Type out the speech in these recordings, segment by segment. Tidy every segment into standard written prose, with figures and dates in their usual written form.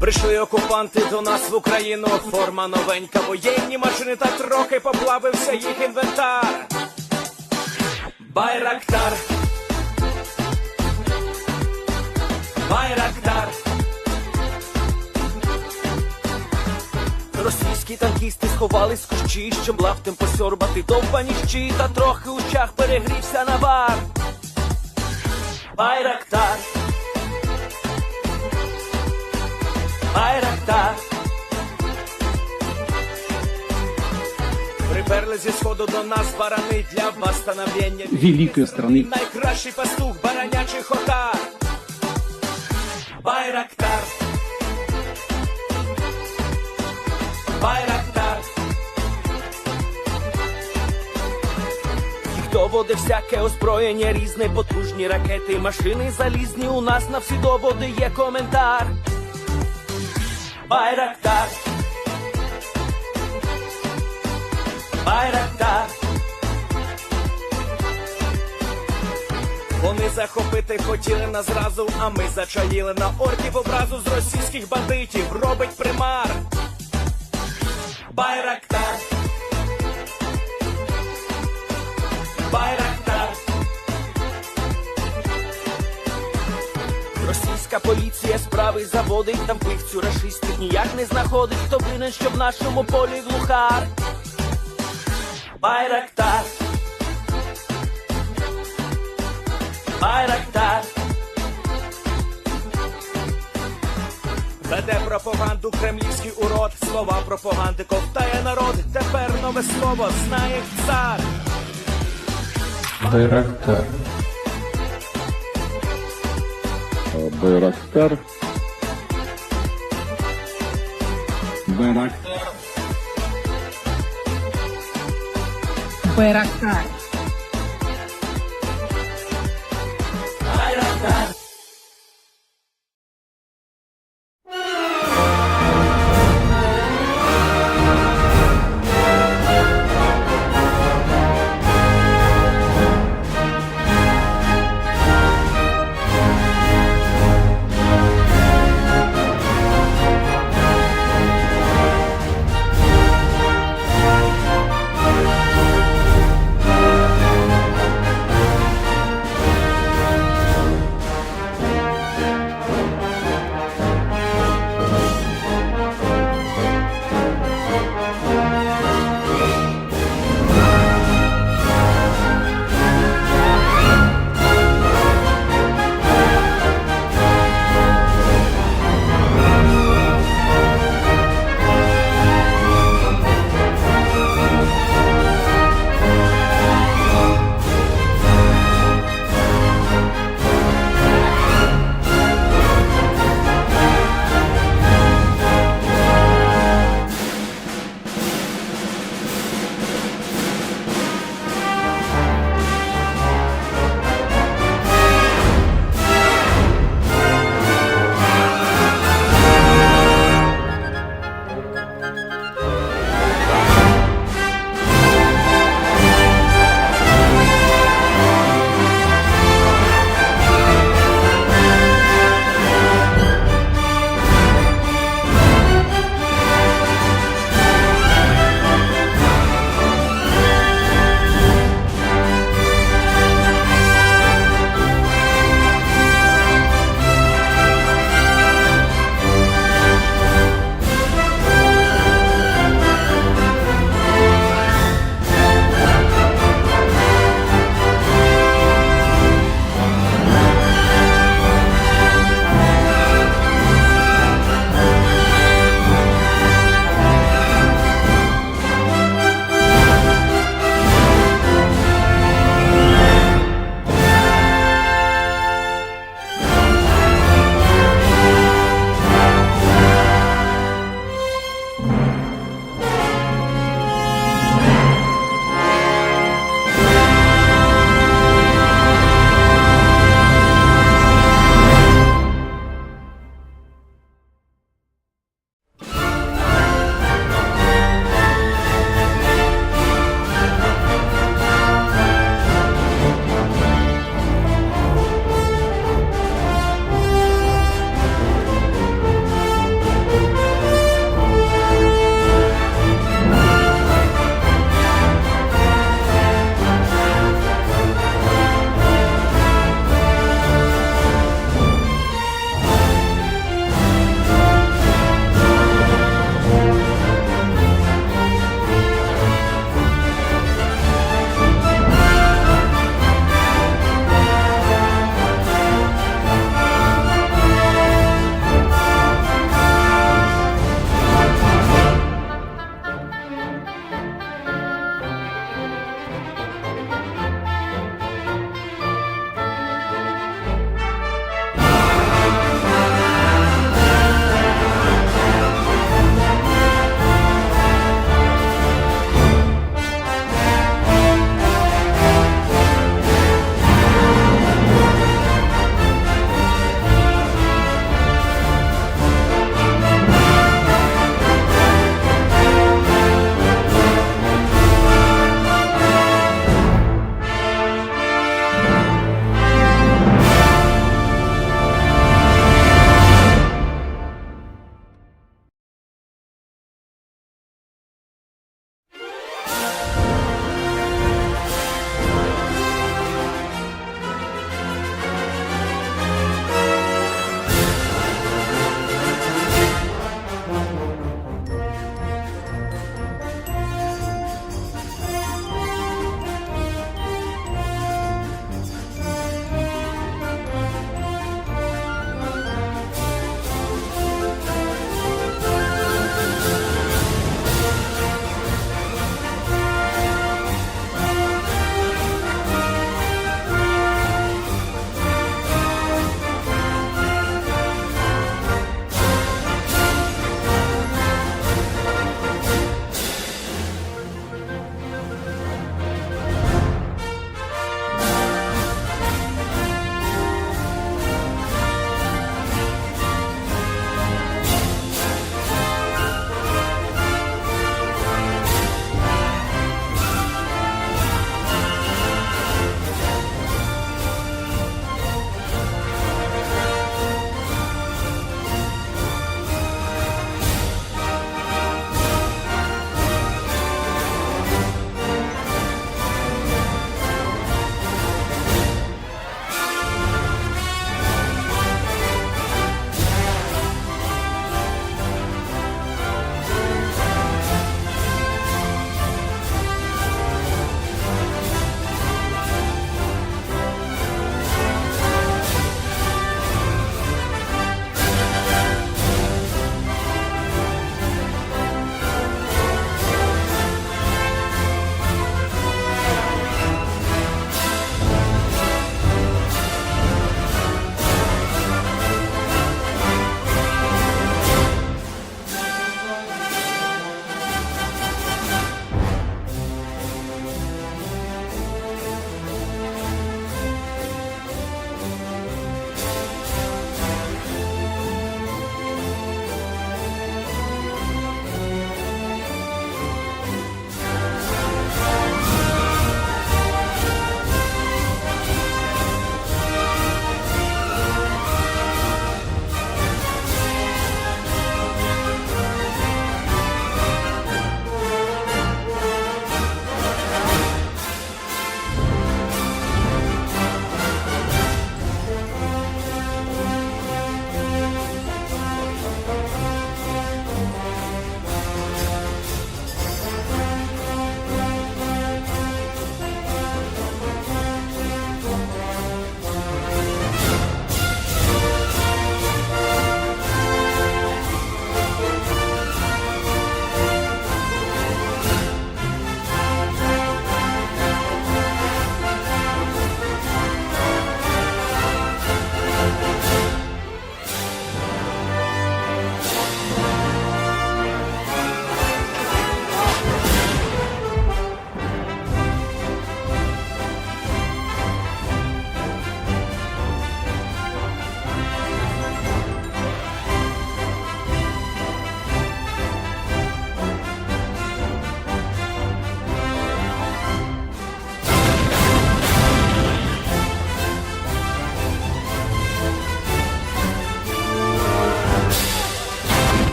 Прийшли окупанти до нас в Україну, форма новенька, воєнні машини, та трохи поплавився їх інвентар. Байрактар, Байрактар. Російські танкісти сховались в кущі, щоб лаптем посьорбати довбані щі, та трохи у щах перегрівся навар. Байрактар, Байрактар. Приперли зі сходу до нас барани для восстановлення великої страны. Найкращий пастух баранячих отар. Байрактар, Байрактар. Ті, хто води всяке озброєння різне, потужні ракети, машини залізні, у нас на всі доводи є коментар. Байрактар, Байрактар. Вони захопити хотіли нас зразу, а ми зачаїли на орків образу з російських бандитів, робить примар. Байрактар, Байрактар. Російська поліція справи заводить, там вбивцю рашистів ніяк не знаходить, хто винен, що в нашому полі глухар. Байрактар, Байрактар. Веде пропаганду кремлівський урод, слова пропаганди ковтає народ, тепер нове слово знає цар. Байрактар. Байрактар. Байрактар. Байрактар. Байрактар.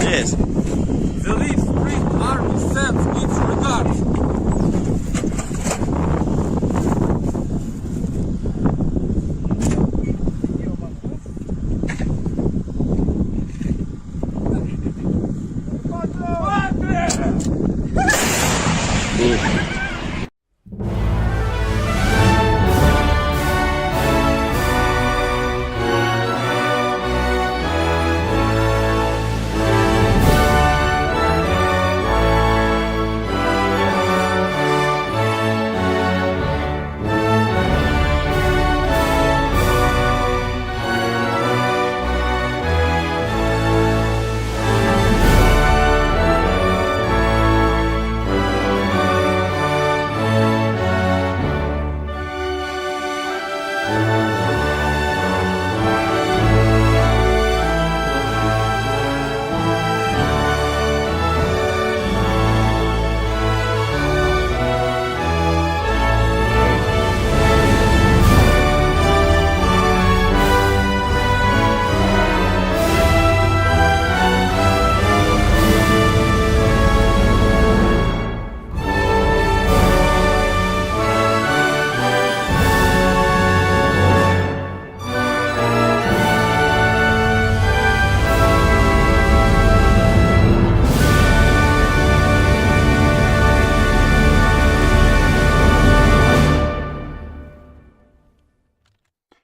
Yes. The Leaf Spring Army sends its regards.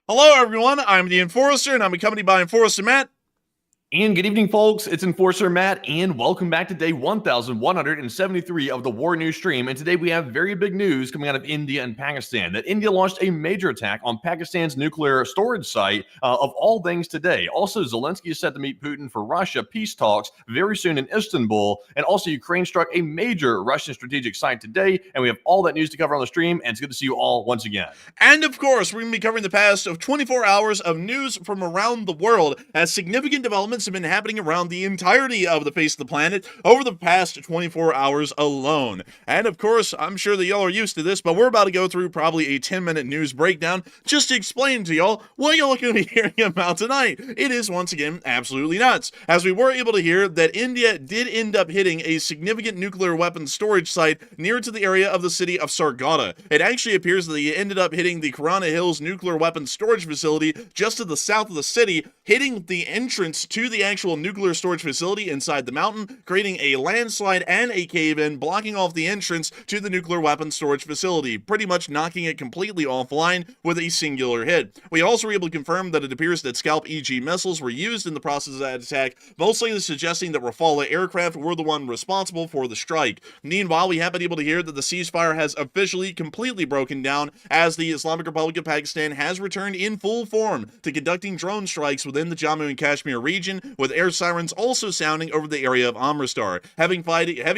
Hello, everyone. I'm the Enforcer, and I'm accompanied by Enforcer Matt. And good evening, folks. It's Enforcer Matt, and welcome back to day 1173 of the War News stream. And today we have very big news coming out of India and Pakistan, that India launched a major attack on Pakistan's nuclear storage site of all things today. Also, Zelenskyy is set to meet Putin for Russia peace talks very soon in Istanbul. And also, Ukraine struck a major Russian strategic site today. And we have all that news to cover on the stream, and it's good to see you all once again. And of course, we're going to be covering the past of 24 hours of news from around the world, as significant developments have been happening around the entirety of the face of the planet over the past 24 hours alone. And of course, I'm sure that y'all are used to this, but we're about to go through probably a 10-minute news breakdown just to explain to y'all what y'all are going to be hearing about tonight. It is, once again, absolutely nuts, as we were able to hear that India did end up hitting a significant nuclear weapons storage site near to the area of the city of Sargota. It actually appears that they ended up hitting the Kirana Hills nuclear weapons storage facility just to the south of the city, hitting the entrance to the actual nuclear storage facility inside the mountain, creating a landslide and a cave-in, blocking off the entrance to the nuclear weapons storage facility, pretty much knocking it completely offline with a singular hit. We also were able to confirm that it appears that Scalp EG missiles were used in the process of that attack, mostly suggesting that Rafale aircraft were the one responsible for the strike. Meanwhile, we have been able to hear that the ceasefire has officially completely broken down, as the Islamic Republic of Pakistan has returned in full form to conducting drone strikes within the Jammu and Kashmir region, with air sirens also sounding over the area of Amritsar. Heavy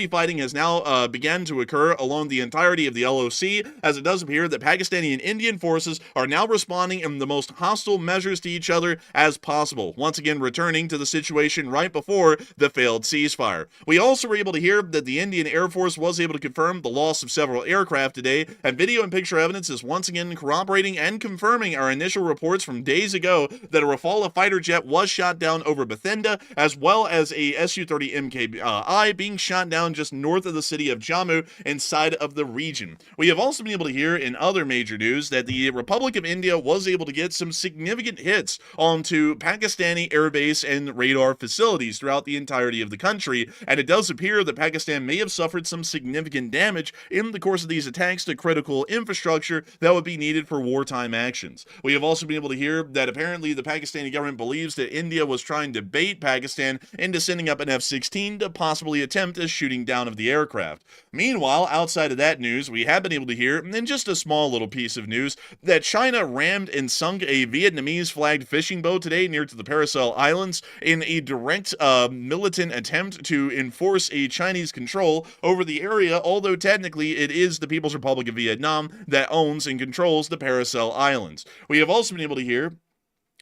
fighting has now begun to occur along the entirety of the LOC, as it does appear that Pakistani and Indian forces are now responding in the most hostile measures to each other as possible, once again returning to the situation right before the failed ceasefire. We also were able to hear that the Indian Air Force was able to confirm the loss of several aircraft today, and video and picture evidence is once again corroborating and confirming our initial reports from days ago that a Rafale fighter jet was shot down over Bathinda, as well as a Su-30 MKI being shot down just north of the city of Jammu inside of the region. We have also been able to hear in other major news that the Republic of India was able to get some significant hits onto Pakistani airbase and radar facilities throughout the entirety of the country, and it does appear that Pakistan may have suffered some significant damage in the course of these attacks to critical infrastructure that would be needed for wartime actions. We have also been able to hear that apparently the Pakistani government believes that India was trying to bait Pakistan into sending up an F-16 to possibly attempt a shooting down of the aircraft. Meanwhile, outside of that news, we have been able to hear, in just a small little piece of news, that China rammed and sunk a Vietnamese-flagged fishing boat today near to the Paracel Islands in a direct militant attempt to enforce a Chinese control over the area, although technically it is the People's Republic of Vietnam that owns and controls the Paracel Islands. We have also been able to hear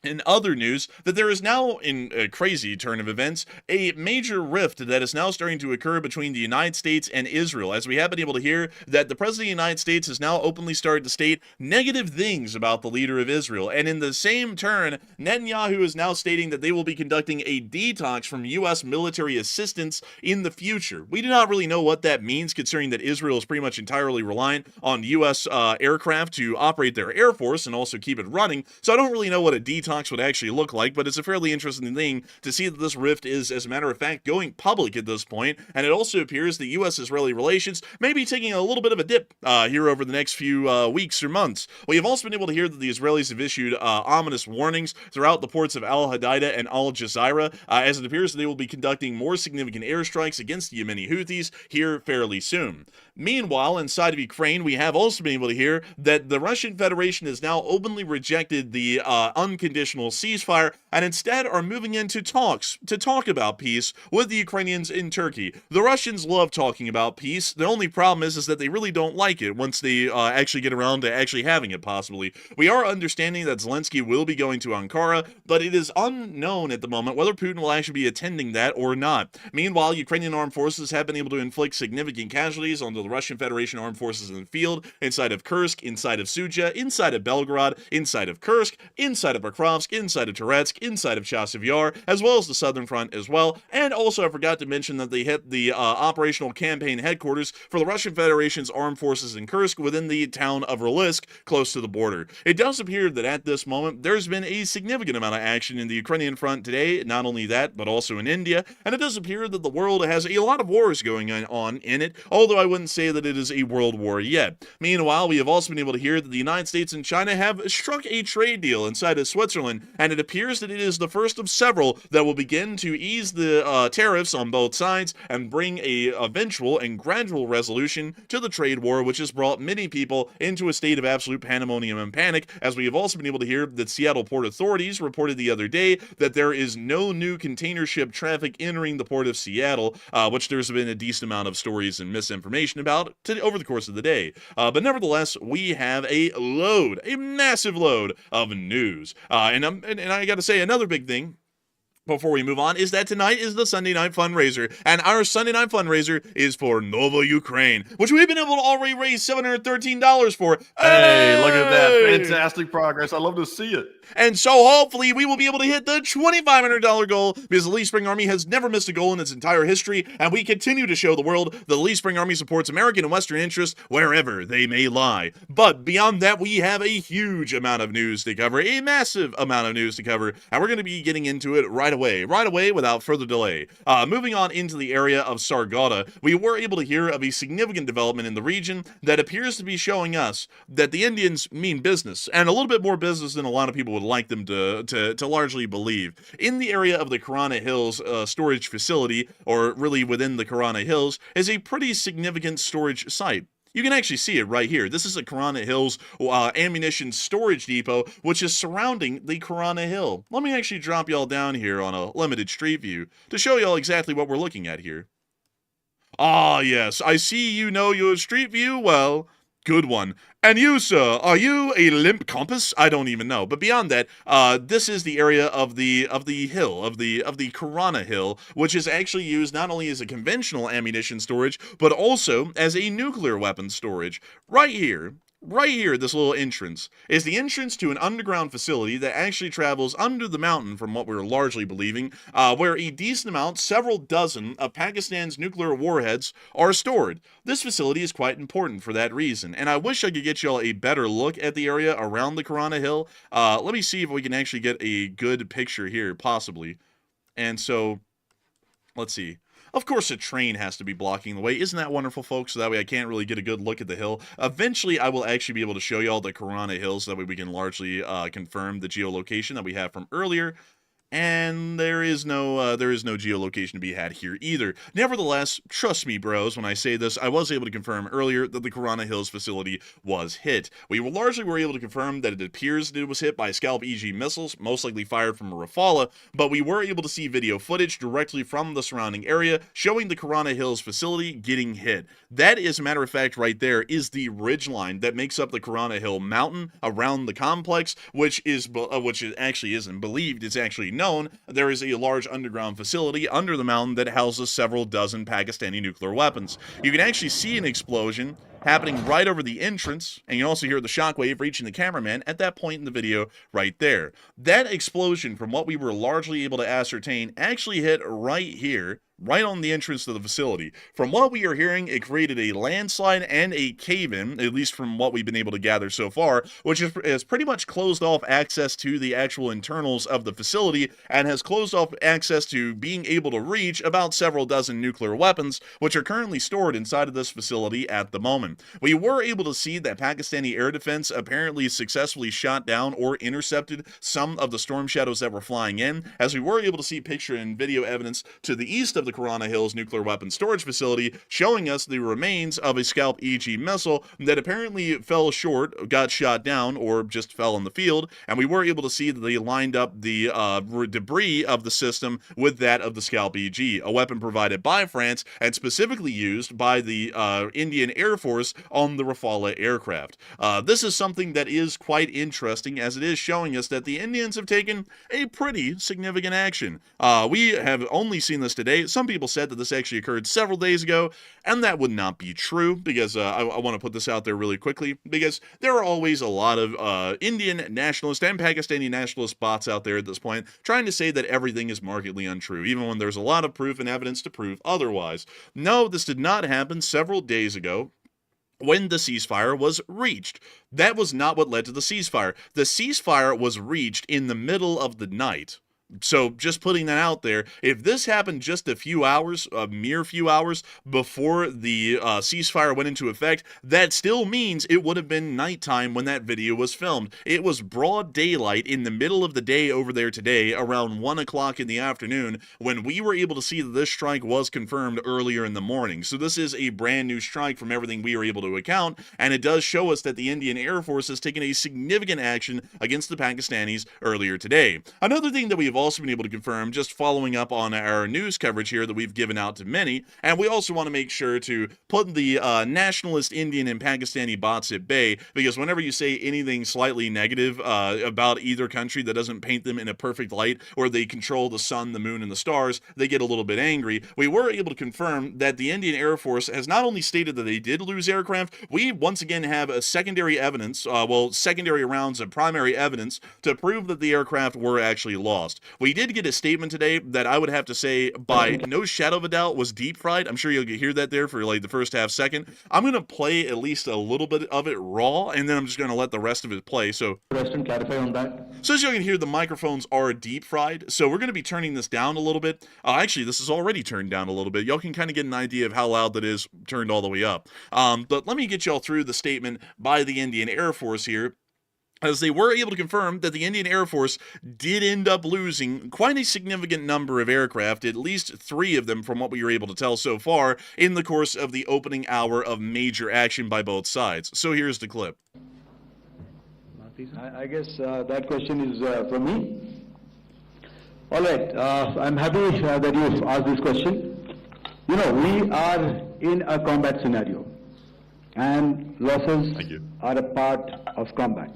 in other news, that there is now, in a crazy turn of events, a major rift that is now starting to occur between the United States and Israel, as we have been able to hear that the President of the United States has now openly started to state negative things about the leader of Israel, and in the same turn, Netanyahu is now stating that they will be conducting a detox from U.S. military assistance in the future. We do not really know what that means, considering that Israel is pretty much entirely reliant on U.S. aircraft to operate their air force and also keep it running, so I don't really know what a detox would actually look like, but it's a fairly interesting thing to see that this rift is, as a matter of fact, going public at this point, and it also appears that U.S.-Israeli relations may be taking a little bit of a dip here over the next few weeks or months. We have also been able to hear that the Israelis have issued ominous warnings throughout the ports of Al Hodeida and Al Jazeera, as it appears that they will be conducting more significant airstrikes against the Yemeni Houthis here fairly soon. Meanwhile, inside of Ukraine, we have also been able to hear that the Russian Federation has now openly rejected the unconditional ceasefire and instead are moving into talks to talk about peace with the Ukrainians in Turkey. The Russians love talking about peace. The only problem is that they really don't like it once they actually get around to actually having it, possibly. We are understanding that Zelenskyy will be going to Ankara, but it is unknown at the moment whether Putin will actually be attending that or not. Meanwhile, Ukrainian armed forces have been able to inflict significant casualties on the Russian Federation armed forces in the field, inside of Kursk, inside of Suja, inside of Belgorod, inside of Kursk, inside of Pokrovsk, inside of Toretsk, inside of Chasiv Yar, as well as the southern front as well. And also I forgot to mention that they hit the operational campaign headquarters for the Russian Federation's armed forces in Kursk within the town of Rilisk, close to the border. It does appear that at this moment there's been a significant amount of action in the Ukrainian front today, not only that, but also in India, and it does appear that the world has a lot of wars going on in it, although I wouldn't say that it is a world war yet. Meanwhile, we have also been able to hear that the United States and China have struck a trade deal inside of Switzerland, and it appears that it is the first of several that will begin to ease the tariffs on both sides and bring a eventual and gradual resolution to the trade war, which has brought many people into a state of absolute pandemonium and panic, as we have also been able to hear that Seattle Port authorities reported the other day that there is no new container ship traffic entering the port of Seattle, which there's been a decent amount of stories and misinformation about over the course of the day. But nevertheless, we have a massive load of news. And I got to say, another big thing before we move on is that tonight is the Sunday night fundraiser, and our Sunday night fundraiser is for Nova Ukraine, which we've been able to already raise $713 for. Hey, look at that. Fantastic progress. I love to see it. And so hopefully we will be able to hit the $2,500 goal, because the Lee Spring Army has never missed a goal in its entire history, and we continue to show the world the Lee Spring Army supports American and Western interests wherever they may lie. But beyond that, we have a huge amount of news to cover, a massive amount of news to cover, and we're going to be getting into it right away without further delay. Moving on into the area of Sargota, we were able to hear of a significant development in the region that appears to be showing us that the Indians mean business, and a little bit more business than a lot of people would like them to largely believe. In the area of the Kirana Hills storage facility, or really within the Kirana Hills, is a pretty significant storage site. You can actually see it right here. This is a Kirana Hills ammunition storage depot, which is surrounding the Kirana Hill. Let me actually drop y'all down here on a limited street view to show y'all exactly what we're looking at here. Ah, yes, I see you know your street view well. Good one. And you, sir, are you a limp compass? I don't even know. But beyond that, this is the area of the hill, of the Kurana Hill, which is actually used not only as a conventional ammunition storage, but also as a nuclear weapon storage. Right here. right here, this little entrance, is the entrance to an underground facility that actually travels under the mountain, from what we're largely believing, where a decent amount, several dozen, of Pakistan's nuclear warheads are stored. This facility is quite important for that reason, and I wish I could get y'all a better look at the area around the Kirana Hill. Let me see if we can actually get a good picture here, possibly. And so, let's see. Of course, a train has to be blocking the way. Isn't that wonderful, folks? So that way I can't really get a good look at the hill. Eventually, I will actually be able to show y'all the Kurana Hills. That way we can largely confirm the geolocation that we have from earlier. And there is no geolocation to be had here either. Nevertheless, trust me, bros, when I say this, I was able to confirm earlier that the Kurana Hills facility was hit. We largely were able to confirm that it appears that it was hit by Scalp EG missiles, most likely fired from a Rafale, but we were able to see video footage directly from the surrounding area showing the Kurana Hills facility getting hit. That, as a matter of fact, right there is the ridgeline that makes up the Kurana Hill mountain around the complex, which it actually isn't believed, it's actually known. There is a large underground facility under the mountain that houses several dozen Pakistani nuclear weapons. You can actually see an explosion happening right over the entrance, and you can also hear the shockwave reaching the cameraman at that point in the video right there. That explosion, from what we were largely able to ascertain, actually hit right here, right on the entrance to the facility. From what we are hearing, it created a landslide and a cave-in, at least from what we've been able to gather so far, which has pretty much closed off access to the actual internals of the facility, and has closed off access to being able to reach about several dozen nuclear weapons, which are currently stored inside of this facility at the moment. We were able to see that Pakistani air defense apparently successfully shot down or intercepted some of the storm shadows that were flying in, as we were able to see picture and video evidence to the east of the Kurana Hills nuclear weapons storage facility, showing us the remains of a Scalp EG missile that apparently fell short, got shot down, or just fell in the field, and we were able to see that they lined up the debris of the system with that of the Scalp EG, a weapon provided by France and specifically used by the Indian Air Force on the Rafale aircraft. This is something that is quite interesting, as it is showing us that the Indians have taken a pretty significant action. We have only seen this today. Some people said that this actually occurred several days ago, and that would not be true, because I want to put this out there really quickly, because there are always a lot of Indian nationalist and Pakistani nationalist bots out there at this point trying to say that everything is markedly untrue, even when there's a lot of proof and evidence to prove otherwise. No, this did not happen several days ago, when the ceasefire was reached. That was not what led to the ceasefire. The ceasefire was reached in the middle of the night. So just putting that out there, if this happened just a few hours, a mere few hours before the ceasefire went into effect, that still means it would have been nighttime when that video was filmed. It was broad daylight in the middle of the day over there today, around 1 o'clock in the afternoon, when we were able to see that this strike was confirmed earlier in the morning. So this is a brand new strike from everything we were able to account, and it does show us that the Indian Air Force has taken a significant action against the Pakistanis earlier today. Another thing that we have also been able to confirm, just following up on our news coverage here that we've given out to many, and we also want to make sure to put the nationalist Indian and Pakistani bots at bay, because whenever you say anything slightly negative about either country that doesn't paint them in a perfect light, or they control the sun, the moon, and the stars, they get a little bit angry. We were able to confirm that the Indian Air Force has not only stated that they did lose aircraft, we once again have a secondary evidence, secondary rounds of primary evidence to prove that the aircraft were actually lost. We did get a statement today that I would have to say, by no shadow of a doubt, was deep fried. I'm sure you'll hear that there for like the first half second. I'm going to play at least a little bit of it raw, and then I'm just going to let the rest of it play. So clarify on that. So as you can hear, the microphones are deep fried, so we're going to be turning this down a little bit. Actually, this is already turned down a little bit. Y'all can kind of get an idea of how loud that is turned all the way up. But let me get y'all through the statement by the Indian Air Force here, as they were able to confirm that the Indian Air Force did end up losing quite a significant number of aircraft, at least 3 of them from what we were able to tell so far, in the course of the opening hour of major action by both sides. So here's the clip. I guess that question is for me. All right, I'm happy that you've asked this question. You know, we are in a combat scenario, and losses are a part of combat.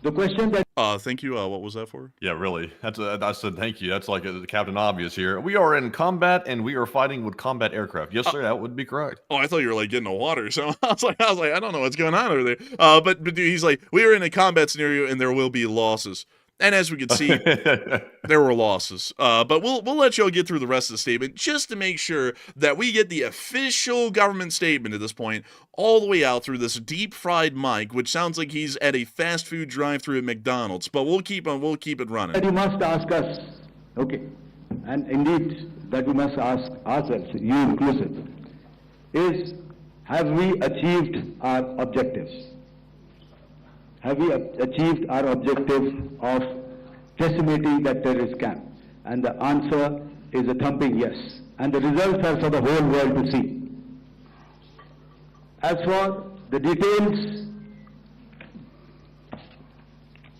The question that Thank you. What was that for? Yeah, really. I said thank you. That's like a Captain Obvious here. We are in combat and we are fighting with combat aircraft. Yes, sir. That would be correct. Oh, I thought you were like getting the water. So I was like, I don't know what's going on over there. But dude, he's like, we are in a combat scenario and there will be losses. And as we can see, there were losses. But we'll let y'all get through the rest of the statement just to make sure that we get the official government statement at this point all the way out through this deep-fried mic, which sounds like he's at a fast food drive-through at McDonald's. But we'll keep it running. you must ask us, okay, and indeed that we must ask ourselves, you inclusive, is have we achieved our objectives? Have we achieved our objective of decimating that terrorist camp? And the answer is a thumping yes. And the results are for the whole world to see. As for the details,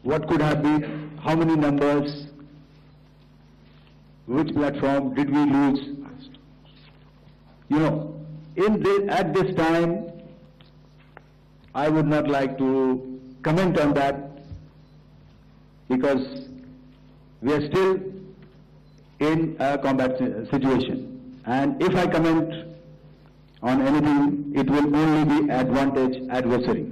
what could have been, how many numbers, which platform did we lose? You know, at this time, I would not like to comment on that because we are still in a combat situation. And if I comment on anything, it will only be adversary.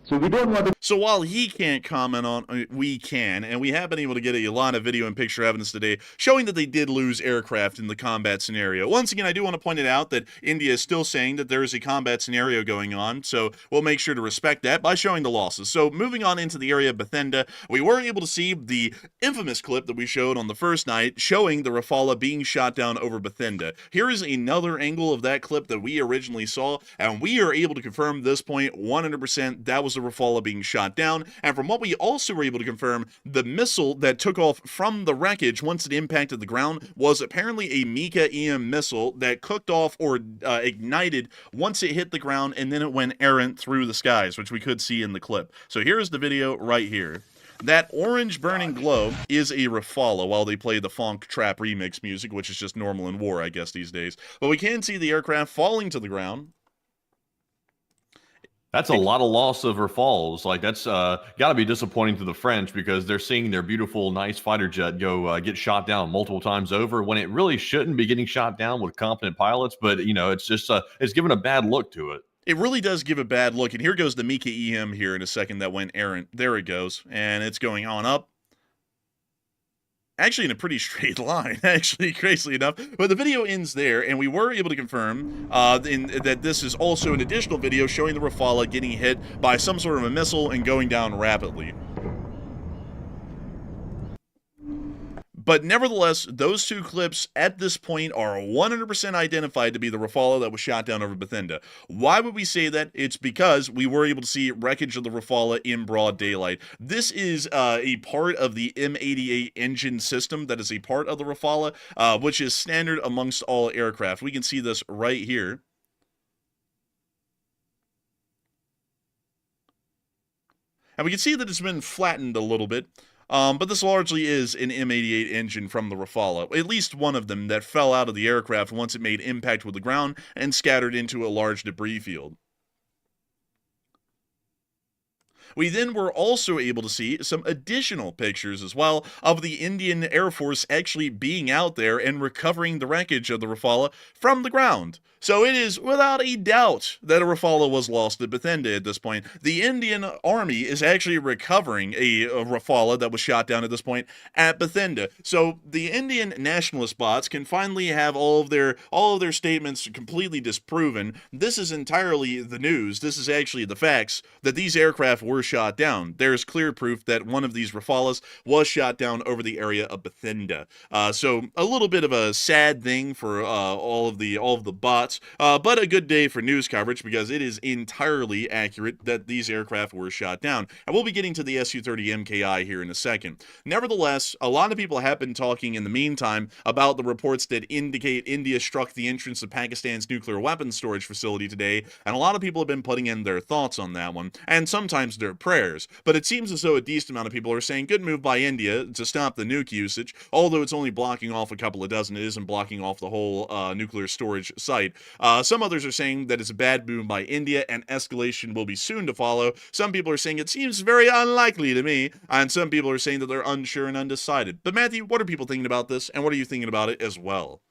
So we don't want to. So while he can't comment on, we can, and we have been able to get a lot of video and picture evidence today showing that they did lose aircraft in the combat scenario. Once again, I do want to point it out that India is still saying that there is a combat scenario going on, so we'll make sure to respect that by showing the losses. So moving on into the area of Bathinda, we were able to see the infamous clip that we showed on the first night showing the Rafale being shot down over Bathinda. Here is another angle of that clip that we originally saw, and we are able to confirm this point 100% that was the Rafale being shot down. And from what we also were able to confirm, the missile that took off from the wreckage once it impacted the ground was apparently a Mika-EM missile that cooked off or ignited once it hit the ground, and then it went errant through the skies, which we could see in the clip. So here's the video right here. That orange burning glow is a Rafale while they play the funk trap remix music, which is just normal in war, I guess, these days. But we can see the aircraft falling to the ground. That's a lot of loss of Rafales. Like, that's got to be disappointing to the French because they're seeing their beautiful, nice fighter jet go get shot down multiple times over when it really shouldn't be getting shot down with competent pilots. But, you know, it's just it's given a bad look to it. It really does give a bad look. And here goes the Mika-EM here in a second that went errant. There it goes. And it's going on up. Actually in a pretty straight line, actually, crazily enough. But the video ends there, and we were able to confirm that this is also an additional video showing the Rafale getting hit by some sort of a missile and going down rapidly. But nevertheless, those two clips at this point are 100% identified to be the Rafale that was shot down over Bathinda. Why would we say that? It's because we were able to see wreckage of the Rafale in broad daylight. This is a part of the M88 engine system that is a part of the Rafale, which is standard amongst all aircraft. We can see this right here. And we can see that it's been flattened a little bit. But this largely is an M88 engine from the Rafale, at least one of them that fell out of the aircraft once it made impact with the ground and scattered into a large debris field. We then were also able to see some additional pictures as well of the Indian Air Force actually being out there and recovering the wreckage of the Rafale from the ground. So it is without a doubt that a Rafale was lost at Bathinda at this point. The Indian Army is actually recovering a Rafale that was shot down at this point at Bathinda. So the Indian nationalist bots can finally have all of their statements completely disproven. This is entirely the news. This is actually the facts that these aircraft were shot down. There's clear proof that one of these Rafales was shot down over the area of Bathinda. So a little bit of a sad thing for all of the bots. But a good day for news coverage because it is entirely accurate that these aircraft were shot down. And we'll be getting to the Su-30 MKI here in a second. Nevertheless, a lot of people have been talking in the meantime about the reports that indicate India struck the entrance of Pakistan's nuclear weapons storage facility today, and a lot of people have been putting in their thoughts on that one, and sometimes their prayers. But it seems as though a decent amount of people are saying good move by India to stop the nuke usage, although it's only blocking off a couple of dozen. It isn't blocking off the whole nuclear storage site. Some others are saying that it's a bad move by India and escalation will be soon to follow. Some people are saying it seems very unlikely to me, and some people are saying that they're unsure and undecided. But Matthew, what are people thinking about this, and what are you thinking about it as well?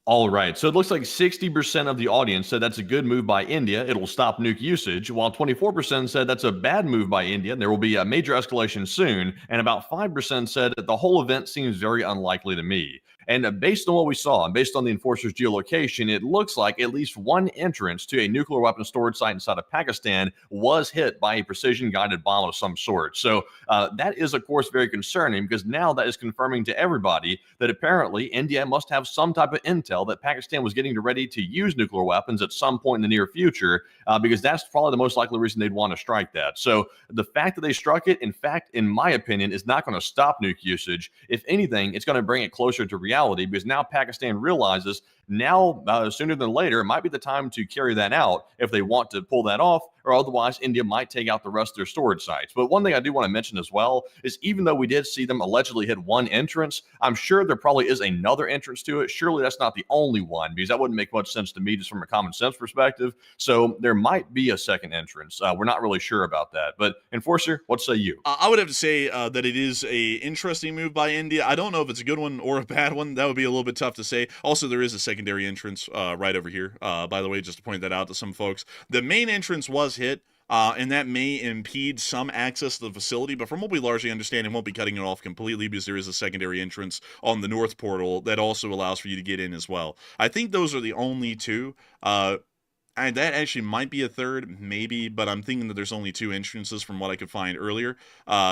All right, so it looks like 60% of the audience said that's a good move by India. It'll stop nuke usage, while 24% said that's a bad move by India. And there will be a major escalation soon. And about 5% said that the whole event seems very unlikely to me. And based on what we saw, and based on the enforcer's geolocation, it looks like at least one entrance to a nuclear weapon storage site inside of Pakistan was hit by a precision-guided bomb of some sort. So that is, of course, very concerning, because now that is confirming to everybody that apparently India must have some type of intel that Pakistan was getting ready to use nuclear weapons at some point in the near future, because that's probably the most likely reason they'd want to strike that. So the fact that they struck it, in fact, in my opinion, is not going to stop nuke usage. If anything, it's going to bring it closer to reality, because now Pakistan realizes now, sooner than later, it might be the time to carry that out if they want to pull that off, or otherwise India might take out the rest of their storage sites. But one thing I do want to mention as well is, even though we did see them allegedly hit one entrance, I'm sure there probably is another entrance to it. Surely that's not the only one, because that wouldn't make much sense to me just from a common sense perspective. So there might be a second entrance. We're not really sure about that. But Enforcer, what say you? I would have to say that it is a interesting move by India. I don't know if it's a good one or a bad one. That would be a little bit tough to say. Also, there is a secondary entrance right over here. By the way, just to point that out to some folks, the main entrance was hit. And that may impede some access to the facility, but from what we largely understand, it won't be cutting it off completely, because there is a secondary entrance on the north portal that also allows for you to get in as well. I think those are the only two. And that actually might be a third, maybe, but I'm thinking that there's only two entrances from what I could find earlier.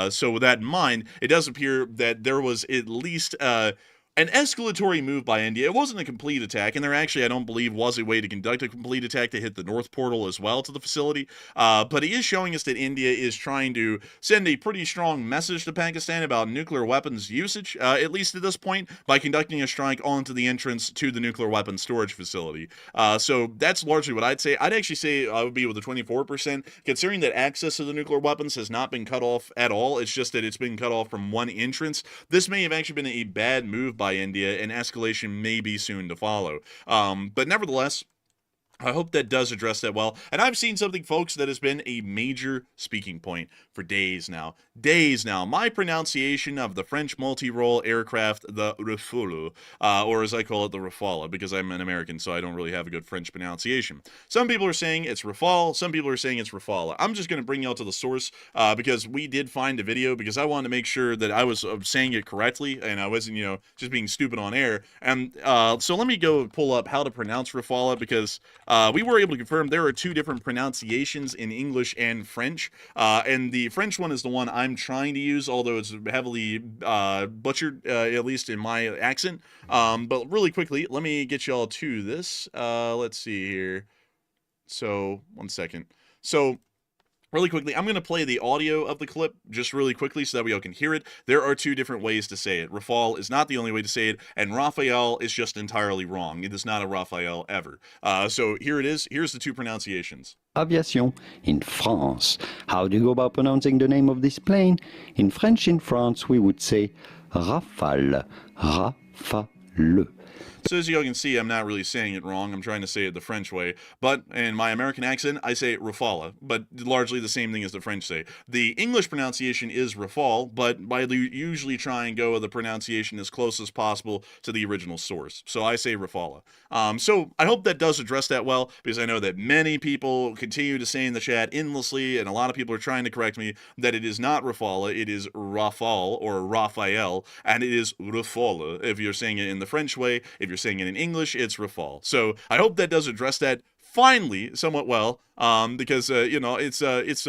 So with that in mind, it does appear that there was at least an escalatory move by India. It wasn't a complete attack, and there actually, I don't believe, was a way to conduct a complete attack to hit the north portal as well to the facility. But it is showing us that India is trying to send a pretty strong message to Pakistan about nuclear weapons usage, at least at this point, by conducting a strike onto the entrance to the nuclear weapons storage facility. So that's largely what I'd say. I'd actually say I would be with the 24%, considering that access to the nuclear weapons has not been cut off at all. It's just that it's been cut off from one entrance. This may have actually been a bad move by India, and escalation may be soon to follow. But nevertheless, I hope that does address that well. And I've seen something, folks, that has been a major speaking point for days now. My pronunciation of the French multi-role aircraft, the Rafale, or as I call it, the Rafale, because I'm an American, so I don't really have a good French pronunciation. Some people are saying it's Rafale, some people are saying it's Rafale. I'm just going to bring y'all to the source, because we did find a video, because I wanted to make sure that I was saying it correctly, and I wasn't, just being stupid on air. And so let me go pull up how to pronounce Rafale, because we were able to confirm there are two different pronunciations in English and French, and the French one is the one I'm trying to use, although it's heavily butchered, at least in my accent. But really quickly, let me get y'all to this. Let's see here. So, one second. So, really quickly, I'm going to play the audio of the clip just really quickly so that we all can hear it. There are two different ways to say it. Rafale is not the only way to say it, and Raphael is just entirely wrong. It is not a Raphael ever. So here it is. Here's the two pronunciations. Aviation in France. How do you go about pronouncing the name of this plane? In French, in France, we would say Rafale. Rafale. So as you all can see, I'm not really saying it wrong. I'm trying to say it the French way. But in my American accent, I say Rafale, but largely the same thing as the French say. The English pronunciation is Rafale, but I usually try and go with the pronunciation as close as possible to the original source. So I say Rafale. So I hope that does address that well, because I know that many people continue to say in the chat endlessly, and a lot of people are trying to correct me, that it is not Rafale, it is Rafale, or Raphael, and it is Rafale if you're saying it in the French way. If you're saying it in English, it's Rafale. So I hope that does address that finally somewhat well, because it's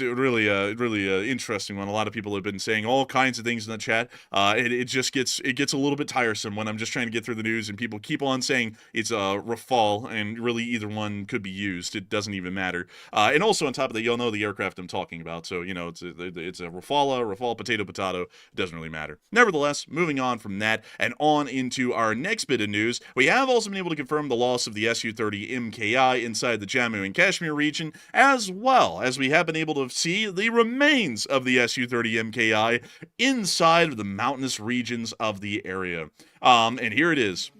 a really interesting one. A lot of people have been saying all kinds of things in the chat. It just gets a little bit tiresome when I'm just trying to get through the news and people keep on saying it's Rafale, and really either one could be used. It doesn't even matter. And also on top of that, you'll know the aircraft I'm talking about. So it's a Rafale, potato. It doesn't really matter. Nevertheless, moving on from that and on into our next bit of news, we have also been able to confirm the loss of the Su-30 MK MKI inside the Jammu and Kashmir region, as well as we have been able to see the remains of the Su-30 MKI inside of the mountainous regions of the area. And here it is.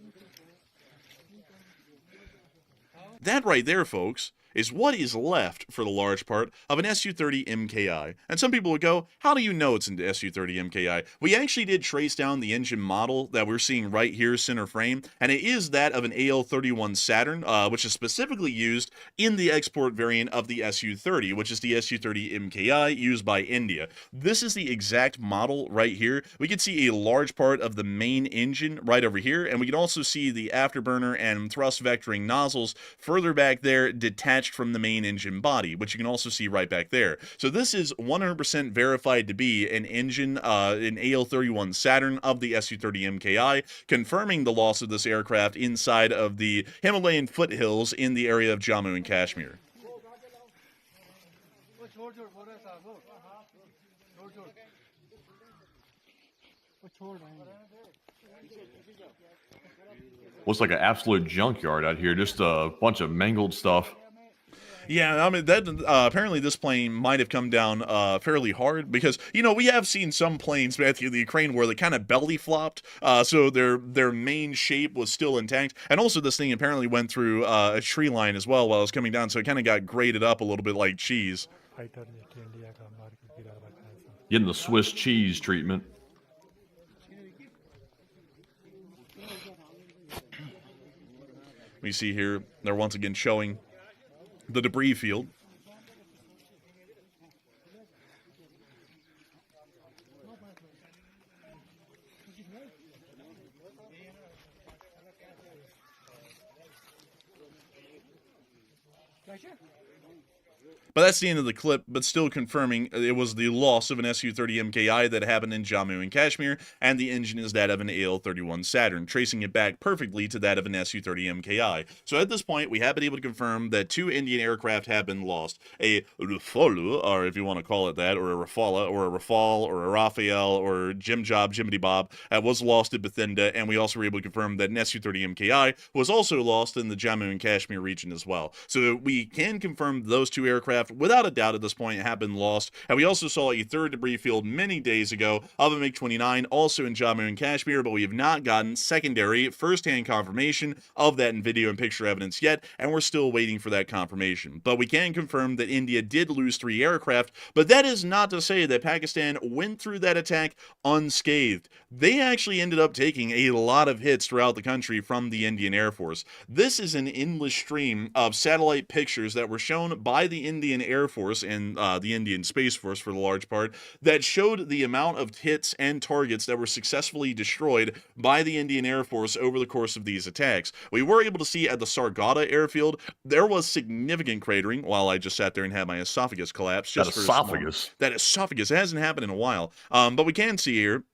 That right there, folks, is what is left, for the large part, of an Su-30 MKI. And some people would go, how do you know it's an Su-30 MKI? We actually did trace down the engine model that we're seeing right here, center frame, and it is that of an AL-31 Saturn, which is specifically used in the export variant of the Su-30, which is the Su-30 MKI used by India. This is the exact model right here. We can see a large part of the main engine right over here, and we can also see the afterburner and thrust vectoring nozzles further back there detached from the main engine body, which you can also see right back there. So this is 100% verified to be an engine, an AL-31 Saturn of the Su-30 MKI, confirming the loss of this aircraft inside of the Himalayan foothills in the area of Jammu and Kashmir. Looks like an absolute junkyard out here, just a bunch of mangled stuff. Yeah, I mean, that apparently this plane might have come down fairly hard because, you know, we have seen some planes back in the Ukraine where they kind of belly flopped, so their main shape was still intact. And also this thing apparently went through a tree line as well while it was coming down, so it kind of got grated up a little bit like cheese. Getting the Swiss cheese treatment. We see here, they're once again showing the debris field. But that's the end of the clip, but still confirming it was the loss of an Su-30 MKI that happened in Jammu and Kashmir, and the engine is that of an AL-31 Saturn, tracing it back perfectly to that of an Su-30 MKI. So at this point, we have been able to confirm that 2 Indian aircraft have been lost. A Rafale, or if you want to call it that, or a Rafale, or a Rafale, or a Raphael, or Jim Job, Jiminy Bob, was lost at Bathinda, and we also were able to confirm that an Su-30 MKI was also lost in the Jammu and Kashmir region as well. So we can confirm those 2 aircraft without a doubt at this point have been lost. And we also saw a 3rd debris field many days ago of a MiG-29 also in Jammu and Kashmir, but we have not gotten secondary first-hand confirmation of that in video and picture evidence yet, and we're still waiting for that confirmation. But we can confirm that India did lose 3 aircraft, but that is not to say that Pakistan went through that attack unscathed. They actually ended up taking a lot of hits throughout the country from the Indian Air Force. This is an endless stream of satellite pictures that were shown by the Indian Air Force and the Indian Space Force for the large part that showed the amount of hits and targets that were successfully destroyed by the Indian Air Force over the course of these attacks. We were able to see at the Sargada airfield there was significant cratering while I just sat there and had my esophagus collapse. Just that esophagus. That esophagus. It hasn't happened in a while. But we can see here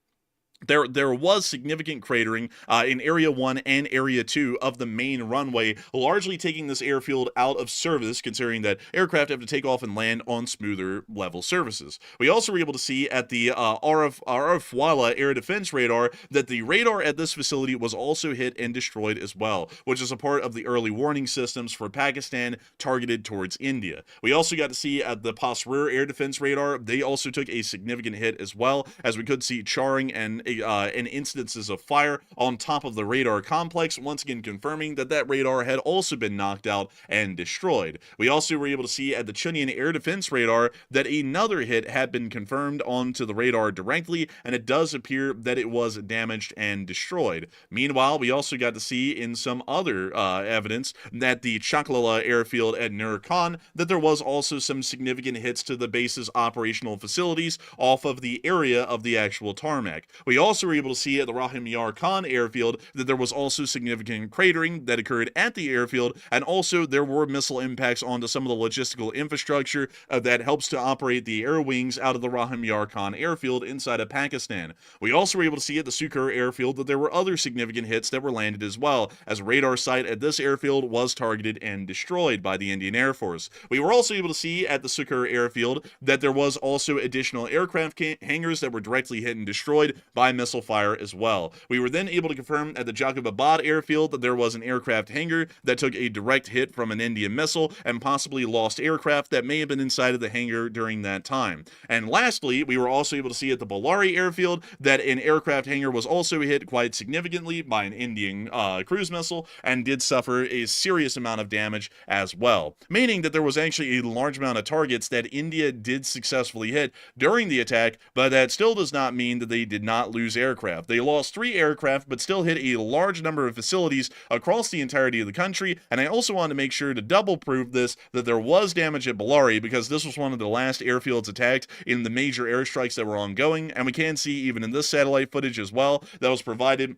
there was significant cratering in Area 1 and Area 2 of the main runway, largely taking this airfield out of service, considering that aircraft have to take off and land on smoother level surfaces. We also were able to see at the Arafwala air defense radar that the radar at this facility was also hit and destroyed as well, which is a part of the early warning systems for Pakistan targeted towards India. We also got to see at the Pasrir air defense radar, they also took a significant hit as well, as we could see charring and instances of fire on top of the radar complex, once again confirming that that radar had also been knocked out and destroyed. We also were able to see at the Chunian air defense radar that another hit had been confirmed onto the radar directly, and it does appear that it was damaged and destroyed. Meanwhile, we also got to see in some other evidence that the Chaklala airfield at Nur Khan that there was also some significant hits to the base's operational facilities off of the area of the actual tarmac. We also were able to see at the Rahim Yar Khan airfield that there was also significant cratering that occurred at the airfield, and also there were missile impacts onto some of the logistical infrastructure that helps to operate the air wings out of the Rahim Yar Khan airfield inside of Pakistan. We also were able to see at the Sukur airfield that there were other significant hits that were landed as well, as a radar site at this airfield was targeted and destroyed by the Indian Air Force. We were also able to see at the Sukur airfield that there was also additional aircraft hangars that were directly hit and destroyed by by missile fire as well. We were then able to confirm at the Jacobabad airfield that there was an aircraft hangar that took a direct hit from an Indian missile and possibly lost aircraft that may have been inside of the hangar during that time. And lastly, we were also able to see at the Bellary airfield that an aircraft hangar was also hit quite significantly by an Indian cruise missile and did suffer a serious amount of damage as well, meaning that there was actually a large amount of targets that India did successfully hit during the attack, but that still does not mean that they did not lose aircraft. They lost 3 aircraft, but still hit a large number of facilities across the entirety of the country, and I also wanted to make sure to double prove this, that there was damage at Bellary, because this was one of the last airfields attacked in the major airstrikes that were ongoing, and we can see even in this satellite footage as well that was provided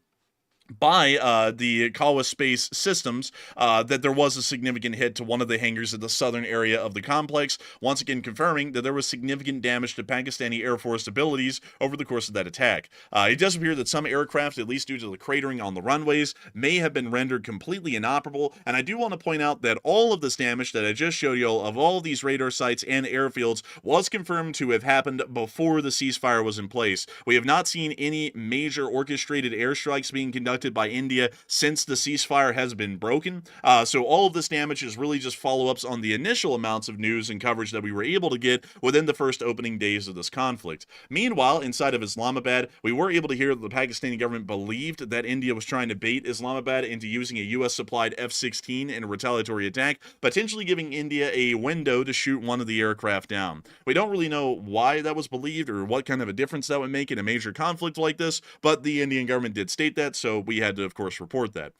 by the Kawa Space Systems that there was a significant hit to one of the hangars in the southern area of the complex, once again confirming that there was significant damage to Pakistani Air Force abilities over the course of that attack. It does appear that some aircraft, at least due to the cratering on the runways, may have been rendered completely inoperable, and I do want to point out that all of this damage that I just showed you of all of these radar sites and airfields was confirmed to have happened before the ceasefire was in place. We have not seen any major orchestrated airstrikes being conducted by India since the ceasefire has been broken. So all of this damage is really just follow-ups on the initial amounts of news and coverage that we were able to get within the first opening days of this conflict. Meanwhile, inside of Islamabad, we were able to hear that the Pakistani government believed that India was trying to bait Islamabad into using a US-supplied F-16 in a retaliatory attack, potentially giving India a window to shoot one of the aircraft down. We don't really know why that was believed or what kind of a difference that would make in a major conflict like this, but the Indian government did state that, so we had to, of course, report that.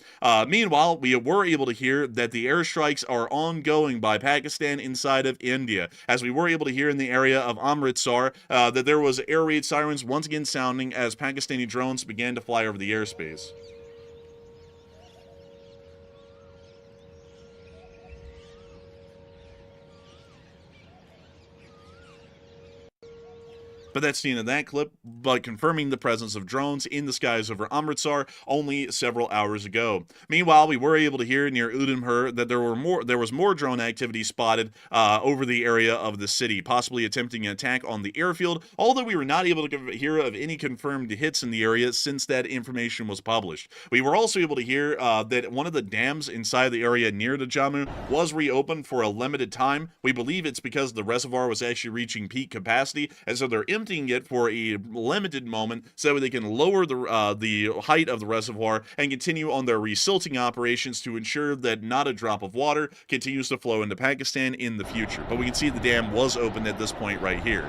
Meanwhile, we were able to hear that the airstrikes are ongoing by Pakistan inside of India, as we were able to hear in the area of Amritsar that there was air raid sirens once again sounding as Pakistani drones began to fly over the airspace. But that's the end of that clip, but confirming the presence of drones in the skies over Amritsar only several hours ago. Meanwhile, we were able to hear near Udimhur that there was more drone activity spotted over the area of the city, possibly attempting an attack on the airfield, although we were not able to hear of any confirmed hits in the area since that information was published. We were also able to hear that one of the dams inside the area near the Jammu was reopened for a limited time. We believe it's because the reservoir was actually reaching peak capacity, and so they're emptying it for a limited moment so they can lower the height of the reservoir and continue on their resilting operations to ensure that not a drop of water continues to flow into Pakistan in the future. But we can see the dam was opened at this point right here.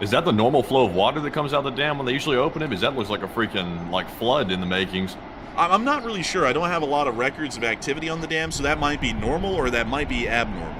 Is that the normal flow of water that comes out of the dam when they usually open it? Because that looks like a freaking, like, flood in the makings. I'm not really sure. I don't have a lot of records of activity on the dam, so that might be normal or that might be abnormal.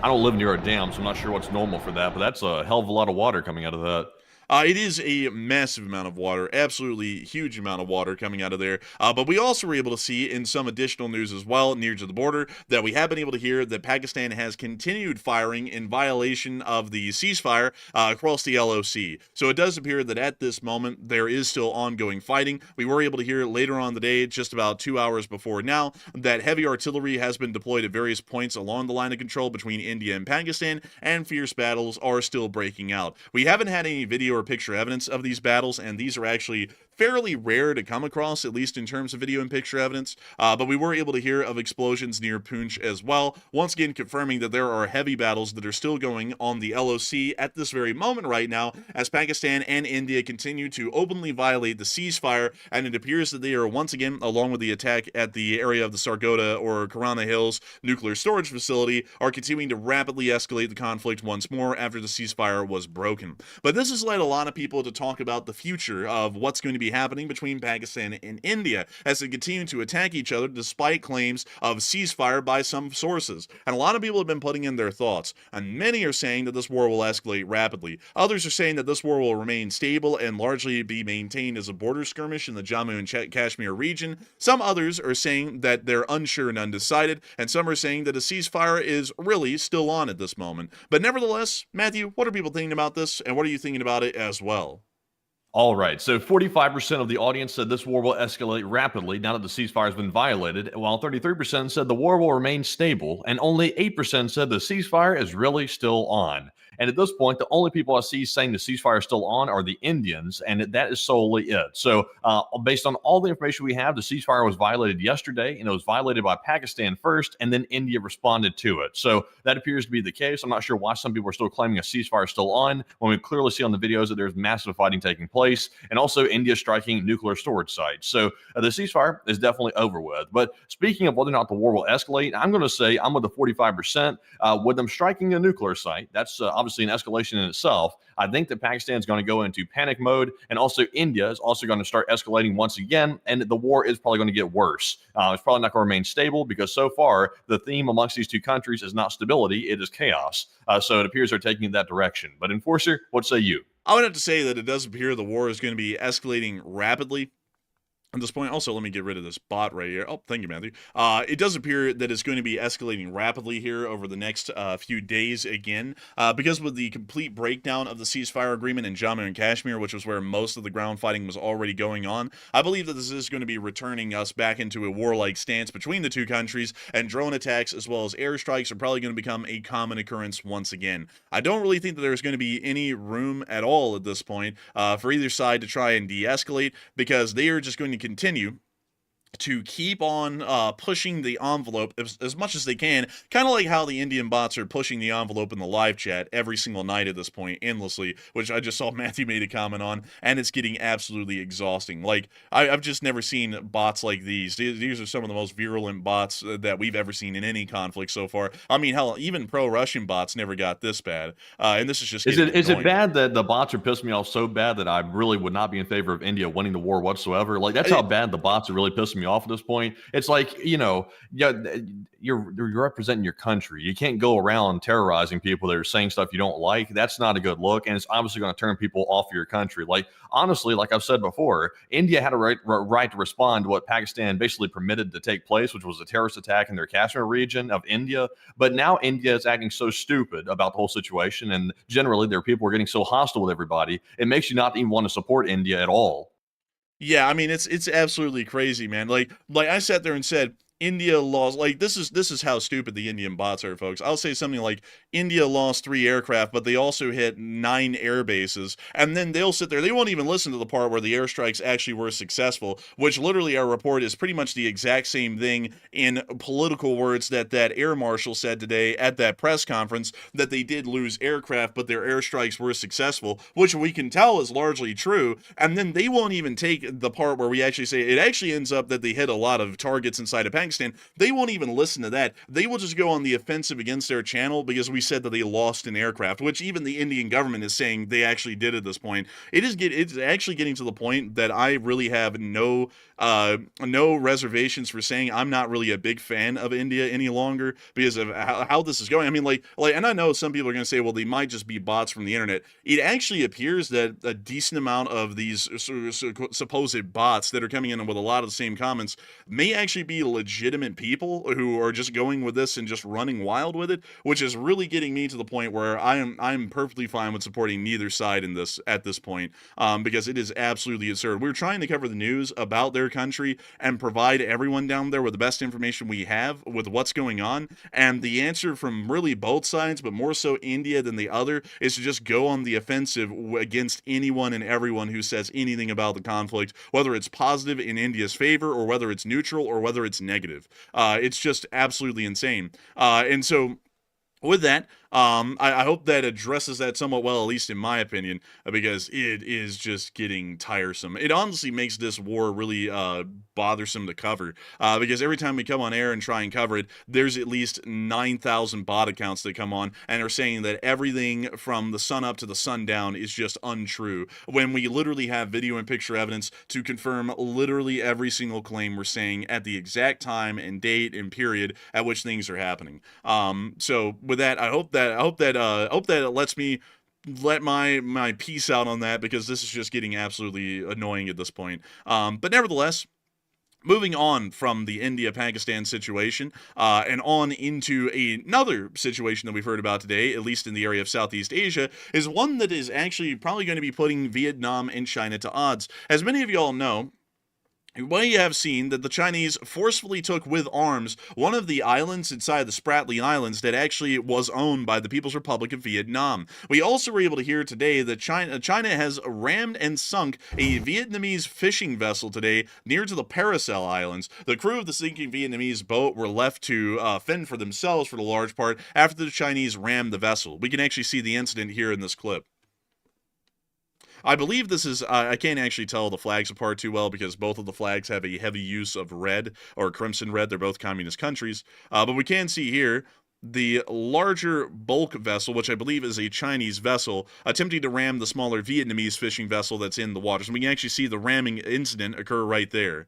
I don't live near a dam, so I'm not sure what's normal for that, but that's a hell of a lot of water coming out of that. It is a massive amount of water, absolutely huge amount of water coming out of there. But we also were able to see in some additional news as well, near to the border, that we have been able to hear that Pakistan has continued firing in violation of the ceasefire across the LOC. So it does appear that at this moment, there is still ongoing fighting. We were able to hear later on the day, just about 2 hours before now, that heavy artillery has been deployed at various points along the line of control between India and Pakistan, and fierce battles are still breaking out. We haven't had any video or picture evidence of these battles, and these are actually fairly rare to come across, at least in terms of video and picture evidence, but we were able to hear of explosions near Poonch as well, once again confirming that there are heavy battles that are still going on the LOC at this very moment right now, as Pakistan and India continue to openly violate the ceasefire, and it appears that they are once again, along with the attack at the area of the Sargodha or Kirana Hills nuclear storage facility, are continuing to rapidly escalate the conflict once more after the ceasefire was broken. But this has led a lot of people to talk about the future of what's going to be happening between Pakistan and India as they continue to attack each other despite claims of ceasefire by some sources. And a lot of people have been putting in their thoughts, and many are saying that this war will escalate rapidly. Others are saying that this war will remain stable and largely be maintained as a border skirmish in the Jammu and Kashmir region. Some others are saying that they're unsure and undecided, and some are saying that a ceasefire is really still on at this moment. But nevertheless, Matthew, what are people thinking about this, and what are you thinking about it as well? All right, so 45% of the audience said this war will escalate rapidly now that the ceasefire has been violated, while 33% said the war will remain stable, and only 8% said the ceasefire is really still on. And at this point, the only people I see saying the ceasefire is still on are the Indians, and that is solely it. So, based on all the information we have, the ceasefire was violated yesterday, and it was violated by Pakistan first, and then India responded to it. So, that appears to be the case. I'm not sure why some people are still claiming a ceasefire is still on when we clearly see on the videos that there's massive fighting taking place, and also India striking nuclear storage sites. So, the ceasefire is definitely over with. But speaking of whether or not the war will escalate, I'm going to say I'm with the 45%. With them striking a nuclear site, that's obviously an escalation in itself. I think that Pakistan is going to go into panic mode, and also India is also going to start escalating once again, and the war is probably going to get worse. It's probably not going to remain stable because so far the theme amongst these two countries is not stability, it is chaos. So it appears they're taking in that direction. But Enforcer, what say you? I would have to say that it does appear the war is going to be escalating rapidly at this point. Also, let me get rid of this bot right here. Oh, thank you, Matthew. It does appear that it's going to be escalating rapidly here over the next few days again, because with the complete breakdown of the ceasefire agreement in Jammu and Kashmir, which was where most of the ground fighting was already going on, I believe that this is going to be returning us back into a warlike stance between the two countries, and drone attacks as well as airstrikes are probably going to become a common occurrence once again. I don't really think that there's going to be any room at all at this point for either side to try and de-escalate, because they are just going to continue to keep on pushing the envelope as much as they can, kind of like how the Indian bots are pushing the envelope in the live chat every single night at this point, endlessly, which I just saw Matthew made a comment on, and it's getting absolutely exhausting. Like, I've just never seen bots like these. These are some of the most virulent bots that we've ever seen in any conflict so far. I mean, hell, even pro-Russian bots never got this bad, and this is just Is it bad that the bots are pissing me off so bad that I really would not be in favor of India winning the war whatsoever? Like, that's how bad the bots are really pissing me off at this point. It's like, yeah, you're representing your country. You can't go around terrorizing people that are saying stuff you don't like. That's not a good look, and it's obviously going to turn people off of your country. Like, honestly, like I've said before, India had a right to respond to what Pakistan basically permitted to take place, which was a terrorist attack in their Kashmir region of India. But now India is acting so stupid about the whole situation, and generally their people are getting so hostile with everybody, it makes you not even want to support India at all. Yeah, I mean, it's absolutely crazy, man. Like I sat there and said, India lost, like, this is how stupid the Indian bots are, folks. I'll say something like, India lost 3 aircraft, but they also hit 9 air bases, and then they'll sit there, they won't even listen to the part where the airstrikes actually were successful, which literally our report is pretty much the exact same thing in political words that air marshal said today at that press conference, that they did lose aircraft, but their airstrikes were successful, which we can tell is largely true, and then they won't even take the part where we actually say it actually ends up that they hit a lot of targets inside of Pakistan. They won't even listen to that. They will just go on the offensive against their channel because we said that they lost an aircraft, which even the Indian government is saying they actually did at this point. It's actually getting to the point that I really have no reservations for saying I'm not really a big fan of India any longer because of how this is going. I mean, like, and I know some people are going to say, well, they might just be bots from the internet. It actually appears that a decent amount of these supposed bots that are coming in with a lot of the same comments may actually be legitimate people who are just going with this and just running wild with it, which is really getting me to the point where I'm perfectly fine with supporting neither side in this at this point, because it is absolutely absurd. We're trying to cover the news about their country and provide everyone down there with the best information we have with what's going on, and the answer from really both sides, but more so India than the other, is to just go on the offensive against anyone and everyone who says anything about the conflict, whether it's positive in India's favor or whether it's neutral or whether it's negative. It's just absolutely insane. And so with that, I hope that addresses that somewhat well, at least in my opinion, because it is just getting tiresome. It honestly makes this war really bothersome to cover, because every time we come on air and try and cover it, there's at least 9,000 bot accounts that come on and are saying that everything from the sun up to the sundown is just untrue, when we literally have video and picture evidence to confirm literally every single claim we're saying at the exact time and date and period at which things are happening. So with that, I hope that it lets me let my piece out on that, because this is just getting absolutely annoying at this point. But nevertheless, Moving on from the India-Pakistan situation and on into another situation that we've heard about today, at least in the area of Southeast Asia, is one that is actually probably going to be putting Vietnam and China to odds. As many of you all know, we have seen that the Chinese forcefully took with arms one of the islands inside the Spratly Islands that actually was owned by the People's Republic of Vietnam. We also were able to hear today that China has rammed and sunk a Vietnamese fishing vessel today near to the Paracel Islands. The crew of the sinking Vietnamese boat were left to fend for themselves for the large part after the Chinese rammed the vessel. We can actually see the incident here in this clip. I believe this is, I can't actually tell the flags apart too well because both of the flags have a heavy use of red or crimson red. They're both communist countries. But we can see here the larger bulk vessel, which I believe is a Chinese vessel, attempting to ram the smaller Vietnamese fishing vessel that's in the waters. And we can actually see the ramming incident occur right there.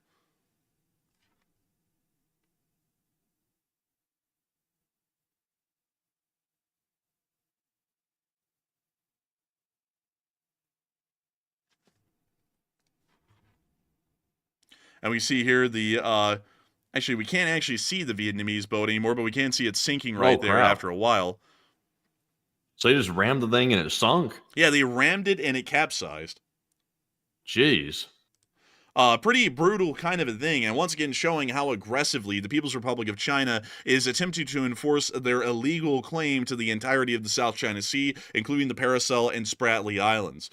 And we see here the, actually, we can't actually see the Vietnamese boat anymore, but we can see it sinking right there after a while. So they just rammed the thing and it sunk? Yeah, they rammed it and it capsized. Jeez. Pretty brutal kind of a thing, and once again showing how aggressively the People's Republic of China is attempting to enforce their illegal claim to the entirety of the South China Sea, including the Paracel and Spratly Islands.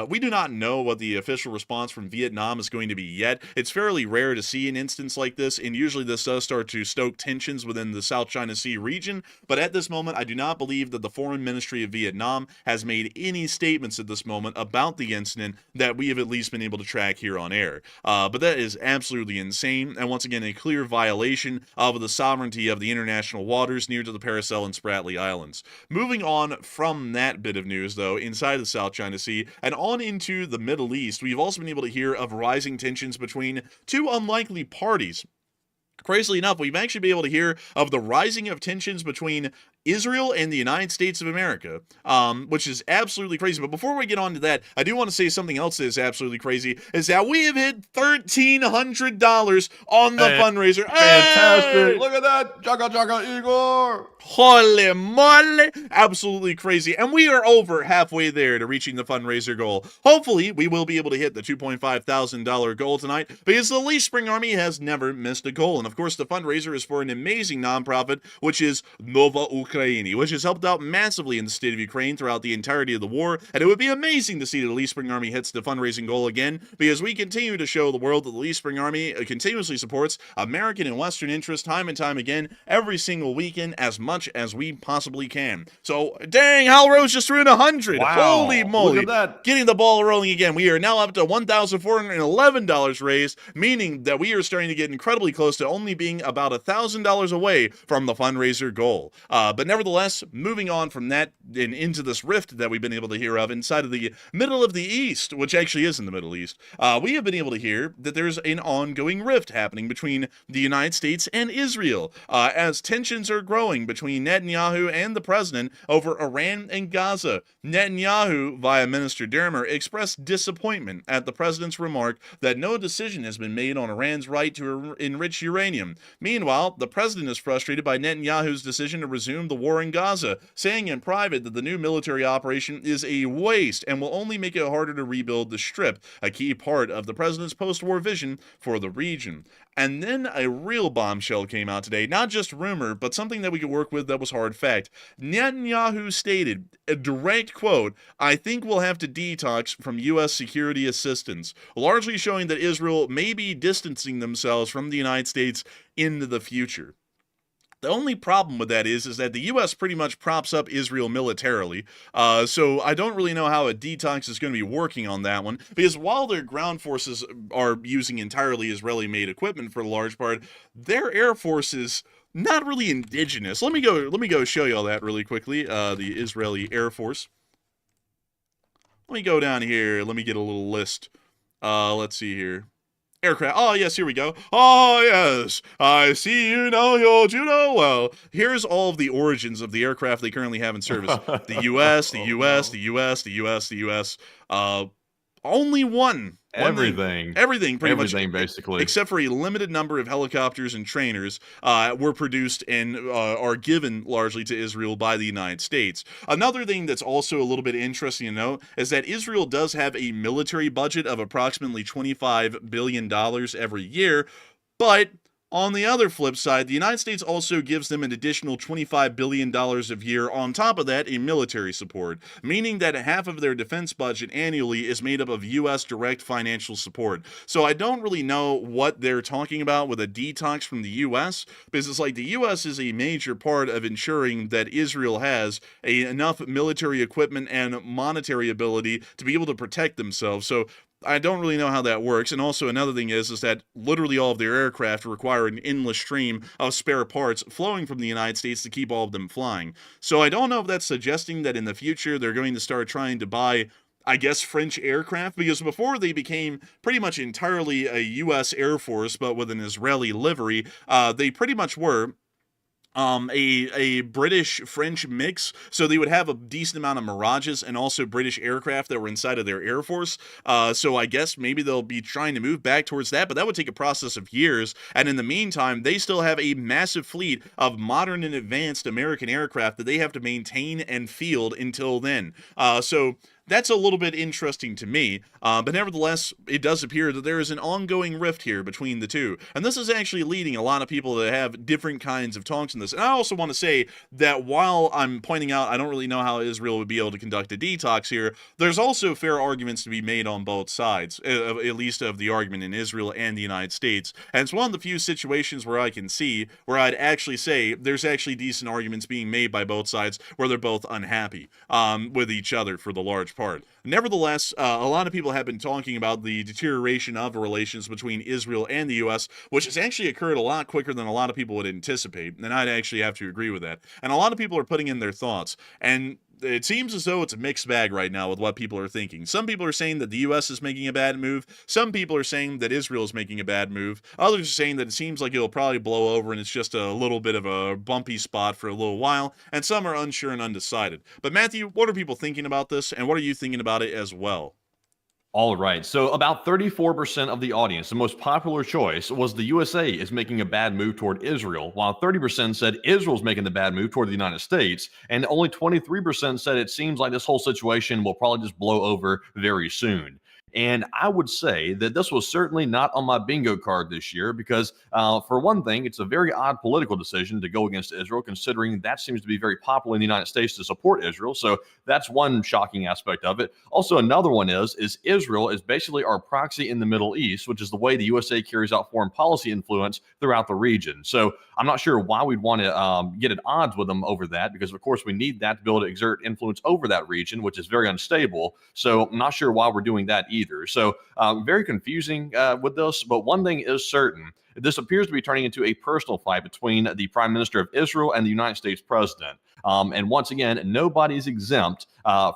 We do not know what the official response from Vietnam is going to be yet. It's fairly rare to see an instance like this, and usually this does start to stoke tensions within the South China Sea region, but at this moment, I do not believe that the Foreign Ministry of Vietnam has made any statements at this moment about the incident that we have at least been able to track here on air. But that is absolutely insane, and once again, a clear violation of the sovereignty of the international waters near to the Paracel and Spratly Islands. Moving on from that bit of news, though, inside the South China Sea, and on into the Middle East, we've also been able to hear of rising tensions between two unlikely parties. Crazily enough, we've actually been able to hear of the rising of tensions between Israel and the United States of America, which is absolutely crazy. But before we get on to that, I do want to say something else that is absolutely crazy, is that we have hit $1,300 on the fundraiser. Fantastic. Hey! Look at that. Chaka chaka Igor. Holy moly. Absolutely crazy. And we are over halfway there to reaching the fundraiser goal. Hopefully, we will be able to hit the $2,500 goal tonight, because the Leaf Spring Army has never missed a goal. And of course, the fundraiser is for an amazing nonprofit, which is Nova Ukraini, which has helped out massively in the state of Ukraine throughout the entirety of the war. And it would be amazing to see the Leaf Spring Army hits the fundraising goal again, because we continue to show the world that the Leaf Spring Army continuously supports American and Western interests time and time again, every single weekend, as much as we possibly can. So, dang, Hal Rose just threw in 100. Wow. Holy moly. Look at that. Getting the ball rolling again. We are now up to $1,411 raised, meaning that we are starting to get incredibly close to only being about $1,000 away from the fundraiser goal. But nevertheless, moving on from that and into this rift that we've been able to hear of inside of the middle of the East, which actually is in the Middle East, we have been able to hear that there's an ongoing rift happening between the United States and Israel, as tensions are growing between Netanyahu and the president over Iran and Gaza. Netanyahu, via Minister Dermer, expressed disappointment at the president's remark that no decision has been made on Iran's right to enrich uranium. Meanwhile, the president is frustrated by Netanyahu's decision to resume the war in Gaza, saying in private that the new military operation is a waste and will only make it harder to rebuild the Strip, a key part of the president's post-war vision for the region. And then a real bombshell came out today, not just rumor, but something that we could work with that was hard fact. Netanyahu stated, a direct quote, "I think we'll have to detox from U.S. security assistance," largely showing that Israel may be distancing themselves from the United States into the future. The only problem with that is that the U.S. pretty much props up Israel militarily, so I don't really know how a detox is going to be working on that one, because while their ground forces are using entirely Israeli-made equipment for the large part, their air force is not really indigenous. Let me go show you all that really quickly, the Israeli Air Force. Let me go down here, let me get a little list. Let's see here. Aircraft. Oh, yes, here we go. Oh, yes. I see you know your judo well. Here's all of the origins of the aircraft they currently have in service. The U.S., the U.S., the U.S., the U.S., the U.S. Only one Everything pretty much, basically, except for a limited number of helicopters and trainers, were produced and are given largely to Israel by the United States. Another thing that's also a little bit interesting to note is that Israel does have a military budget of approximately $25 billion every year, but on the other flip side, the United States also gives them an additional $25 billion a year on top of that in military support, meaning that half of their defense budget annually is made up of U.S. direct financial support. So I don't really know what they're talking about with a detox from the U.S., because it's like the U.S. is a major part of ensuring that Israel has enough military equipment and monetary ability to be able to protect themselves. So I don't really know how that works. And also another thing is that literally all of their aircraft require an endless stream of spare parts flowing from the United States to keep all of them flying. So I don't know if that's suggesting that in the future they're going to start trying to buy, I guess, French aircraft, because before they became pretty much entirely a U.S. Air Force, but with an Israeli livery, they pretty much were a British-French mix, so they would have a decent amount of Mirages and also British aircraft that were inside of their Air Force, so I guess maybe they'll be trying to move back towards that, but that would take a process of years, and in the meantime, they still have a massive fleet of modern and advanced American aircraft that they have to maintain and field until then. So that's a little bit interesting to me, but nevertheless, it does appear that there is an ongoing rift here between the two, and this is actually leading a lot of people to have different kinds of talks in this. And I also want to say that while I'm pointing out I don't really know how Israel would be able to conduct a detox here, there's also fair arguments to be made on both sides, at least of the argument in Israel and the United States, and it's one of the few situations where I can see where I'd actually say there's actually decent arguments being made by both sides where they're both unhappy with each other for the large part. Nevertheless, a lot of people have been talking about the deterioration of relations between Israel and the U.S., which has actually occurred a lot quicker than a lot of people would anticipate, and I'd actually have to agree with that. And a lot of people are putting in their thoughts, and it seems as though it's a mixed bag right now with what people are thinking. Some people are saying that the U.S. is making a bad move. Some people are saying that Israel is making a bad move. Others are saying that it seems like it'll probably blow over and it's just a little bit of a bumpy spot for a little while. And some are unsure and undecided. But Matthew, what are people thinking about this? And what are you thinking about it as well? All right. So about 34% of the audience, the most popular choice was the USA is making a bad move toward Israel, while 30% said Israel's making the bad move toward the United States, and only 23% said it seems like this whole situation will probably just blow over very soon. And I would say that this was certainly not on my bingo card this year because, for one thing, it's a very odd political decision to go against Israel, considering that seems to be very popular in the United States to support Israel. So that's one shocking aspect of it. Also, another one is Israel is basically our proxy in the Middle East, which is the way the USA carries out foreign policy influence throughout the region. So I'm not sure why we'd want to get at odds with them over that, because, of course, we need that to be able to exert influence over that region, which is very unstable. So I'm not sure why we're doing that either. So very confusing with this, but one thing is certain. This appears to be turning into a personal fight between the Prime Minister of Israel and the United States President. And once again, nobody's exempt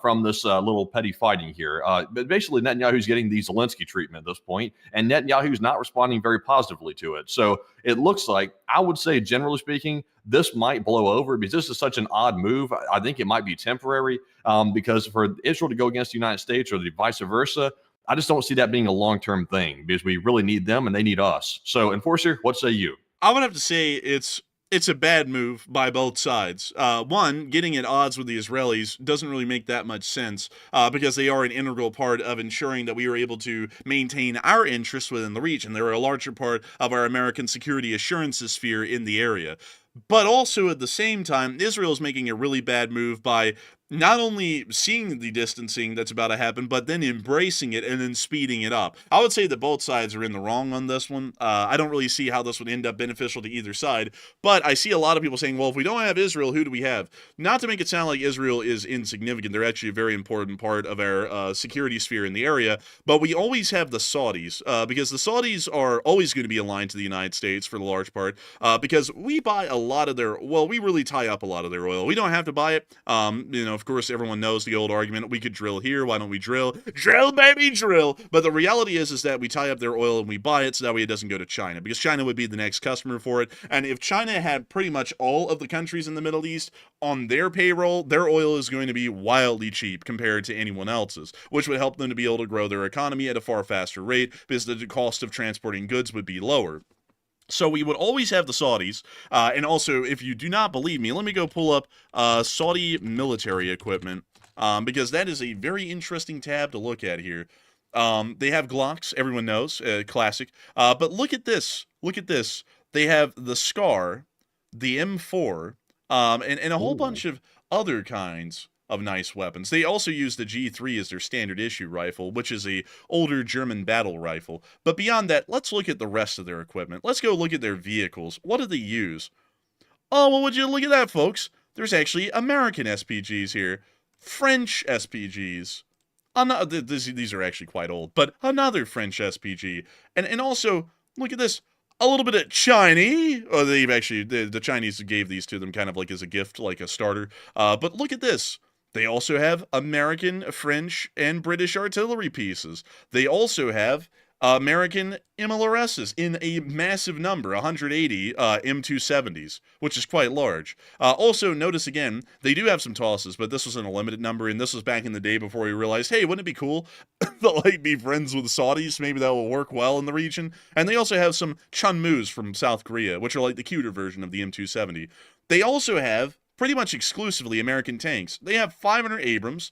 from this little petty fighting here. But basically, Netanyahu's getting the Zelenskyy treatment at this point, and Netanyahu's not responding very positively to it. So it looks like, I would say, generally speaking, this might blow over because this is such an odd move. I think it might be temporary because for Israel to go against the United States or the vice versa, I just don't see that being a long-term thing because we really need them and they need us. So, Enforcer, what say you? I would have to say it's a bad move by both sides. One, getting at odds with the Israelis doesn't really make that much sense because they are an integral part of ensuring that we are able to maintain our interests within the region. They're a larger part of our American security assurances sphere in the area. But also at the same time, Israel is making a really bad move by not only seeing the distancing that's about to happen, but then embracing it and then speeding it up. I would say that both sides are in the wrong on this one. I don't really see how this would end up beneficial to either side, but I see a lot of people saying, well, if we don't have Israel, who do we have? Not to make it sound like Israel is insignificant. They're actually a very important part of our security sphere in the area, but we always have the Saudis, because the Saudis are always going to be aligned to the United States for the large part, because we buy a lot of their, well, we really tie up a lot of their oil. We don't have to buy it, of course, everyone knows the old argument, we could drill here, why don't we drill? Drill, baby, drill! But the reality is that we tie up their oil and we buy it so that way it doesn't go to China, because China would be the next customer for it. And if China had pretty much all of the countries in the Middle East on their payroll, their oil is going to be wildly cheap compared to anyone else's, which would help them to be able to grow their economy at a far faster rate because the cost of transporting goods would be lower. So we would always have the Saudis, and also, if you do not believe me, let me go pull up Saudi military equipment, because that is a very interesting tab to look at here. They have Glocks, everyone knows, classic, but look at this, they have the Scar, the M4, and a whole bunch of other kinds of nice weapons. They also use the G3 as their standard issue rifle, which is a older German battle rifle. But beyond that, let's look at the rest of their equipment. Let's go look at their vehicles. What do they use? Oh, well, would you look at that, folks? There's actually American SPGs here. French SPGs. These are actually quite old, but another French SPG. And also, look at this. A little bit of Chinese. Oh, they've actually, the Chinese gave these to them kind of like as a gift, like a starter. But look at this. They also have American, French, and British artillery pieces. They also have American MLRSs in a massive number, 180 M270s, which is quite large. Also, notice again, they do have some tosses, but this was in a limited number, and this was back in the day before we realized, hey, wouldn't it be cool to like be friends with the Saudis? Maybe that will work well in the region. And they also have some Chunmus from South Korea, which are like the cuter version of the M270. They also have pretty much exclusively American tanks. They have 500 Abrams,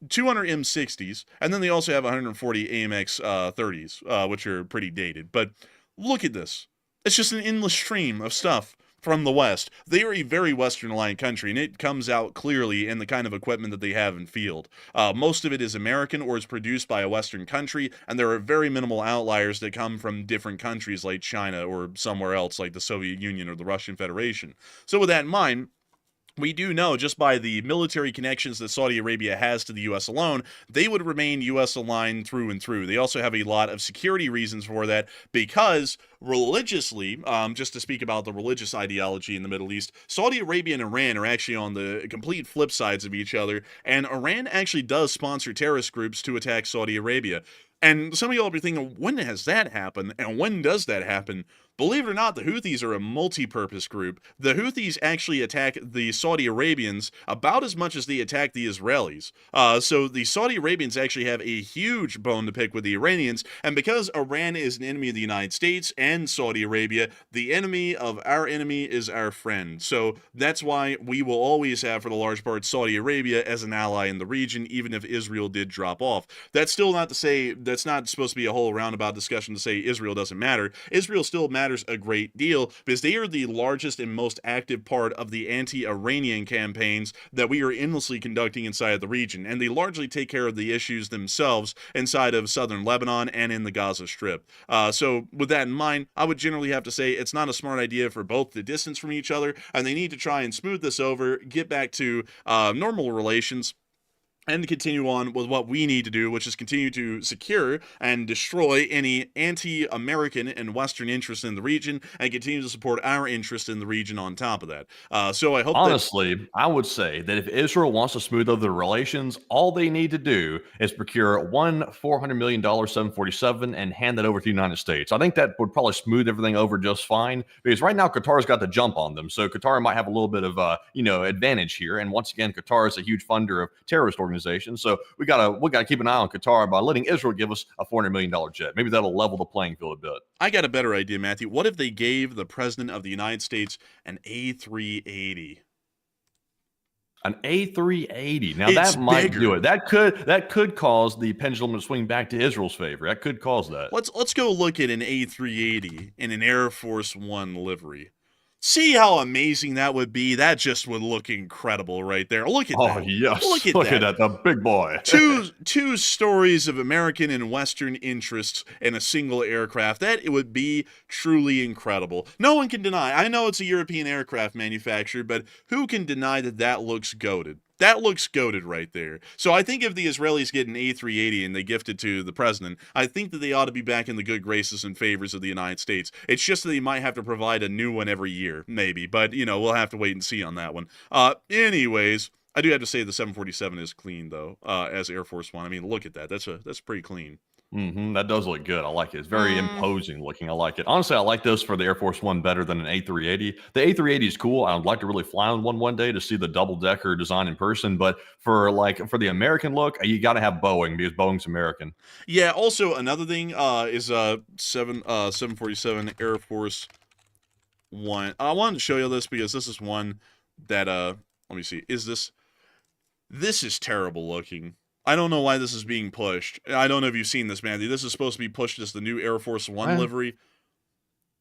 200 M60s, and then they also have 140 AMX 30s, which are pretty dated. But look at this. It's just an endless stream of stuff from the West. They are a very Western-aligned country, and it comes out clearly in the kind of equipment that they have in field. Most of it is American or is produced by a Western country, and there are very minimal outliers that come from different countries like China or somewhere else like the Soviet Union or the Russian Federation. So with that in mind, we do know, just by the military connections that Saudi Arabia has to the U.S. alone, they would remain U.S. aligned through and through. They also have a lot of security reasons for that, because religiously, just to speak about the religious ideology in the Middle East, Saudi Arabia and Iran are actually on the complete flip sides of each other, and Iran actually does sponsor terrorist groups to attack Saudi Arabia. And some of y'all will be thinking, when has that happened, and when does that happen? Believe it or not, the Houthis are a multi-purpose group. The Houthis actually attack the Saudi Arabians about as much as they attack the Israelis. So the Saudi Arabians actually have a huge bone to pick with the Iranians, and because Iran is an enemy of the United States and Saudi Arabia, the enemy of our enemy is our friend. So that's why we will always have, for the large part, Saudi Arabia as an ally in the region, even if Israel did drop off. That's still not to say, that's not supposed to be a whole roundabout discussion to say Israel doesn't matter. Israel still matters a great deal because they are the largest and most active part of the anti-Iranian campaigns that we are endlessly conducting inside the region, and they largely take care of the issues themselves inside of southern Lebanon and in the Gaza Strip. So with that in mind, I would generally have to say it's not a smart idea for both to distance from each other, and they need to try and smooth this over, get back to normal relations, and continue on with what we need to do, which is continue to secure and destroy any anti-American and Western interests in the region, and continue to support our interest in the region on top of that. So I hope honestly, I would say that if Israel wants to smooth over the relations, all they need to do is procure one $400 million 747 and hand that over to the United States. I think that would probably smooth everything over just fine, because right now Qatar's got the jump on them. So Qatar might have a little bit of advantage here. And once again, Qatar is a huge funder of terrorist organizations. So we gotta keep an eye on Qatar by letting Israel give us a $400 million jet. Maybe that'll level the playing field a bit. I got a better idea, Matthew. What if they gave the President of the United States an A380? An A380. Now It's that might bigger. do it. That could cause the pendulum to swing back to Israel's favor. That could cause that. Let's go look at an A380 in an Air Force One livery. See how amazing that would be? That just would look incredible right there. Look at that. Oh, yes. Look at that. The big boy. two stories of American and Western interests in a single aircraft. That it would be truly incredible. No one can deny. I know it's a European aircraft manufacturer, but who can deny that that looks goated? That looks goated right there. So I think if the Israelis get an A380 and they gift it to the president, I think that they ought to be back in the good graces and favors of the United States. It's just that they might have to provide a new one every year, maybe. But, we'll have to wait and see on that one. Anyways, I do have to say the 747 is clean though, as Air Force One. I mean, look at that. That's pretty clean. That does look good. I like it. It's very imposing looking. I like it. Honestly, I like this for the Air Force One better than an A380. The A380 is cool. I would like to really fly on one day to see the double decker design in person. But for the American look, you got to have Boeing because Boeing's American. Yeah. Also, another thing is 747 Air Force One. I wanted to show you this because this is one that let me see. This is terrible looking. I don't know why this is being pushed. I don't know if you've seen this, Mandy. This is supposed to be pushed as the new Air Force One livery.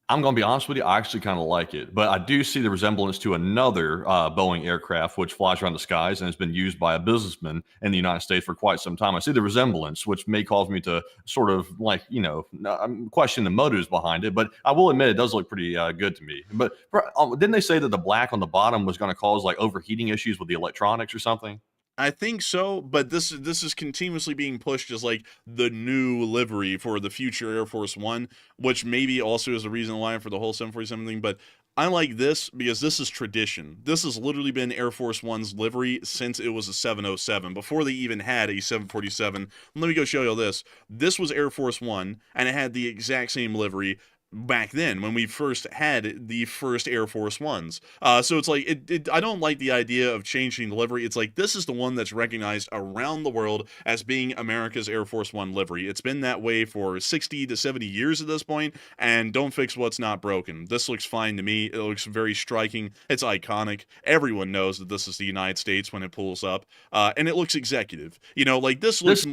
I'm going to be honest with you. I actually kind of like it, but I do see the resemblance to another Boeing aircraft, which flies around the skies and has been used by a businessman in the United States for quite some time. I see the resemblance, which may cause me to sort of question the motives behind it, but I will admit it does look pretty good to me. But didn't they say that the black on the bottom was going to cause like overheating issues with the electronics or something? I think so, but this is continuously being pushed as like the new livery for the future Air Force One, which maybe also is the reason why for the whole 747 thing. But I like this because this is tradition. This has literally been Air Force One's livery since it was a 707, before they even had a 747. Let me go show you this. This was Air Force One, and it had the exact same livery back then when we first had the first Air Force Ones. So it's like, I don't like the idea of changing the livery. It's like, this is the one that's recognized around the world as being America's Air Force One livery. It's been that way for 60 to 70 years at this point, and don't fix what's not broken. This looks fine to me. It looks very striking. It's iconic. Everyone knows that this is the United States when it pulls up, and it looks executive. Like this looks...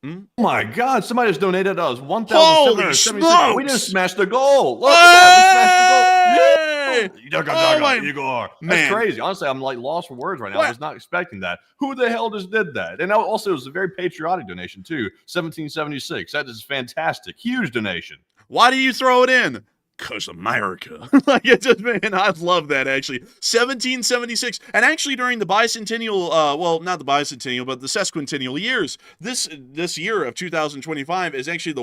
Oh my God! Somebody just donated us $1,776. We just smashed the goal. Look at that! We smashed the goal. Oh my Igor. man. That's crazy. Honestly, I'm like lost for words right now. I was not expecting that. Who the hell just did that? And also, it was a very patriotic donation too. 1776. That is fantastic. Huge donation. Why do you throw it in? Cause America. Like, it just, man, I love that actually. 1776, and actually during the bicentennial, well, not the bicentennial, but the sesquicentennial years. This year of 2025 is actually the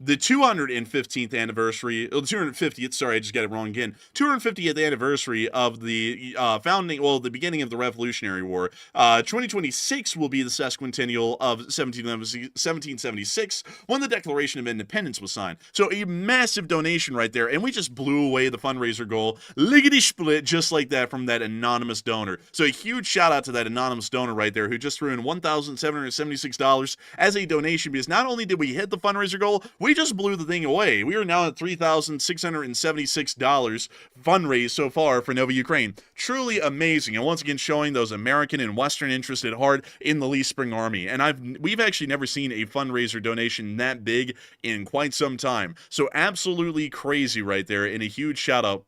the 215th anniversary, the 250th. Sorry, I just got it wrong again. 250th anniversary of the founding, well, the beginning of the Revolutionary War. 2026 will be the sesquicentennial of 1776 when the Declaration of Independence was signed. So a massive donation right there, and we just blew away the fundraiser goal lickety split just like that from that anonymous donor. So a huge shout out to that anonymous donor right there who just threw in $1,776 as a donation, because not only did we hit the fundraiser goal, we just blew the thing away. We are now at $3,676 fundraised so far for Nova Ukraine. Truly amazing, and once again showing those American and Western interests at heart in the Lee Spring Army. And we've actually never seen a fundraiser donation that big in quite some time. So absolutely crazy right there, and a huge shout out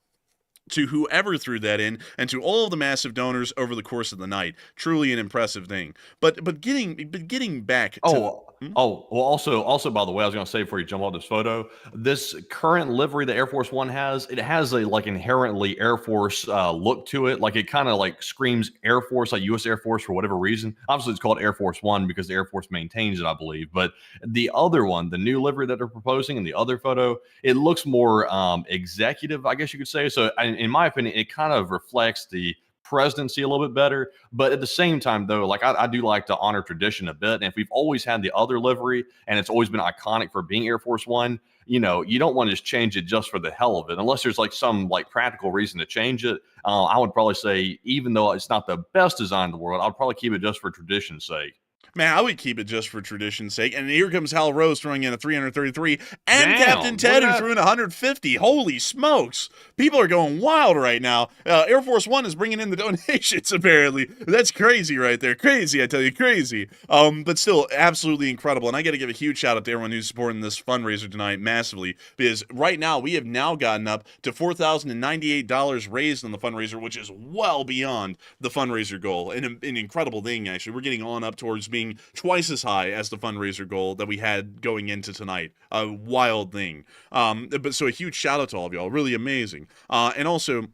to whoever threw that in, and to all of the massive donors over the course of the night. Truly an impressive thing. But getting back to well, also, by the way, I was going to say before you jump off this photo, this current livery the Air Force One has, it has a like inherently Air Force look to it. Like it kind of like screams Air Force, like U.S. Air Force for whatever reason. Obviously, it's called Air Force One because the Air Force maintains it, I believe. But the other one, the new livery that they're proposing in the other photo, it looks more executive, I guess you could say. So, in my opinion, it kind of reflects the presidency a little bit better, but at the same time though, like I do like to honor tradition a bit, and if we've always had the other livery and it's always been iconic for being Air Force One, you don't want to just change it just for the hell of it unless there's like some like practical reason to change it. I would probably say, even though it's not the best design in the world, I'd probably keep it just for tradition's sake. Man, I would keep it just for tradition's sake. And here comes Hal Rose throwing in a 333, and Damn, Captain Ted who threw in 150. Holy smokes. People are going wild right now. Air Force One is bringing in the donations, apparently. That's crazy right there. Crazy, I tell you, crazy. But still, absolutely incredible. And I got to give a huge shout out to everyone who's supporting this fundraiser tonight massively, because right now we have now gotten up to $4,098 raised on the fundraiser, which is well beyond the fundraiser goal. And an incredible thing, actually. We're getting on up towards being twice as high as the fundraiser goal that we had going into tonight. A wild thing. But so a huge shout out to all of y'all. Really amazing. And also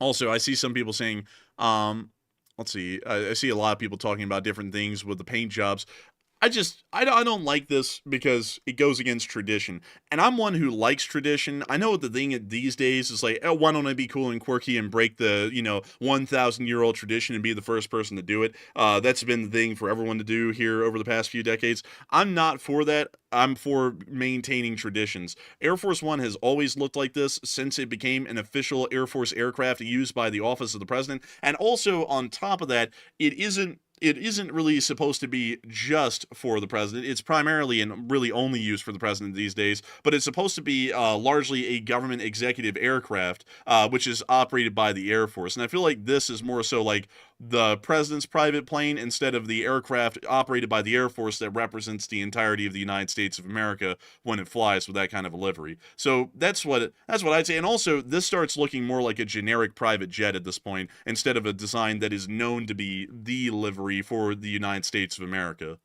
I see some people saying, let's see, I see a lot of people talking about different things with the paint jobs. I don't like this because it goes against tradition. And I'm one who likes tradition. I know the thing these days is like, oh, why don't I be cool and quirky and break the, 1,000-year-old tradition and be the first person to do it? That's been the thing for everyone to do here over the past few decades. I'm not for that. I'm for maintaining traditions. Air Force One has always looked like this since it became an official Air Force aircraft used by the office of the president. And also, on top of that, it isn't really supposed to be just for the president. It's primarily and really only used for the president these days, but it's supposed to be largely a government executive aircraft, which is operated by the Air Force. And I feel like this is more so like the president's private plane instead of the aircraft operated by the Air Force that represents the entirety of the United States of America when it flies with that kind of a livery. So that's what I'd say. And also, this starts looking more like a generic private jet at this point instead of a design that is known to be the livery for the United States of America.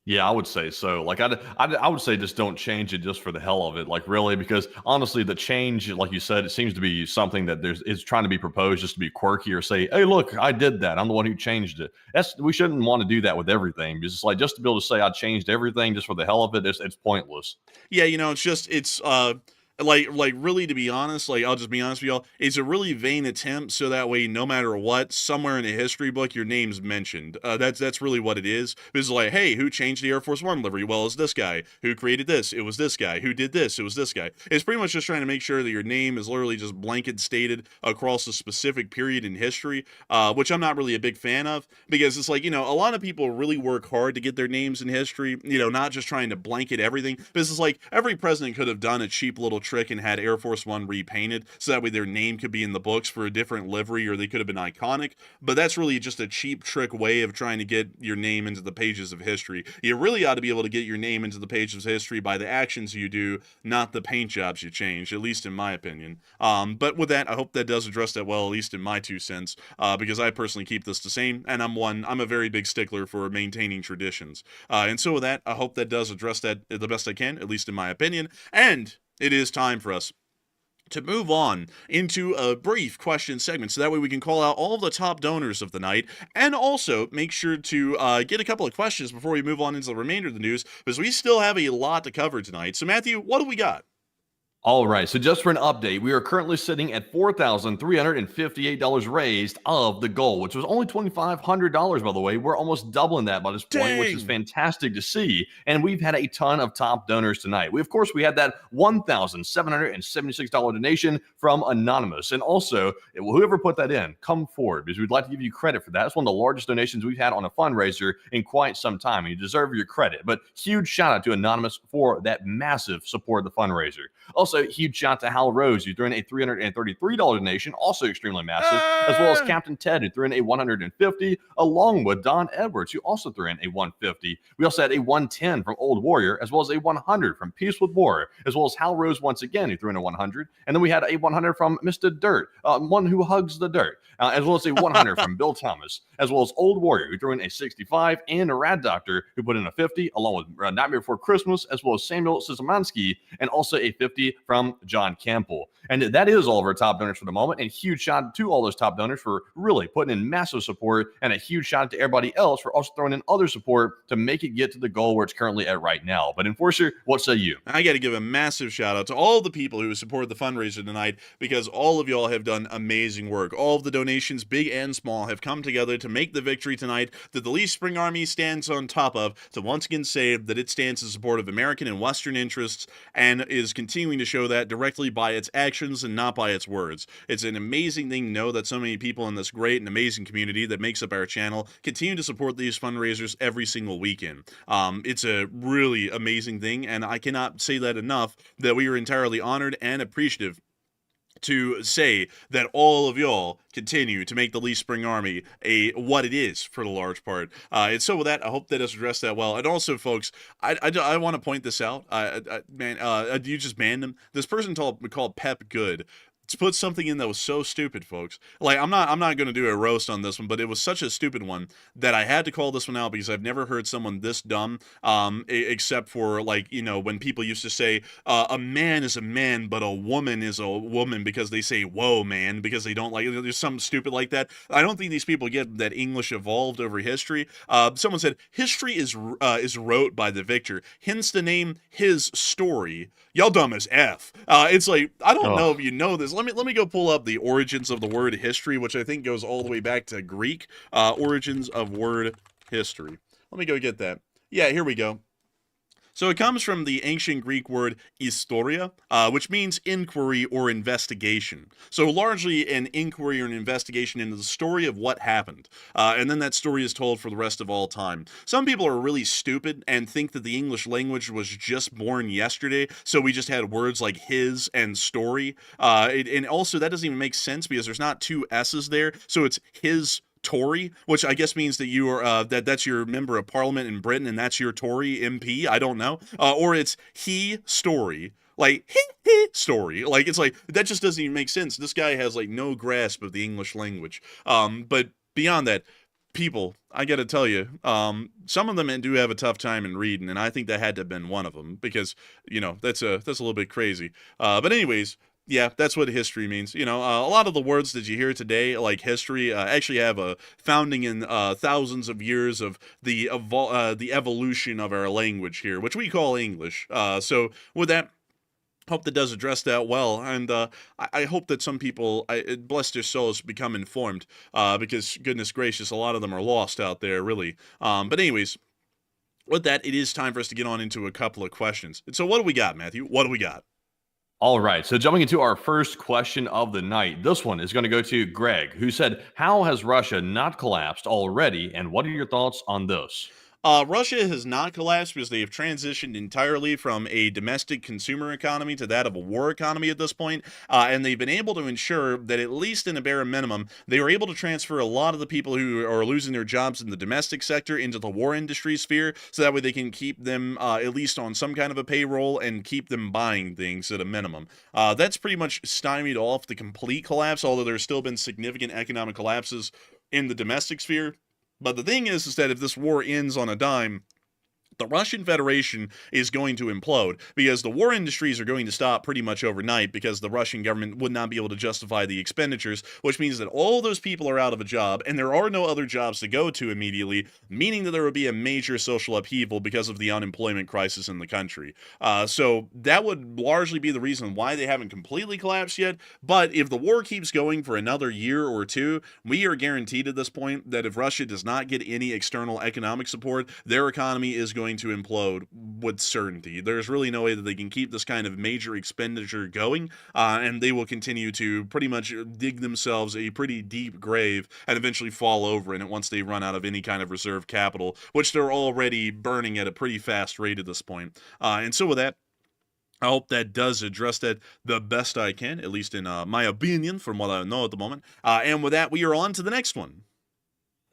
Yeah, I would say so. Like, I would say just don't change it just for the hell of it. Like, really, because honestly, the change, like you said, it seems to be something that is trying to be proposed just to be quirky or say, hey, look, I did that. I'm the one who changed it. We shouldn't want to do that with everything. Because it's like, just to be able to say I changed everything just for the hell of it, it's pointless. Yeah, like really, to be honest, like I'll just be honest with y'all, it's a really vain attempt so that way no matter what, somewhere in a history book your name's mentioned. That's really what it is. It's like, hey, who changed the Air Force One livery? Well, it's this guy. Who created this? It was this guy. Who did this? It was this guy. It's pretty much just trying to make sure that your name is literally just blanket stated across a specific period in history, which I'm not really a big fan of, because it's like, a lot of people really work hard to get their names in history, not just trying to blanket everything. This is like every president could have done a cheap little trick and had Air Force One repainted so that way their name could be in the books for a different livery, or they could have been iconic. But that's really just a cheap trick way of trying to get your name into the pages of history. You really ought to be able to get your name into the pages of history by the actions you do, not the paint jobs you change, at least in my opinion. But with that, I hope that does address that well, at least in my 2 cents, because I personally keep this the same, and I'm a very big stickler for maintaining traditions. And so with that, I hope that does address that the best I can, at least in my opinion. And it is time for us to move on into a brief question segment, so that way we can call out all of the top donors of the night, and also make sure to get a couple of questions before we move on into the remainder of the news, because we still have a lot to cover tonight. So Matthew, what do we got? All right, so just for an update, we are currently sitting at $4,358 raised of the goal, which was only $2,500, by the way. We're almost doubling that by this point, which is fantastic to see. And we've had a ton of top donors tonight. Of course, we had that $1,776 donation from Anonymous. And also, whoever put that in, come forward, because we'd like to give you credit for that. It's one of the largest donations we've had on a fundraiser in quite some time, and you deserve your credit. But huge shout out to Anonymous for that massive support of the fundraiser. Also, huge shout out to Hal Rose, who threw in a $333 donation, also extremely massive, as well as Captain Ted, who threw in a $150, along with Don Edwards, who also threw in a $150. We also had a $110 from Old Warrior, as well as a $100 from Peace with War, as well as Hal Rose once again, who threw in a $100. And then we had a $100 from Mr. Dirt, one who hugs the dirt, as well as a $100 from Bill Thomas, as well as Old Warrior, who threw in a $65, and a Rad Doctor, who put in a $50, along with Nightmare Before Christmas, as well as Samuel Szymanski, and also a $50 from John Campbell. And that is all of our top donors for the moment. And huge shout out to all those top donors for really putting in massive support. And a huge shout out to everybody else for also throwing in other support to make it get to the goal where it's currently at right now. But Enforcer, what say you? I got to give a massive shout out to all the people who supported the fundraiser tonight, because all of y'all have done amazing work. All of the donations, big and small, have come together to make the victory tonight that the Leaf Spring Army stands on top of, to once again say that it stands in support of American and Western interests, and is continuing to show that directly by its actions and not by its words. It's an amazing thing to know that so many people in this great and amazing community that makes up our channel continue to support these fundraisers every single weekend. It's a really amazing thing, and I cannot say that enough, that we are entirely honored and appreciative to say that all of y'all continue to make the Leaf Spring Army what it is for the large part. And so with that, I hope that has addressed that well. And also, folks, I want to point this out. You just banned him. This person called Pep Good put something in that was so stupid, folks. Like, I'm not going to do a roast on this one, but it was such a stupid one that I had to call this one out because I've never heard someone this dumb, except for, like, you know, when people used to say, a man is a man, but a woman is a woman, because they say, whoa, man, because they don't like, there's something stupid like that. I don't think these people get that English evolved over history. Someone said, history is wrote by the victor, hence the name His Story. Y'all dumb as F. It's like, I don't know if you know this. Let me go pull up the origins of the word history, which I think goes all the way back to Greek. Origins of word history. Let me go get that. Yeah, here we go. So it comes from the ancient Greek word historia, which means inquiry or investigation. So largely an inquiry or an investigation into the story of what happened. And then that story is told for the rest of all time. Some people are really stupid and think that the English language was just born yesterday, so we just had words like his and story. And also that doesn't even make sense because there's not two S's there, so it's his Tory, which I guess means that you are that's your member of parliament in Britain, and that's your Tory MP. I don't know, or it's he story, like he story. Like, it's like that just doesn't even make sense. This guy has like no grasp of the English language. But beyond that, people, I got to tell you, some of them do have a tough time in reading, and I think that had to have been one of them because, you know, that's a little bit crazy. But anyways. Yeah, that's what history means. You know, a lot of the words that you hear today, like history, actually have a founding in thousands of years of the evolution of our language here, which we call English. So with that, hope that does address that well, and I hope that some people, bless their souls, become informed, because goodness gracious, a lot of them are lost out there, really. But anyways, with that, it is time for us to get on into a couple of questions. And so what do we got, Matthew? What do we got? All right, so jumping into our first question of the night, this one is going to go to Greg, who said, how has Russia not collapsed already, and what are your thoughts on this? Russia has not collapsed because they have transitioned entirely from a domestic consumer economy to that of a war economy at this point, and they've been able to ensure that at least in a bare minimum, they were able to transfer a lot of the people who are losing their jobs in the domestic sector into the war industry sphere, so that way they can keep them at least on some kind of a payroll and keep them buying things at a minimum. That's pretty much stymied off the complete collapse, although there's still been significant economic collapses in the domestic sphere. But the thing is that if this war ends on a dime, the Russian Federation is going to implode because the war industries are going to stop pretty much overnight because the Russian government would not be able to justify the expenditures, which means that all those people are out of a job and there are no other jobs to go to immediately, meaning that there would be a major social upheaval because of the unemployment crisis in the country. So that would largely be the reason why they haven't completely collapsed yet. But if the war keeps going for another year or two, we are guaranteed at this point that if Russia does not get any external economic support, their economy is going to implode with certainty. There's really no way that they can keep this kind of major expenditure going, and they will continue to pretty much dig themselves a pretty deep grave and eventually fall over in it once they run out of any kind of reserve capital, which they're already burning at a pretty fast rate at this point. And so with that, I hope that does address that the best I can, at least in my opinion, from what I know at the moment. And with that, we are on to the next one.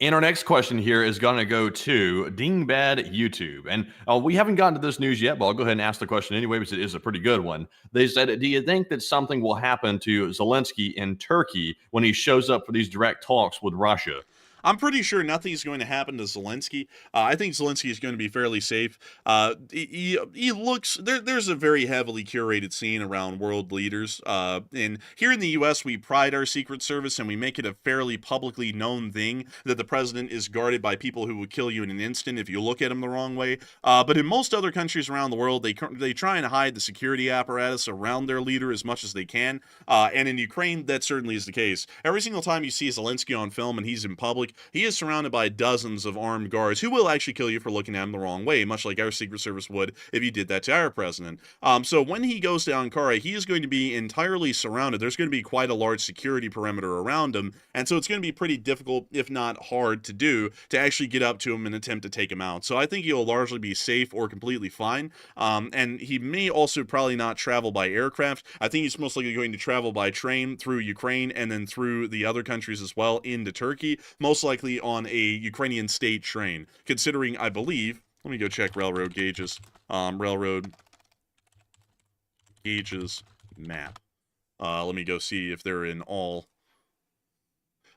And our next question here is going to go to Dingbad YouTube. And we haven't gotten to this news yet, but I'll go ahead and ask the question anyway because it is a pretty good one. They said, do you think that something will happen to Zelenskyy in Turkey when he shows up for these direct talks with Russia? I'm pretty sure nothing's going to happen to Zelenskyy. I think Zelenskyy is going to be fairly safe. He looks, there's a very heavily curated scene around world leaders. And here in the U.S., we pride our Secret Service and we make it a fairly publicly known thing that the president is guarded by people who will kill you in an instant if you look at him the wrong way. But in most other countries around the world, they try and hide the security apparatus around their leader as much as they can. And in Ukraine, that certainly is the case. Every single time you see Zelenskyy on film and he's in public, he is surrounded by dozens of armed guards who will actually kill you for looking at him the wrong way, much like our Secret Service would if you did that to our president. So when he goes to Ankara, he is going to be entirely surrounded. There's going to be quite a large security perimeter around him, and so it's going to be pretty difficult, if not hard to do, to actually get up to him and attempt to take him out. So I think he'll largely be safe or completely fine, and he may also probably not travel by aircraft. I think he's most likely going to travel by train through Ukraine and then through the other countries as well into Turkey, most likely on a Ukrainian state train, considering, I believe, let me go check railroad gauges, railroad gauges map. Let me go see if they're in all.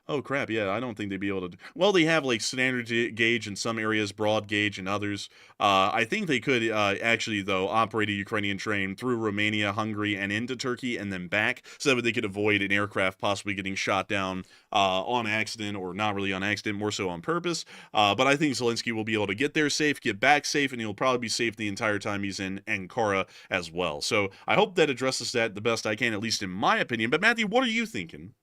Oh crap, yeah, I don't think they'd be able to. Well, they have like standard gauge in some areas, broad gauge in others. I think they could actually, though, operate a Ukrainian train through Romania, Hungary, and into Turkey, and then back, so that they could avoid an aircraft possibly getting shot down on accident, or not really on accident, more so on purpose. But I think Zelenskyy will be able to get there safe, get back safe, and he'll probably be safe the entire time he's in Ankara as well. So I hope that addresses that the best I can, at least in my opinion. But Matthew, what are you thinking?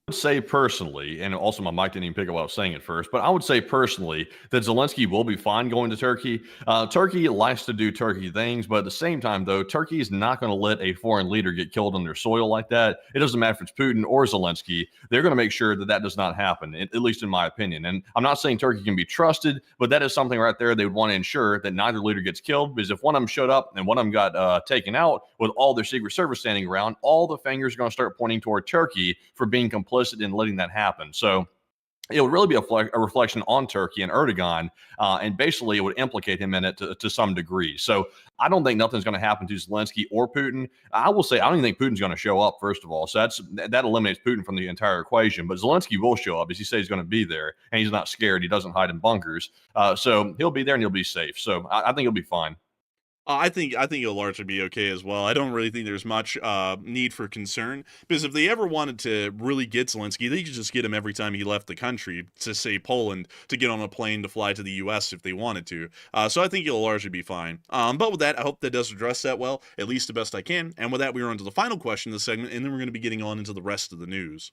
Would say personally, and also my mic didn't even pick up what I was saying at first, but I would say personally that Zelenskyy will be fine going to Turkey. Turkey likes to do Turkey things, but at the same time, though, Turkey is not going to let a foreign leader get killed on their soil like that. It doesn't matter if it's Putin or Zelenskyy. They're going to make sure that that does not happen, at least in my opinion. And I'm not saying Turkey can be trusted, but that is something right there they would want to ensure that neither leader gets killed, because if one of them showed up and one of them got taken out with all their Secret Service standing around, all the fingers are going to start pointing toward Turkey for being complicit in letting that happen. So it would really be a reflection on Turkey and Erdogan, and basically it would implicate him in it to some degree. So I don't think nothing's going to happen to Zelenskyy or Putin. I will say I don't even think Putin's going to show up, first of all. So that eliminates Putin from the entire equation. But Zelenskyy will show up, as he says he's going to be there, and he's not scared. He doesn't hide in bunkers. So he'll be there and he'll be safe. So I think he'll be fine. I think it'll largely be okay as well. I don't really think there's much need for concern, because if they ever wanted to really get Zelenskyy, they could just get him every time he left the country, to say Poland, to get on a plane to fly to the U.S. if they wanted to. So I think it'll largely be fine. But with that, I hope that does address that well, at least the best I can. And with that, we're on to the final question of the segment, and then we're going to be getting on into the rest of the news.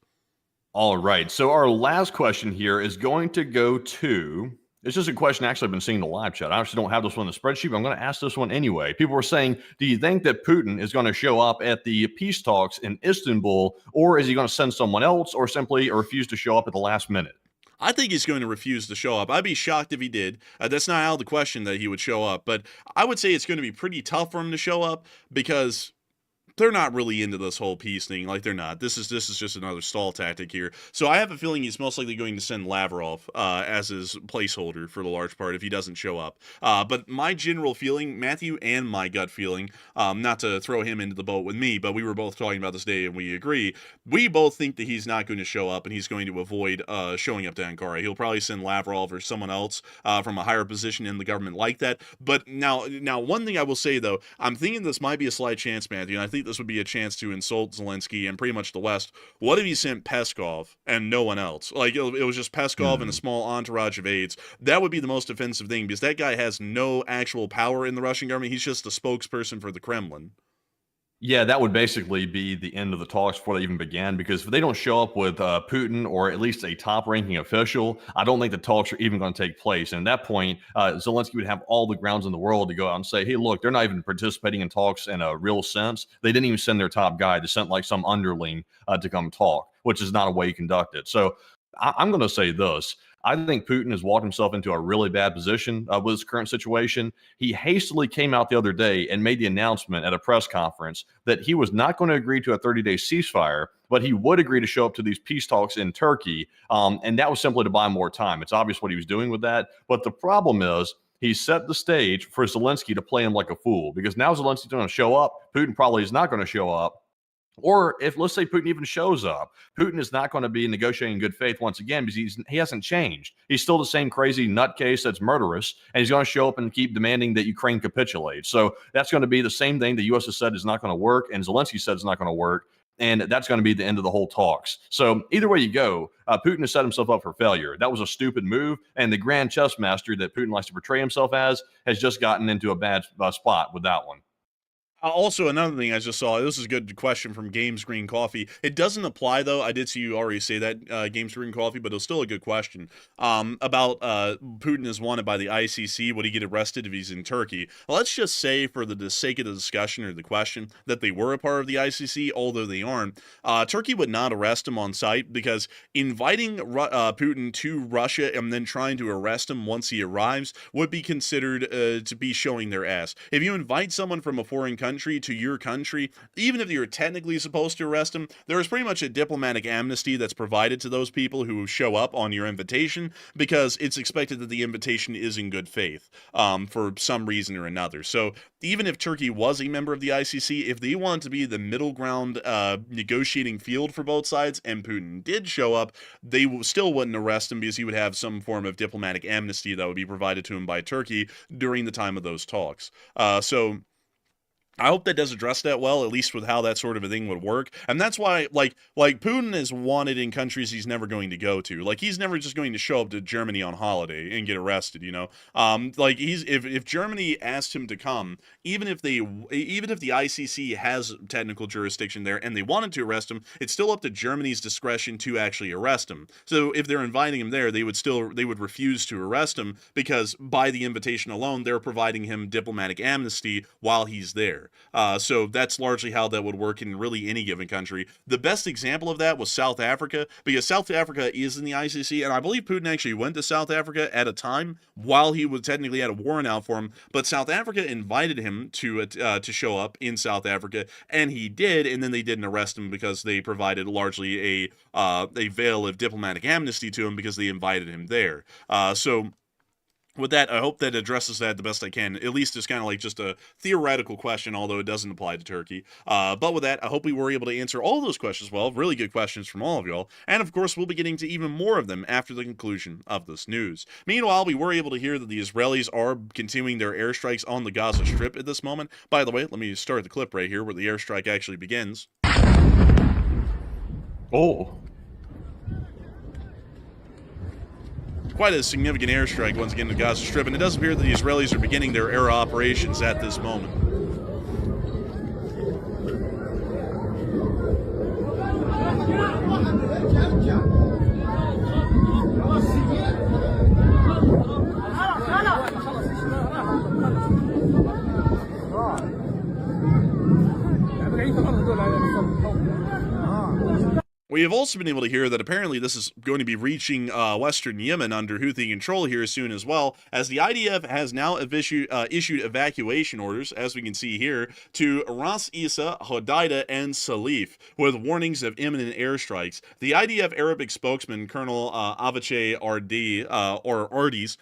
All right. So our last question here is going to go to. It's just a question actually I've been seeing in the live chat. I actually don't have this one in the spreadsheet, but I'm going to ask this one anyway. People were saying, do you think that Putin is going to show up at the peace talks in Istanbul, or is he going to send someone else, or simply refuse to show up at the last minute? I think he's going to refuse to show up. I'd be shocked if he did. That's not out of the question that he would show up, but I would say it's going to be pretty tough for him to show up, because they're not really into this whole peace thing. Like, they're not. This is just another stall tactic here. So I have a feeling he's most likely going to send Lavrov as his placeholder for the large part if he doesn't show up. But my general feeling, Matthew, and my gut feeling, not to throw him into the boat with me, but we were both talking about this day and we agree. We both think that he's not going to show up, and he's going to avoid showing up to Ankara. He'll probably send Lavrov or someone else from a higher position in the government like that. But now one thing I will say, though, I'm thinking this might be a slight chance, Matthew, and I think this would be a chance to insult Zelenskyy and pretty much the West. What if he sent Peskov and no one else? Like, it was just Peskov and a small entourage of aides. That would be the most offensive thing, because that guy has no actual power in the Russian government. He's just a spokesperson for the Kremlin. Yeah, that would basically be the end of the talks before they even began, because if they don't show up with Putin or at least a top-ranking official, I don't think the talks are even going to take place. And at that point, Zelenskyy would have all the grounds in the world to go out and say, hey, look, they're not even participating in talks in a real sense. They didn't even send their top guy. They sent like some underling to come talk, which is not a way you conduct it. So I'm going to say this. I think Putin has walked himself into a really bad position with his current situation. He hastily came out the other day and made the announcement at a press conference that he was not going to agree to a 30-day ceasefire, but he would agree to show up to these peace talks in Turkey. And that was simply to buy more time. It's obvious what he was doing with that. But the problem is, he set the stage for Zelenskyy to play him like a fool, because now Zelensky's going to show up. Putin probably is not going to show up. Or if, let's say, Putin even shows up, Putin is not going to be negotiating in good faith once again, because he hasn't changed. He's still the same crazy nutcase that's murderous, and he's going to show up and keep demanding that Ukraine capitulate. So that's going to be the same thing the U.S. has said is not going to work, and Zelenskyy said is not going to work, and that's going to be the end of the whole talks. So either way you go, Putin has set himself up for failure. That was a stupid move, and the grand chess master that Putin likes to portray himself as has just gotten into a bad spot with that one. Also, another thing I just saw, this is a good question from Games Green Coffee. It doesn't apply, though. I did see you already say that, Games Green Coffee, but it was still a good question. About Putin is wanted by the ICC. Would he get arrested if he's in Turkey? Well, let's just say, for the sake of the discussion or the question, that they were a part of the ICC, although they aren't. Turkey would not arrest him on site, because inviting Putin to Russia and then trying to arrest him once he arrives would be considered to be showing their ass. If you invite someone from a foreign country country to your country, even if you're technically supposed to arrest them, there is pretty much a diplomatic amnesty that's provided to those people who show up on your invitation, because it's expected that the invitation is in good faith for some reason or another. So even if Turkey was a member of the ICC, if they want to be the middle ground negotiating field for both sides, and Putin did show up, they still wouldn't arrest him, because he would have some form of diplomatic amnesty that would be provided to him by Turkey during the time of those talks. So I hope that does address that well, at least with how that sort of a thing would work. And that's why, like Putin is wanted in countries he's never going to go to. Like, he's never just going to show up to Germany on holiday and get arrested, you know? Like, if Germany asked him to come, even if the ICC has technical jurisdiction there and they wanted to arrest him, it's still up to Germany's discretion to actually arrest him. So if they're inviting him there, they would refuse to arrest him, because by the invitation alone, they're providing him diplomatic amnesty while he's there. So that's largely how that would work in really any given country. The best example of that was South Africa, because South Africa is in the ICC, and I believe Putin actually went to South Africa at a time while he was technically had a warrant out for him, but South Africa invited him to show up in South Africa, and he did, and then they didn't arrest him because they provided largely a veil of diplomatic amnesty to him because they invited him there. So with that, I hope that addresses that the best I can. At least it's kind of like just a theoretical question, although it doesn't apply to Turkey. But with that, I hope we were able to answer all those questions well. Really good questions from all of y'all. And of course, we'll be getting to even more of them after the conclusion of this news. Meanwhile, we were able to hear that the Israelis are continuing their airstrikes on the Gaza Strip at this moment. By the way, let me start the clip right here where the airstrike actually begins. Oh. Quite a significant airstrike once again to the Gaza Strip, and it does appear that the Israelis are beginning their air operations at this moment. We have also been able to hear that apparently this is going to be reaching western Yemen under Houthi control here soon as well, as the IDF has now issued evacuation orders, as we can see here, to Ras Isa, Hodeidah, and Salif, with warnings of imminent airstrikes. The IDF Arabic spokesman, Colonel Avache Hardis,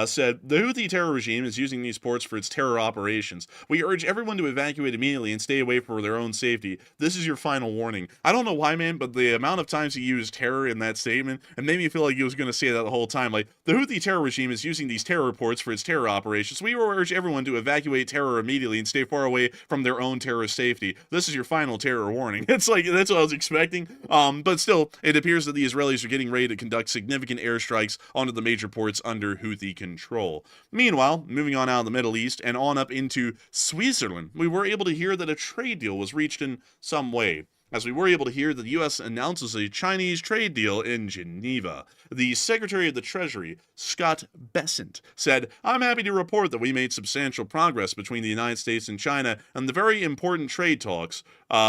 said, "The Houthi terror regime is using these ports for its terror operations. We urge everyone to evacuate immediately and stay away for their own safety. This is your final warning." I don't know why, man, but the amount of times he used terror in that statement, it made me feel like he was going to say that the whole time. Like, the Houthi terror regime is using these terror reports for its terror operations. We urge everyone to evacuate terror immediately and stay far away from their own terrorist safety. This is your final terror warning. It's like, that's what I was expecting. But still, it appears that the Israelis are getting ready to conduct significant airstrikes onto the major ports under Houthi control. Meanwhile, moving on out of the Middle East and on up into Switzerland, we were able to hear that a trade deal was reached in some way, as we were able to hear that the U.S. announces a Chinese trade deal in Geneva. The Secretary of the Treasury, Scott Bessent, said, "I'm happy to report that we made substantial progress between the United States and China on the very important trade talks.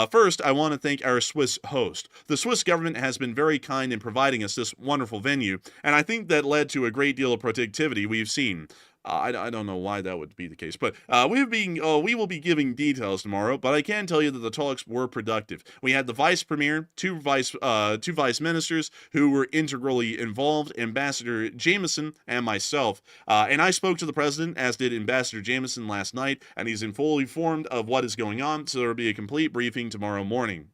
First, I want to thank our Swiss host. The Swiss government has been very kind in providing us this wonderful venue, and I think that led to a great deal of productivity we've seen." I don't know why that would be the case, but we will be giving details tomorrow, but I can tell you that the talks were productive. We had the vice premier, two vice ministers who were integrally involved, Ambassador Jameson and myself, and I spoke to the president, as did Ambassador Jameson last night, and he's fully informed of what is going on, so there will be a complete briefing tomorrow morning.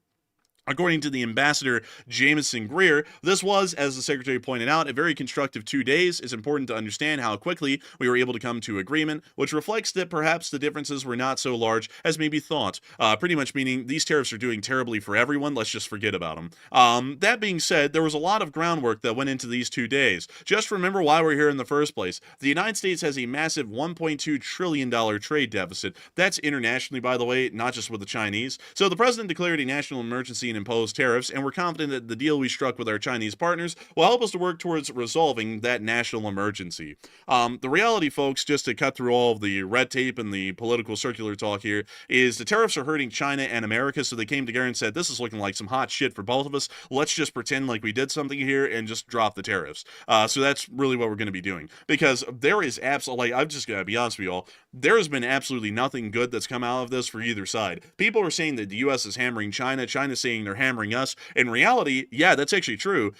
According to the Ambassador Jameson Greer, this was, as the Secretary pointed out, a very constructive 2 days. It's important to understand how quickly we were able to come to agreement, which reflects that perhaps the differences were not so large as maybe thought. Pretty much meaning these tariffs are doing terribly for everyone, let's just forget about them. That being said, there was a lot of groundwork that went into these 2 days. Just remember why we're here in the first place. The United States has a massive $1.2 trillion trade deficit. That's internationally, by the way, not just with the Chinese. So the President declared a national emergency European-imposed tariffs, and we're confident that the deal we struck with our Chinese partners will help us to work towards resolving that national emergency. The reality, folks, just to cut through all of the red tape and the political circular talk here, is the tariffs are hurting China and America, so they came together and said, this is looking like some hot shit for both of us. Let's just pretend like we did something here and just drop the tariffs. So that's really what we're going to be doing. Because there is absolutely, I'm just going to be honest with you all, there has been absolutely nothing good that's come out of this for either side. People are saying that the U.S. is hammering China, China's saying they're hammering us. In reality, yeah, that's actually true.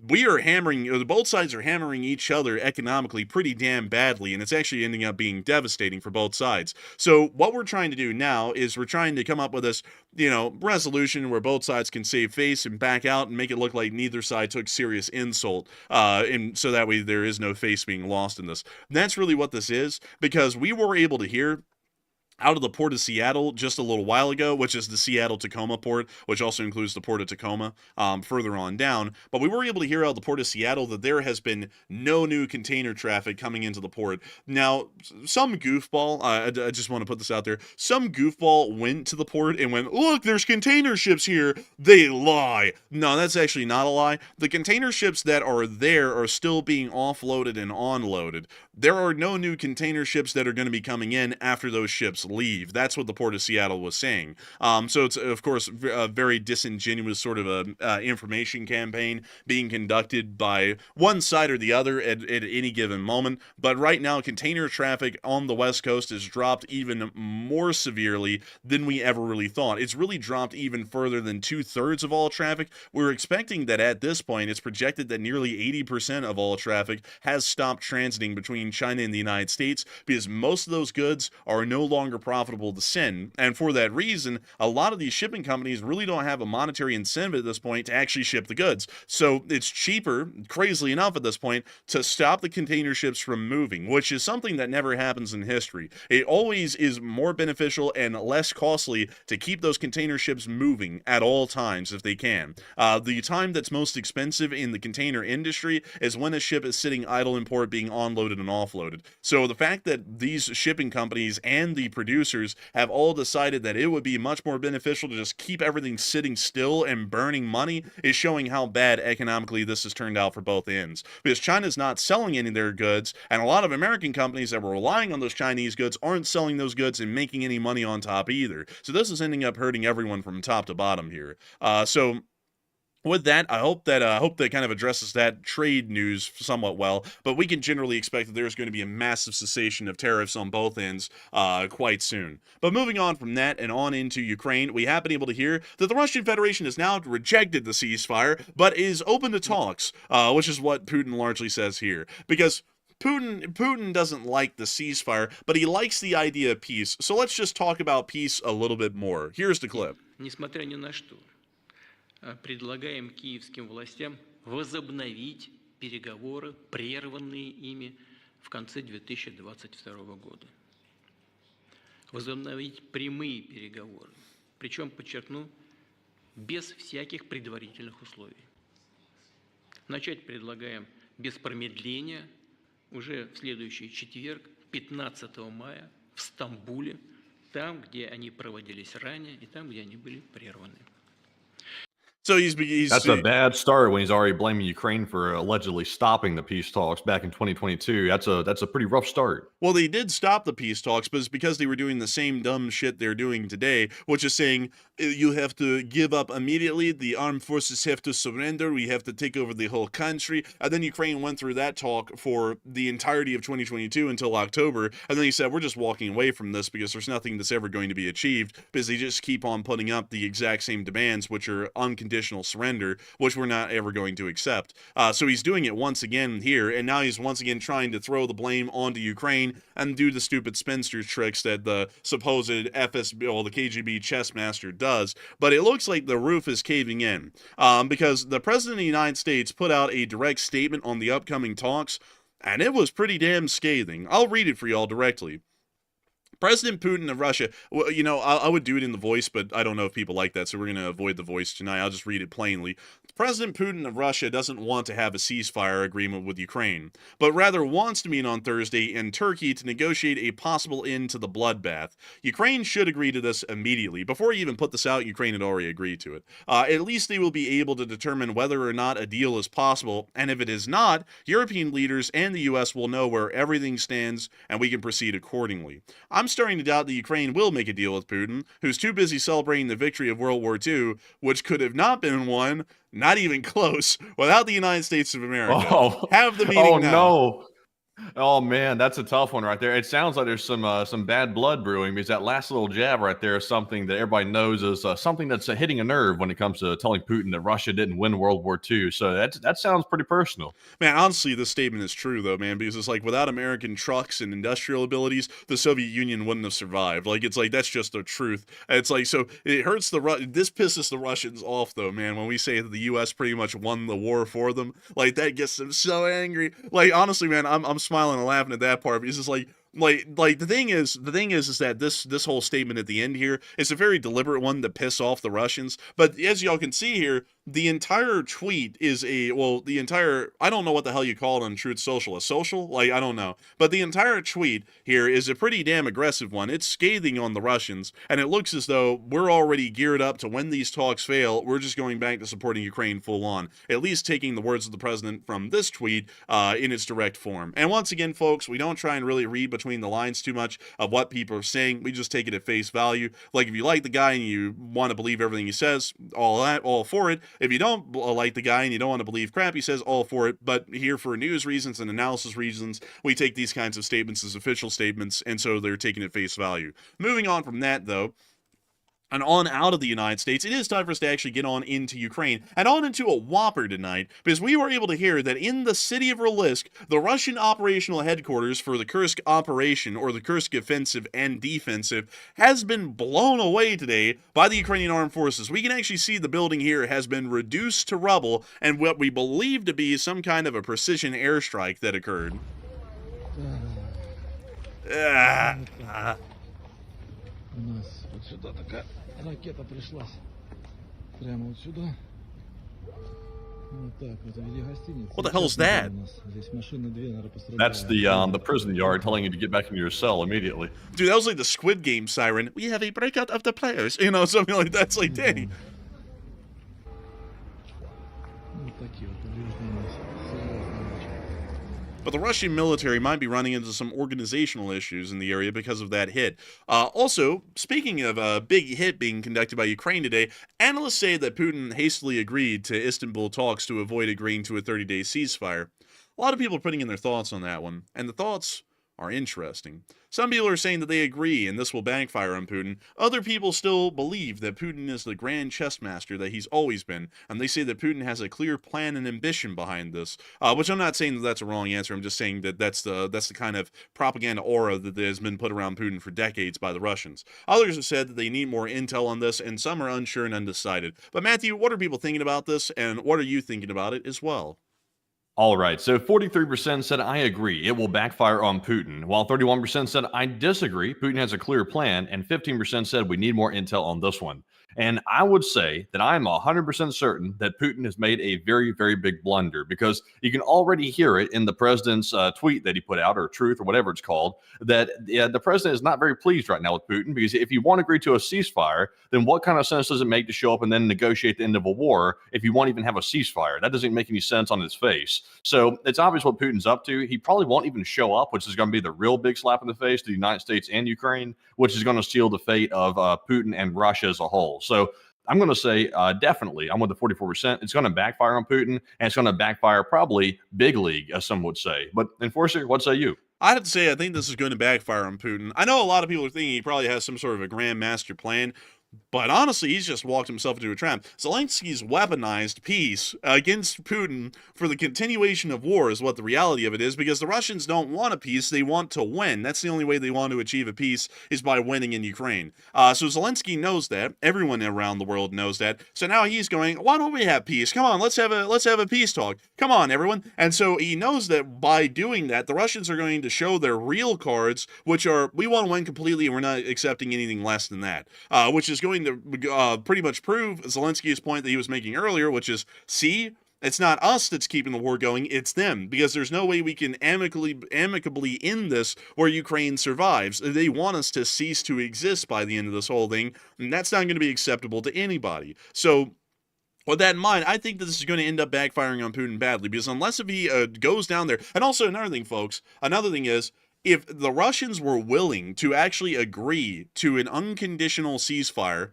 We are hammering, both sides are hammering each other economically pretty damn badly, and it's actually ending up being devastating for both sides. So what we're trying to do now is we're trying to come up with this, resolution where both sides can save face and back out and make it look like neither side took serious insult, and so that way there is no face being lost in this. And that's really what this is, because we were able to hear out of the port of Seattle just a little while ago, which is the Seattle-Tacoma port, which also includes the port of Tacoma further on down. But we were able to hear out of the port of Seattle that there has been no new container traffic coming into the port. Now, some goofball, I just want to put this out there, some goofball went to the port and went, look, there's container ships here. They lie. No, that's actually not a lie. The container ships that are there are still being offloaded and onloaded. There are no new container ships that are going to be coming in after those ships leave. That's what the Port of Seattle was saying. So it's, of course, a very disingenuous sort of a information campaign being conducted by one side or the other at any given moment. But right now, container traffic on the West Coast has dropped even more severely than we ever really thought. It's really dropped even further than 2/3 of all traffic. We're expecting that at this point, it's projected that nearly 80% of all traffic has stopped transiting between China and the United States because most of those goods are no longer profitable to send. And for that reason, a lot of these shipping companies really don't have a monetary incentive at this point to actually ship the goods. So it's cheaper, crazily enough at this point, to stop the container ships from moving, which is something that never happens in history. It always is more beneficial and less costly to keep those container ships moving at all times if they can. The time that's most expensive in the container industry is when a ship is sitting idle in port being onloaded and offloaded. So the fact that these shipping companies and the producers have all decided that it would be much more beneficial to just keep everything sitting still and burning money is showing how bad economically this has turned out for both ends. Because China's not selling any of their goods, and a lot of American companies that were relying on those Chinese goods aren't selling those goods and making any money on top either. So this is ending up hurting everyone from top to bottom here. So with that, I hope that kind of addresses that trade news somewhat well, but we can generally expect that there's going to be a massive cessation of tariffs on both ends quite soon. But moving on from that and on into Ukraine, we have been able to hear that the Russian Federation has now rejected the ceasefire, but is open to talks, which is what Putin largely says here. Because Putin doesn't like the ceasefire, but he likes the idea of peace. So let's just talk about peace a little bit more. Here's the clip. Несмотря ни на что, предлагаем киевским властям возобновить переговоры, прерванные ими в конце 2022 года. Возобновить прямые переговоры, причем, подчеркну, без всяких предварительных условий. Начать предлагаем без промедления уже в следующий четверг, 15 мая, в Стамбуле, там, где они проводились ранее и там, где они были прерваны. So he's That's a bad start when he's already blaming Ukraine for allegedly stopping the peace talks back in 2022. That's a pretty rough start. Well, they did stop the peace talks, but it's because they were doing the same dumb shit they're doing today, which is saying you have to give up immediately, the armed forces have to surrender, we have to take over the whole country. And then Ukraine went through that talk for the entirety of 2022 until October, and then he said, we're just walking away from this because there's nothing that's ever going to be achieved, because they just keep on putting up the exact same demands, which are unconditional surrender, which we're not ever going to accept. So he's doing it once again here, and now he's once again trying to throw the blame onto Ukraine and do the stupid spinster tricks that the supposed FSB, or the KGB chess master does. But it looks like the roof is caving in, because the President of the United States put out a direct statement on the upcoming talks, and it was pretty damn scathing. I'll read it for y'all directly. President Putin of Russia, well, I would do it in the voice, but I don't know if people like that, so we're going to avoid the voice tonight. I'll just read it plainly. President Putin of Russia doesn't want to have a ceasefire agreement with Ukraine, but rather wants to meet on Thursday in Turkey to negotiate a possible end to the bloodbath. Ukraine should agree to this immediately. Before you even put this out, Ukraine had already agreed to it. At least they will be able to determine whether or not a deal is possible, and if it is not, European leaders and the U.S. will know where everything stands, and we can proceed accordingly. I'm starting to doubt that Ukraine will make a deal with Putin, who's too busy celebrating the victory of World War II, which could have not been won, not even close, without the United States of America. Have the meeting now. No. Oh man, that's a tough one right there. It sounds like there's some bad blood brewing, because that last little jab right there is something that everybody knows is something that's hitting a nerve when it comes to telling Putin that Russia didn't win World War II. So that sounds pretty personal. Man, honestly, this statement is true though, man, because it's like without American trucks and industrial abilities, the Soviet Union wouldn't have survived. Like it's like that's just the truth. It's like so it hurts this pisses the Russians off though, man. When we say that the U.S. pretty much won the war for them, like that gets them so angry. Like honestly, man, I'm smiling and laughing at that part because it's like the thing is that this whole statement at the end here is a very deliberate one to piss off the Russians. But as y'all can see here, the entire tweet is I don't know what the hell you call it on Truth Social, a social? Like, I don't know. But the entire tweet here is a pretty damn aggressive one. It's scathing on the Russians, and it looks as though we're already geared up to when these talks fail, we're just going back to supporting Ukraine full on, at least taking the words of the president from this tweet in its direct form. And once again, folks, we don't try and really read between the lines too much of what people are saying. We just take it at face value. Like, if you like the guy and you want to believe everything he says, all for it. If you don't like the guy and you don't want to believe crap he says, all for it. But here, for news reasons and analysis reasons, we take these kinds of statements as official statements, and so they're taken at face value. Moving on from that, though, and on out of the United States, it is time for us to actually get on into Ukraine and on into a whopper tonight, because we were able to hear that in the city of Rilisk, the Russian operational headquarters for the Kursk operation, or the Kursk offensive and defensive, has been blown away today by the Ukrainian armed forces. We can actually see the building here has been reduced to rubble, and what we believe to be some kind of a precision airstrike that occurred. У нас вот сюда такая ракета пришлась. Прямо вот сюда. Вот так вот, в виде гостиницы. What the hell is that? Здесь машины две, наверное, пострадали. That's the prison yard telling you to get back into your cell immediately. Dude, that was like the Squid Game siren. We have a breakout of the players. Something like that. It's like, dang. Вот такие вот повреждения. Серьезные очень. But the Russian military might be running into some organizational issues in the area because of that hit. Also, speaking of a big hit being conducted by Ukraine today, analysts say that Putin hastily agreed to Istanbul talks to avoid agreeing to a 30-day ceasefire. A lot of people are putting in their thoughts on that one, and the thoughts are interesting. Some people are saying that they agree and this will backfire on Putin. Other people still believe that Putin is the grand chess master that he's always been, and they say that Putin has a clear plan and ambition behind this, which I'm not saying that that's a wrong answer. I'm just saying that that's the kind of propaganda aura that has been put around Putin for decades by the Russians. Others have said that they need more intel on this, and some are unsure and undecided. But Matthew, what are people thinking about this, and what are you thinking about it as well? All right, so 43% said I agree, it will backfire on Putin, while 31% said I disagree, Putin has a clear plan, and 15% said we need more intel on this one. And I would say that I'm 100% certain that Putin has made a very, very big blunder, because you can already hear it in the president's tweet that he put out, or truth, or whatever it's called, that the president is not very pleased right now with Putin, because if you want to agree to a ceasefire, then what kind of sense does it make to show up and then negotiate the end of a war if you won't even have a ceasefire? That doesn't make any sense on his face. So it's obvious what Putin's up to. He probably won't even show up, which is going to be the real big slap in the face to the United States and Ukraine, which is going to seal the fate of Putin and Russia as a whole. So I'm going to say definitely, I'm with the 44%. It's going to backfire on Putin, and it's going to backfire probably big league, as some would say. But Enforcer, what say you? I have to say, I think this is going to backfire on Putin. I know a lot of people are thinking he probably has some sort of a grand master plan. But honestly, he's just walked himself into a trap. Zelensky's weaponized peace against Putin for the continuation of war is what the reality of it is, because the Russians don't want a peace, they want to win. That's the only way they want to achieve a peace, is by winning in Ukraine. So Zelensky knows that. Everyone around the world knows that. So now he's going, why don't we have peace? Come on, let's have a peace talk. Come on, everyone. And so he knows that by doing that, the Russians are going to show their real cards, which are, we want to win completely and we're not accepting anything less than that, which is going to pretty much prove Zelensky's point that he was making earlier, which is, see, it's not us that's keeping the war going, it's them, because there's no way we can amicably end this where Ukraine survives. They want us to cease to exist by the end of this whole thing, and that's not going to be acceptable to anybody. So with that in mind, I think that this is going to end up backfiring on Putin badly, because unless if he goes down there, and also another thing, folks, another thing is, if the Russians were willing to actually agree to an unconditional ceasefire,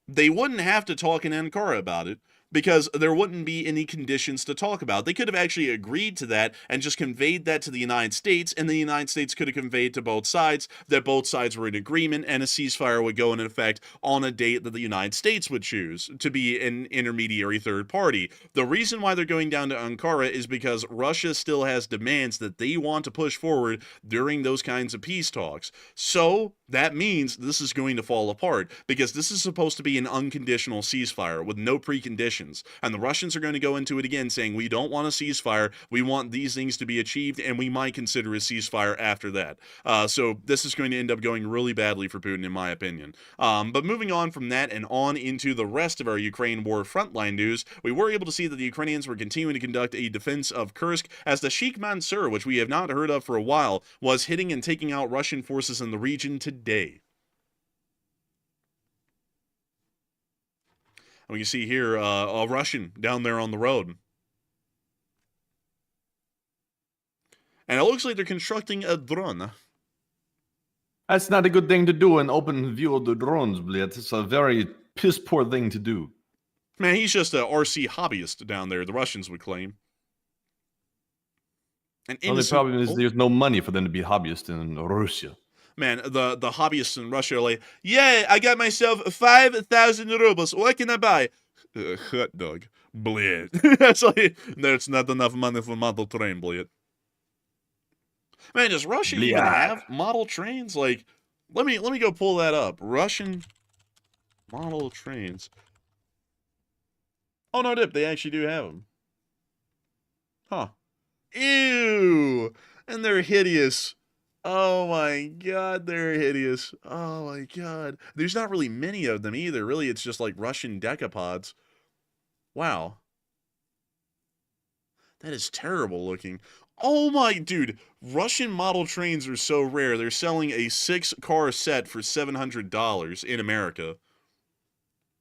they wouldn't have to talk in Ankara about it, because there wouldn't be any conditions to talk about. They could have actually agreed to that and just conveyed that to the United States, and the United States could have conveyed to both sides that both sides were in agreement, and a ceasefire would go into effect on a date that the United States would choose to be an intermediary third party. The reason why they're going down to Ankara is because Russia still has demands that they want to push forward during those kinds of peace talks. So that means this is going to fall apart, because this is supposed to be an unconditional ceasefire with no preconditions. And the Russians are going to go into it again saying, we don't want a ceasefire, we want these things to be achieved, and we might consider a ceasefire after that. So this is going to end up going really badly for Putin, in my opinion. But moving on from that and on into the rest of our Ukraine war frontline news, we were able to see that the Ukrainians were continuing to conduct a defense of Kursk, as the Sheikh Mansour, which we have not heard of for a while, was hitting and taking out Russian forces in the region today. And we can see here a Russian down there on the road. And it looks like they're constructing a drone. That's not a good thing to do in open view of the drones, Blitz. It's a very piss poor thing to do. Man, he's just a RC hobbyist down there, the Russians would claim. And the only problem is there's no money for them to be hobbyists in Russia. Man, the hobbyists in Russia are like, yeah, I got myself 5,000 rubles. What can I buy? Hot dog. Bled. That's like, there's not enough money for model train, bled. Man, does Russia even have model trains? Like, let me go pull that up. Russian model trains. Oh, no dip, they actually do have them. Huh. Ew! And they're hideous. Oh my god, they're hideous. Oh my god. There's not really many of them either. Really, it's just like Russian decapods. Wow. That is terrible looking. Oh my, dude. Russian model trains are so rare. They're selling a 6-car set for $700 in America.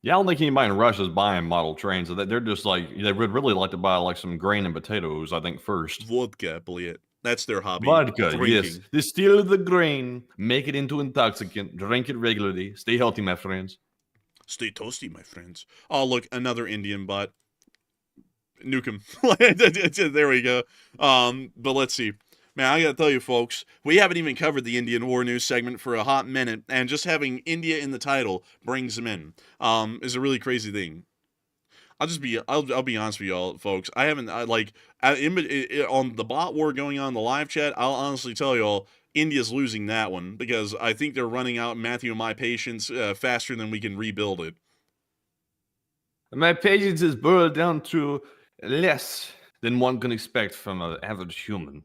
Yeah, I don't think anybody in Russia is buying model trains. They're just like, they would really like to buy like some grain and potatoes, I think, first. Vodka, bled. That's their hobby. Vodka, drinking. yes. Distill the grain, make it into intoxicant, drink it regularly. Stay healthy, my friends. Stay toasty, my friends. Oh, look, another Indian bot. Nuke him. There we go. But let's see. Man, I gotta tell you, folks, we haven't even covered the Indian war news segment for a hot minute, and just having India in the title brings them in. Is a really crazy thing. I'll be honest with y'all, folks. On the bot war going on in the live chat, I'll honestly tell y'all, India's losing that one, because I think they're running out, Matthew, my patience faster than we can rebuild it. My patience is boiled down to less than one can expect from an average human.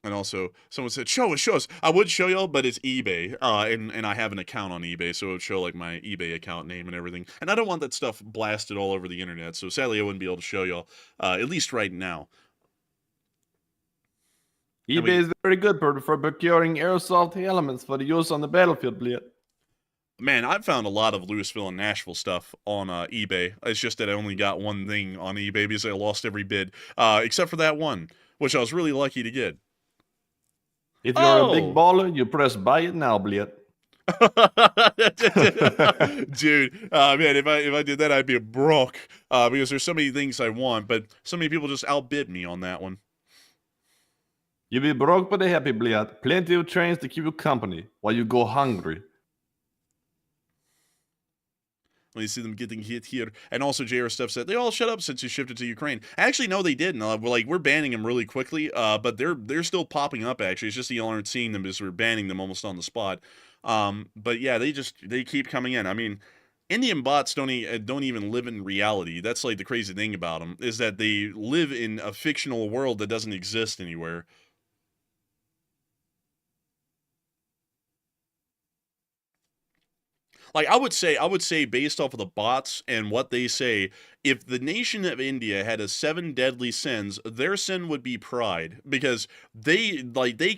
And also, someone said, show us. I would show y'all, but it's eBay. And I have an account on eBay, so it would show like my eBay account name and everything. And I don't want that stuff blasted all over the internet, so sadly I wouldn't be able to show y'all, at least right now. eBay is very good for procuring airsoft elements for the use on the battlefield, Blitz. Man, I've found a lot of Louisville and Nashville stuff on eBay. It's just that I only got one thing on eBay because I lost every bid, except for that one, which I was really lucky to get. If you're a big baller, you press buy it now, Blitz. Dude, man, if I did that, I'd be broke, because there's so many things I want, but so many people just outbid me on that one. You be broke but happy, Bliat. Plenty of trains to keep you company while you go hungry. When you see them getting hit here. And also JR Stuff said, they all shut up since you shifted to Ukraine. Actually, no, they didn't. We're banning them really quickly, but they're still popping up, actually. It's just you aren't seeing them because we're banning them almost on the spot. But yeah, they keep coming in. I mean, Indian bots don't even live in reality. That's like the crazy thing about them, is that they live in a fictional world that doesn't exist anywhere. Like, I would say based off of the bots and what they say, if the nation of India had a 7 deadly sins, their sin would be pride, because they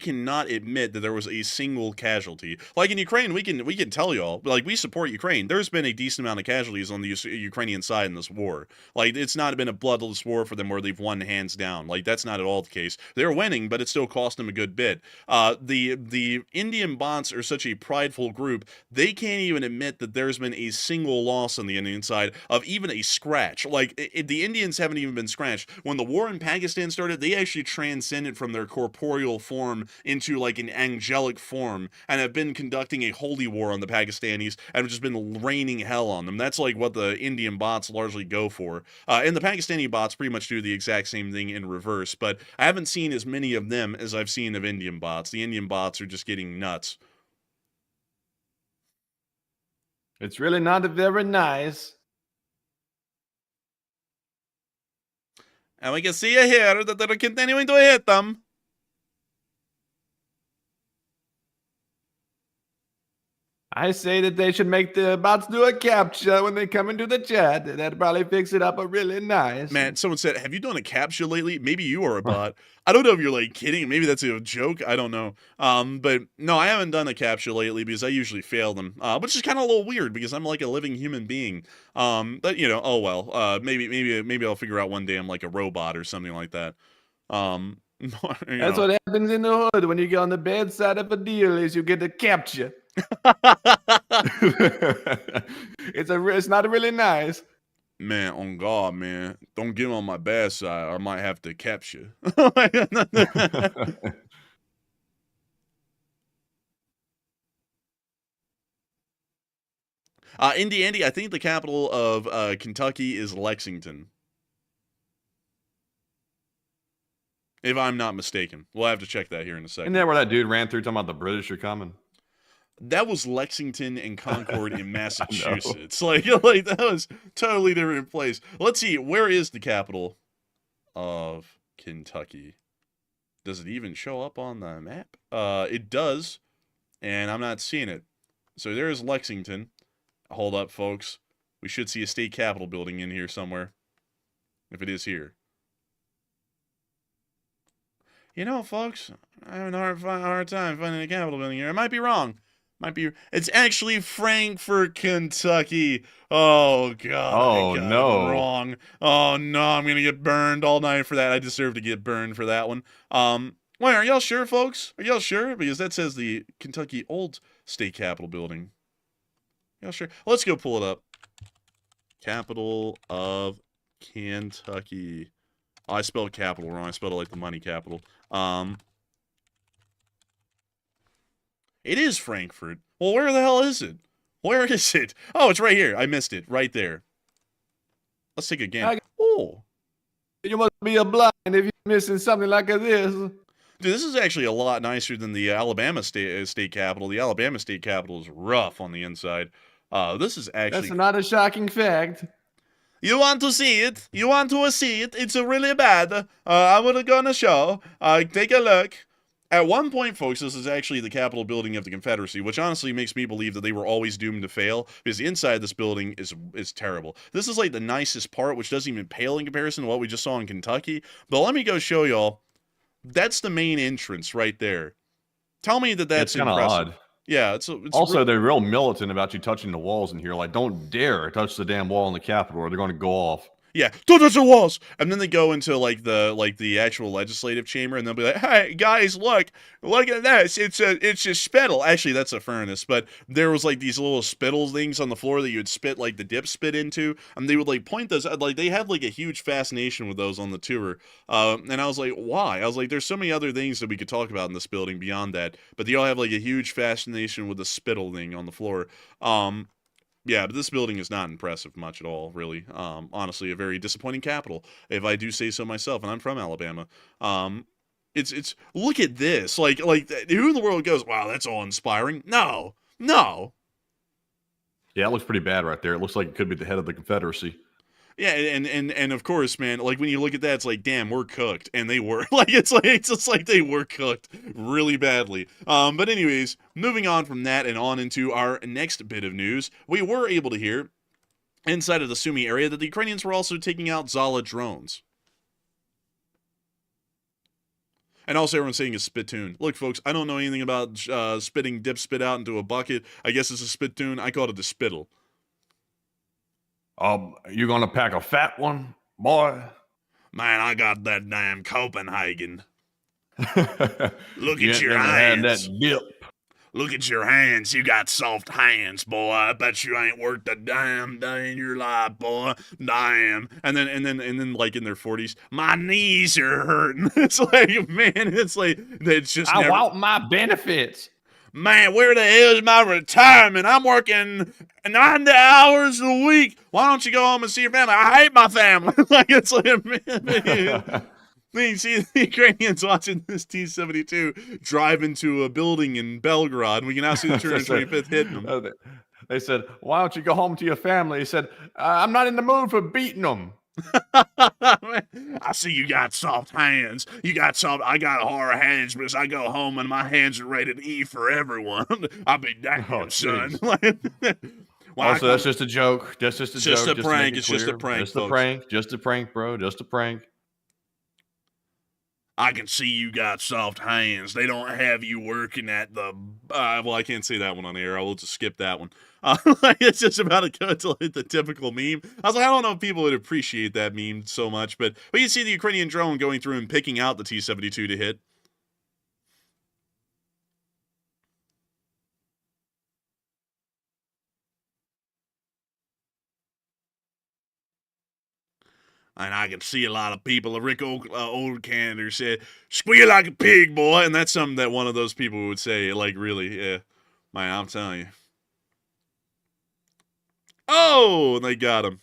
cannot admit that there was a single casualty. Like in Ukraine, we can tell y'all, like, we support Ukraine. There's been a decent amount of casualties on the Ukrainian side in this war. Like, it's not been a bloodless war for them where they've won hands down. Like, that's not at all the case. They're winning, but it still cost them a good bit. The Indian bots are such a prideful group, they can't even admit that there's been a single loss on the Indian side of even a scratch. Like, the Indians haven't even been scratched. When the war in Pakistan started, they actually transcended from their corporeal form into like an angelic form and have been conducting a holy war on the Pakistanis and have just been raining hell on them. That's like what the Indian bots largely go for. And the Pakistani bots pretty much do the exact same thing in reverse, but I haven't seen as many of them as I've seen of Indian bots. The Indian bots are just getting nuts. It's really not very nice. And we can see here that they're continuing to hit them. I say that they should make the bots do a captcha when they come into the chat. That'd probably fix it up really nice. Man, someone said, have you done a captcha lately? Maybe you are a bot. I don't know if you're like kidding. Maybe that's a joke. I don't know. But no, I haven't done a captcha lately because I usually fail them, which is kind of a little weird because I'm like a living human being. But you know, oh well. Maybe I'll figure out one day I'm like a robot or something like that. That's what happens in the hood when you get on the bad side of a deal is you get a captcha. It's not really nice. Man, on God, man, don't get on my bad side, or I might have to capture. Andy, I think the capital of Kentucky is Lexington, if I'm not mistaken. We'll have to check that here in a second. Isn't that where that dude ran through talking about the British are coming? That was Lexington and Concord in Massachusetts. Like that was totally different place. Let's see, where is the capital of Kentucky? Does it even show up on the map? It does, and I'm not seeing it. So there's Lexington. Hold up, folks. We should see a state capitol building in here somewhere. If it is here. You know, folks, I have a hard time finding a capitol building here. I might be wrong. It's actually Frankfort, Kentucky. Oh, God. Oh, no. Wrong. Oh, no. I'm going to get burned all night for that. I deserve to get burned for that one. Wait, are y'all sure, folks? Are y'all sure? Because that says the Kentucky Old State Capitol building. Y'all sure? Let's go pull it up. Capital of Kentucky. Oh, I spelled capital wrong. I spelled it like the money capital. It is Frankfurt. Well, where the hell is it? Where is it? Oh, it's right here. I missed it. Right there. Let's take a gander. Oh. You must be a blind if you're missing something like this. Dude, this is actually a lot nicer than the Alabama state capital. The Alabama state capital is rough on the inside. This is actually... That's not a shocking fact. You want to see it? You want to see it? It's really bad. I would go on a show. Take a look. At one point, folks, this is actually the Capitol building of the Confederacy, which honestly makes me believe that they were always doomed to fail, because the inside of this building is terrible. This is like the nicest part, which doesn't even pale in comparison to what we just saw in Kentucky. But let me go show y'all. That's the main entrance right there. Tell me that that's kind of odd. Yeah, it's also, they're real militant about you touching the walls in here. Like, don't dare touch the damn wall in the Capitol or they're going to go off. Yeah, don't touch the walls. And then they go into like the actual legislative chamber, and they'll be like, "Hey guys, look at this. It's a spittle. Actually, that's a furnace, but there was like these little spittle things on the floor that you would spit like the dip spit into, and they would like point those. Like they had like a huge fascination with those on the tour. And I was like, why? I was like, there's so many other things that we could talk about in this building beyond that, but they all have like a huge fascination with the spittle thing on the floor. Yeah, but this building is not impressive much at all, really. Honestly, a very disappointing capital, if I do say so myself, and I'm from Alabama. It's look at this. Like who in the world goes, wow, that's all inspiring? No. Yeah, it looks pretty bad right there. It looks like it could be the head of the Confederacy. Yeah, and of course, man, like when you look at that, it's like, damn, we're cooked, and they were. It's just like they were cooked really badly. But anyways, moving on from that and on into our next bit of news, we were able to hear inside of the Sumy area that the Ukrainians were also taking out Zala drones. And also everyone's saying a spittoon. Look, folks, I don't know anything about spitting dip spit out into a bucket. I guess it's a spittoon. I call it a spittle. You gonna pack a fat one, boy? Man, I got that damn Copenhagen. Look You at ain't your never had hands. that dip. Look at your hands. You got soft hands, boy. I bet you ain't worked a damn day in your life, boy. Damn. And then, like in their 40s, my knees are hurting. It's like, man, it's just. I want my benefits. Man, where the hell is my retirement? I'm working 90 hours a week. Why don't you go home and see your family? I hate my family. It's like, man. You see the Ukrainians watching this T-72 drive into a building in Belgorod, and we can now see the 225th hitting them. They said, why don't you go home to your family? He said, I'm not in the mood for beating them. I see you got soft hands. I got hard hands because I go home and my hands are ready to eat for everyone. I'll be damn, son. Also, that's just a joke. That's just a joke. Just a prank. It's just a prank, Just a prank. Just a prank, bro. Just a prank. I can see you got soft hands. They don't have you working at the... well, I can't say that one on air. I will just skip that one. It's just about to go to like, the typical meme. I was like, I don't know if people would appreciate that meme so much, but you see the Ukrainian drone going through and picking out the T-72 to hit. And I can see a lot of people. Rick Old Cantor said, "Squeal like a pig, boy," and that's something that one of those people would say. Like, really, yeah, man, I'm telling you. Oh, and they got him.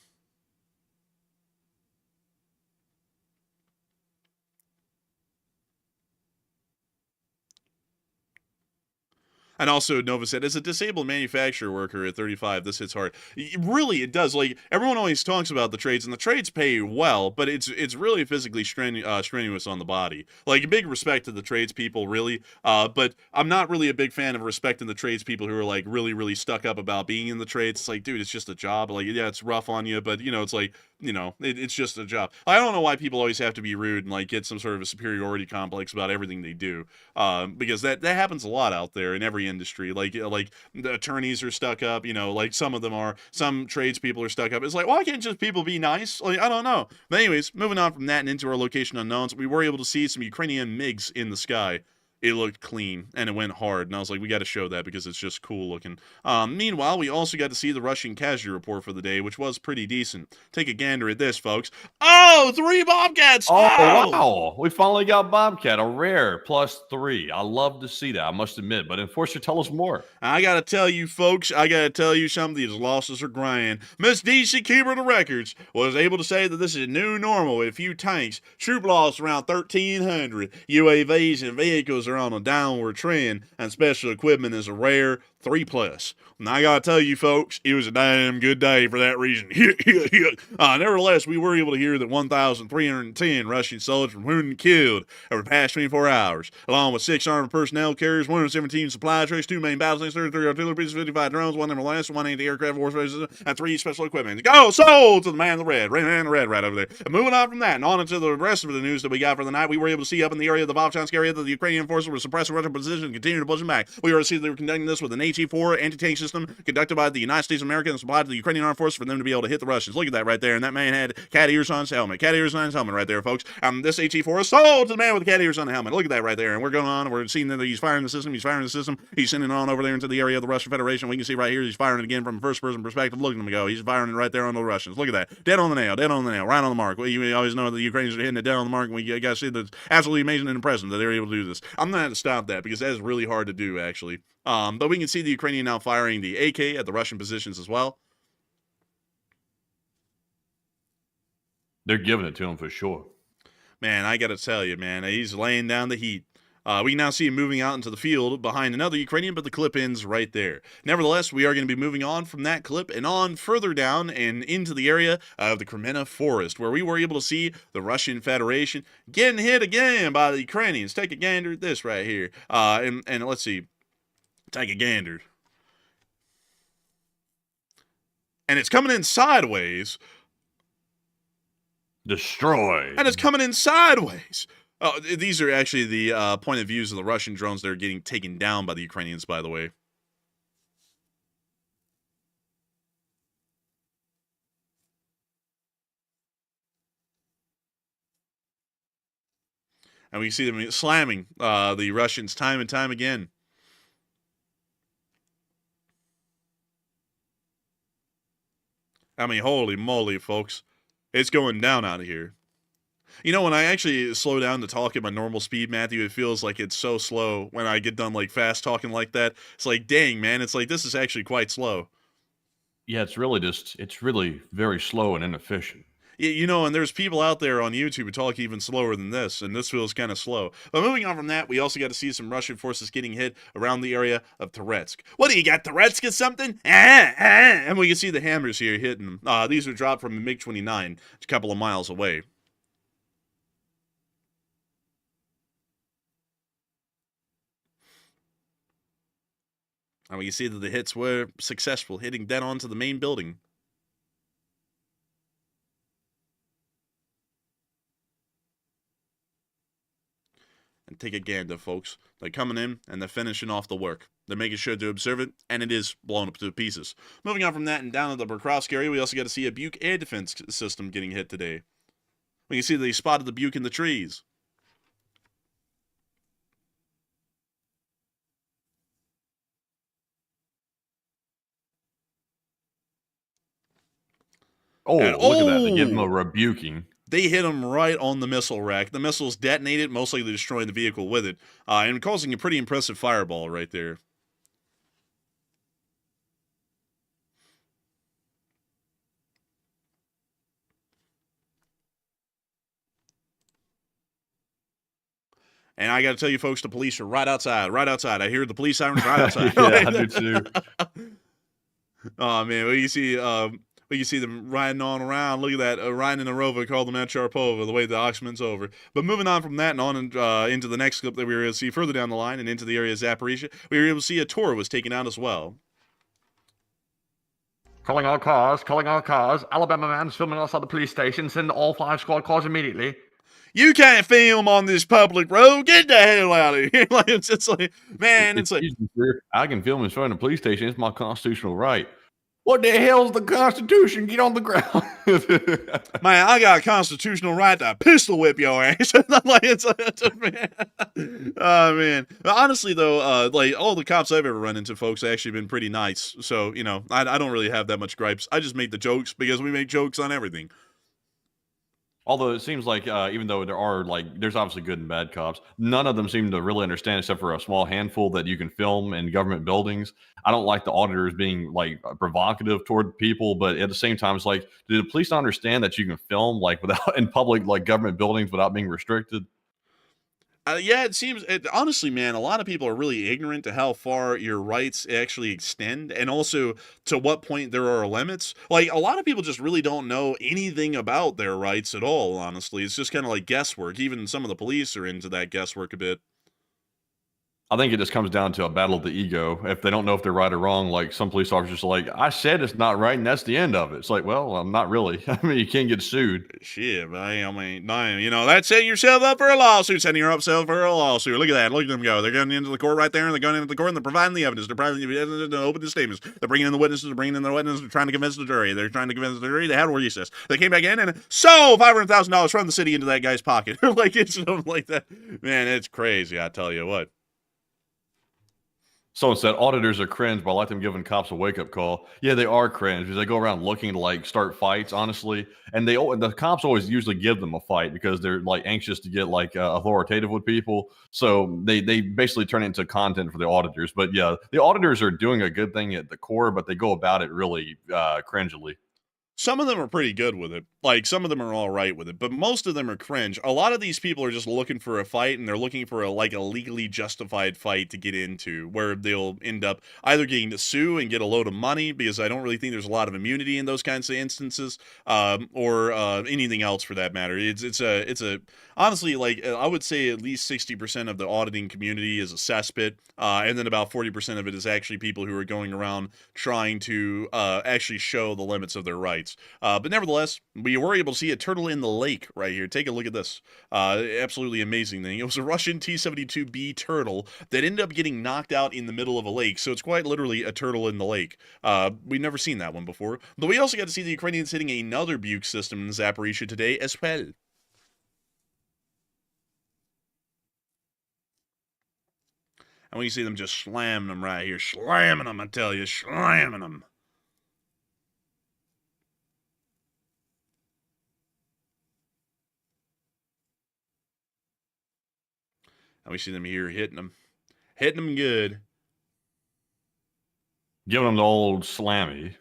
And also, Nova said, as a disabled manufacturer worker at 35, this hits hard. Really, it does. Like, everyone always talks about the trades, and the trades pay well, but it's really physically strenuous on the body. Like, big respect to the tradespeople, really. But I'm not really a big fan of respecting the tradespeople who are, like, really, really stuck up about being in the trades. It's like, dude, it's just a job. Like, yeah, it's rough on you, but, it's like, it's just a job. I don't know why people always have to be rude and, like, get some sort of a superiority complex about everything they do. Because that happens a lot out there in every industry. Like the attorneys are stuck up, like some of them are. Some tradespeople are stuck up. It's like, why can't just people be nice? Like, I don't know. But anyways, moving on from that and into our location unknowns, we were able to see some Ukrainian MiGs in the sky. It looked clean, and it went hard, and I was like, we got to show that because it's just cool looking. Meanwhile, we also got to see the Russian casualty report for the day, which was pretty decent. Take a gander at this, folks. Oh, 3 Bobcats! Oh, wow. We finally got Bobcat, a rare +3. I love to see that, I must admit. But Enforcer, tell us more. I got to tell you, folks, some of these losses are grand. Miss DC Keeper of the Records was able to say that this is a new normal with a few tanks. Troop loss around 1,300. UAVs and vehicles are on a downward trend, and special equipment is a rare 3+. And I gotta tell you, folks, it was a damn good day for that reason. Nevertheless, we were able to hear that 1,310 Russian soldiers were wounded and killed over the past 24 hours, along with 6 armored personnel carriers, 117 supply trucks, 2 main battle tanks, 33 artillery pieces, 55 drones, 1 MLS, 1 anti-aircraft warfare, and 3 special equipment. Go, sold to the man in the red right over there. And moving on from that and on into the rest of the news that we got for the night, we were able to see up in the area of the Volchansk area that the Ukrainian forces forces were suppressing Russian positions and continue to push them back. We already see they were conducting this with an HE-4 anti-tank system conducted by the United States of America and supplied to the Ukrainian armed forces for them to be able to hit the Russians. Look at that right there. And that man had cat ears on his helmet. Cat ears on his helmet right there, folks. This HE-4 is sold to the man with the cat ears on the helmet. Look at that right there. And we're going on. We're seeing that he's firing the system. He's firing the system. He's sending it on over there into the area of the Russian Federation. We can see right here he's firing it again from a first-person perspective. Look at him go. He's firing it right there on the Russians. Look at that. Dead on the nail. Dead on the nail. Right on the mark. We always know that the Ukrainians are hitting it dead on the mark. And we got to see that it's absolutely amazing and impressive that they're able to do this. I'm going to have to stop that because that is really hard to do, actually. But we can see the Ukrainian now firing the AK at the Russian positions as well. They're giving it to him for sure. Man, I got to tell you, man, he's laying down the heat. We can now see him moving out into the field behind another Ukrainian, but the clip ends right there. Nevertheless, we are going to be moving on from that clip and on further down and into the area of the Kirana Forest, where we were able to see the Russian Federation getting hit again by the Ukrainians. Take a gander at this right here. And let's see. Take a gander. And it's coming in sideways. Destroyed. And it's coming in sideways. Oh, these are actually the point of views of the Russian drones that are getting taken down by the Ukrainians, by the way. And we see them slamming the Russians time and time again. I mean, holy moly, folks. It's going down out of here. You know, when I actually slow down to talk at my normal speed, Matthew, it feels like it's so slow when I get done, like, fast talking like that. It's like, dang, man, it's like, this is actually quite slow. Yeah, it's really very slow and inefficient. You know, and there's people out there on YouTube who talk even slower than this, and this feels kind of slow. But moving on from that, we also got to see some Russian forces getting hit around the area of Toretsk. What do you got, Toretsk or something? And we can see the hammers here hitting them. These were dropped from a MiG-29, a couple of miles away. And we can see that the hits were successful, hitting dead onto the main building. And take a gander, folks. They're coming in, and they're finishing off the work. They're making sure to observe it, and it is blown up to pieces. Moving on from that and down to the Pokrovsk area, we also got to see a Buk air defense system getting hit today. We can see they spotted the Buk in the trees. Oh, look at that. They give him a rebuking. They hit him right on the missile rack. The missiles detonated, most likely destroying the vehicle with it, and causing a pretty impressive fireball right there. And I got to tell you, folks, the police are right outside, right outside. I hear the police sirens right outside. Yeah, I do too. Oh, man, well, you see them riding on around. Look at that, riding in a rover called the Sharapova, the way the Oxman's over. But moving on from that and on into the next clip that we were able to see further down the line and into the area of Zaporizhia, we were able to see a tour was taken out as well. Calling all cars, calling all cars. Alabama man's filming outside the police station. Send all 5 squad cars immediately. You can't film on this public road. Get the hell out of here. Like, it's like, man, it's like, I can film in front of the police station. It's my constitutional right. What the hell's the Constitution? Get on the ground. Man, I got a constitutional right to pistol whip your ass. Like, it's man. Oh, man. Honestly, though, like, all the cops I've ever run into, folks, have actually been pretty nice. So, you know, I don't really have that much gripes. I just make the jokes because we make jokes on everything. Although it seems like even though there are, like, there's obviously good and bad cops, none of them seem to really understand, except for a small handful, that you can film in government buildings. I don't like the auditors being, like, provocative toward people, but at the same time, it's like, do the police not understand that you can film, like, without in public, like, government buildings without being restricted? Yeah, it seems, honestly, man, a lot of people are really ignorant to how far your rights actually extend and also to what point there are limits. Like, a lot of people just really don't know anything about their rights at all, honestly. It's just kind of like guesswork. Even some of the police are into that guesswork a bit. I think it just comes down to a battle of the ego. If they don't know if they're right or wrong, like some police officers are like, I said it's not right, and that's the end of it. It's like, well, I'm not really. I mean, you can't get sued. Shit, man. I mean, damn, you know, that's setting yourself up for a lawsuit, setting yourself for a lawsuit. Look at that. Look at them go. They're going into the court right there, and they're going into the court, and they're providing the evidence. They're providing the evidence to open the statements. They're bringing in the witnesses. They're bringing in the witnesses. They're trying to convince the jury. They're trying to convince the jury. They had a recess. They came back in and sold $500,000 from the city into that guy's pocket. Like, it's something like that. Man, it's crazy, I tell you what. Someone said auditors are cringe, but I like them giving cops a wake-up call. Yeah, they are cringe because they go around looking to like start fights, honestly. And the cops always usually give them a fight because they're like anxious to get like authoritative with people. So they basically turn it into content for the auditors. But yeah, the auditors are doing a good thing at the core, but they go about it really cringily. Some of them are pretty good with it. Like, some of them are all right with it, but most of them are cringe. A lot of these people are just looking for a fight, and they're looking for a legally justified fight to get into, where they'll end up either getting to sue and get a load of money, because I don't really think there's a lot of immunity in those kinds of instances, or anything else for that matter. It's a honestly, like, I would say at least 60% of the auditing community is a cesspit, and then about 40% of it is actually people who are going around trying to actually show the limits of their rights. But nevertheless, we were able to see a turtle in the lake right here. Take a look at this. Absolutely amazing thing. It was a Russian T-72B turtle that ended up getting knocked out in the middle of a lake. So it's quite literally a turtle in the lake. We've never seen that one before. But we also got to see the Ukrainians hitting another Buke system in Zaporizhia today as well. And we see them just slamming them right here. Slamming them, I tell you. Slamming them. And we see them here hitting them. Hitting them good. Giving them the old slammy.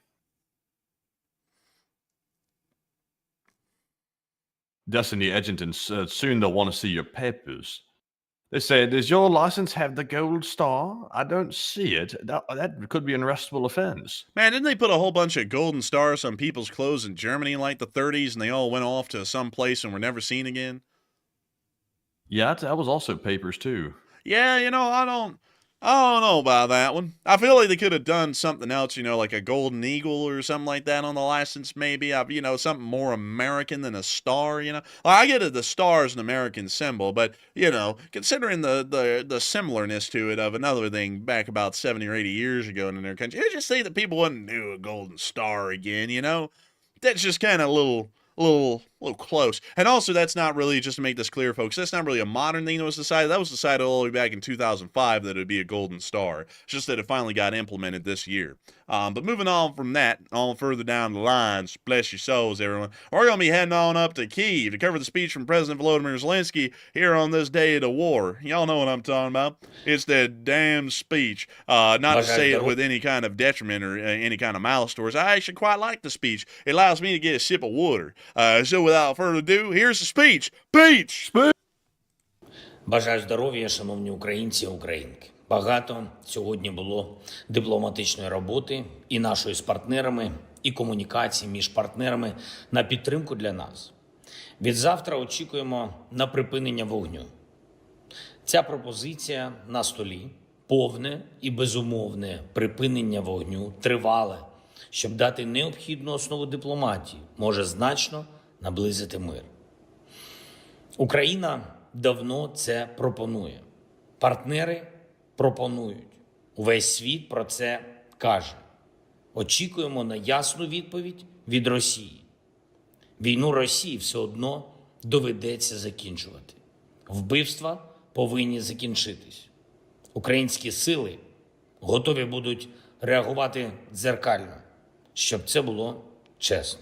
Destiny Edgington said, soon they'll want to see your papers. They said, does your license have the gold star? I don't see it. That could be an arrestable offense. Man, didn't they put a whole bunch of golden stars on people's clothes in Germany in like the 30s, and they all went off to some place and were never seen again? Yeah, that was also papers too. Yeah, you know, I don't know about that one. I feel like they could have done something else, you know, like a golden eagle or something like that on the license, maybe. You know, something more American than a star, you know. Well, I get it, the star is an American symbol, but, you know, considering the similarness to it of another thing back about 70 or 80 years ago in their country, I just say that people wouldn't do a golden star again, you know. That's just kind of a little close. And also, that's not really, just to make this clear, folks, that's not really a modern thing that was decided. That was decided all the way back in 2005 that it would be a golden star. It's just that it finally got implemented this year. But moving on from that, on further down the lines, bless your souls, everyone, we're going to be heading on up to Kyiv to cover the speech from President Volodymyr Zelenskyy here on this day of the war. Y'all know what I'm talking about. It's that damn speech. Not to say it with any kind of detriment or any kind of malice towards. I actually quite like the speech. It allows me to get a sip of water. So without further ado, here's the speech. Speech! Бажаю здоров'я, шановні українці і українки. Багато сьогодні було дипломатичної роботи і нашої з партнерами, і комунікації між партнерами на підтримку для нас. Від завтра очікуємо на припинення вогню. Ця пропозиція на столі – повне і безумовне припинення вогню, тривале, щоб дати необхідну основу дипломатії, може значно наблизити мир. Україна давно це пропонує. Партнери пропонують. Увесь світ про це каже. Очікуємо на ясну відповідь від Росії. Війну Росії все одно доведеться закінчувати. Вбивства повинні закінчитись. Українські сили готові будуть реагувати дзеркально, щоб це було чесно.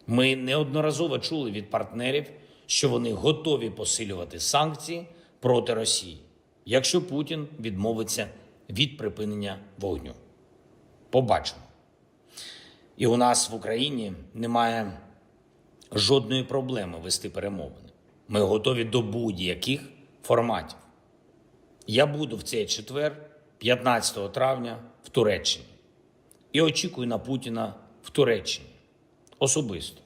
Ми неодноразово чули від партнерів, що вони готові посилювати санкції проти Росії, якщо Путін відмовиться від припинення вогню. Побачимо. І у нас в Україні немає жодної проблеми вести перемовини. Ми готові до будь-яких форматів. Я буду в цей четвер, 15 травня, в Туреччині. І очікую на Путіна в Туреччині. Особисто.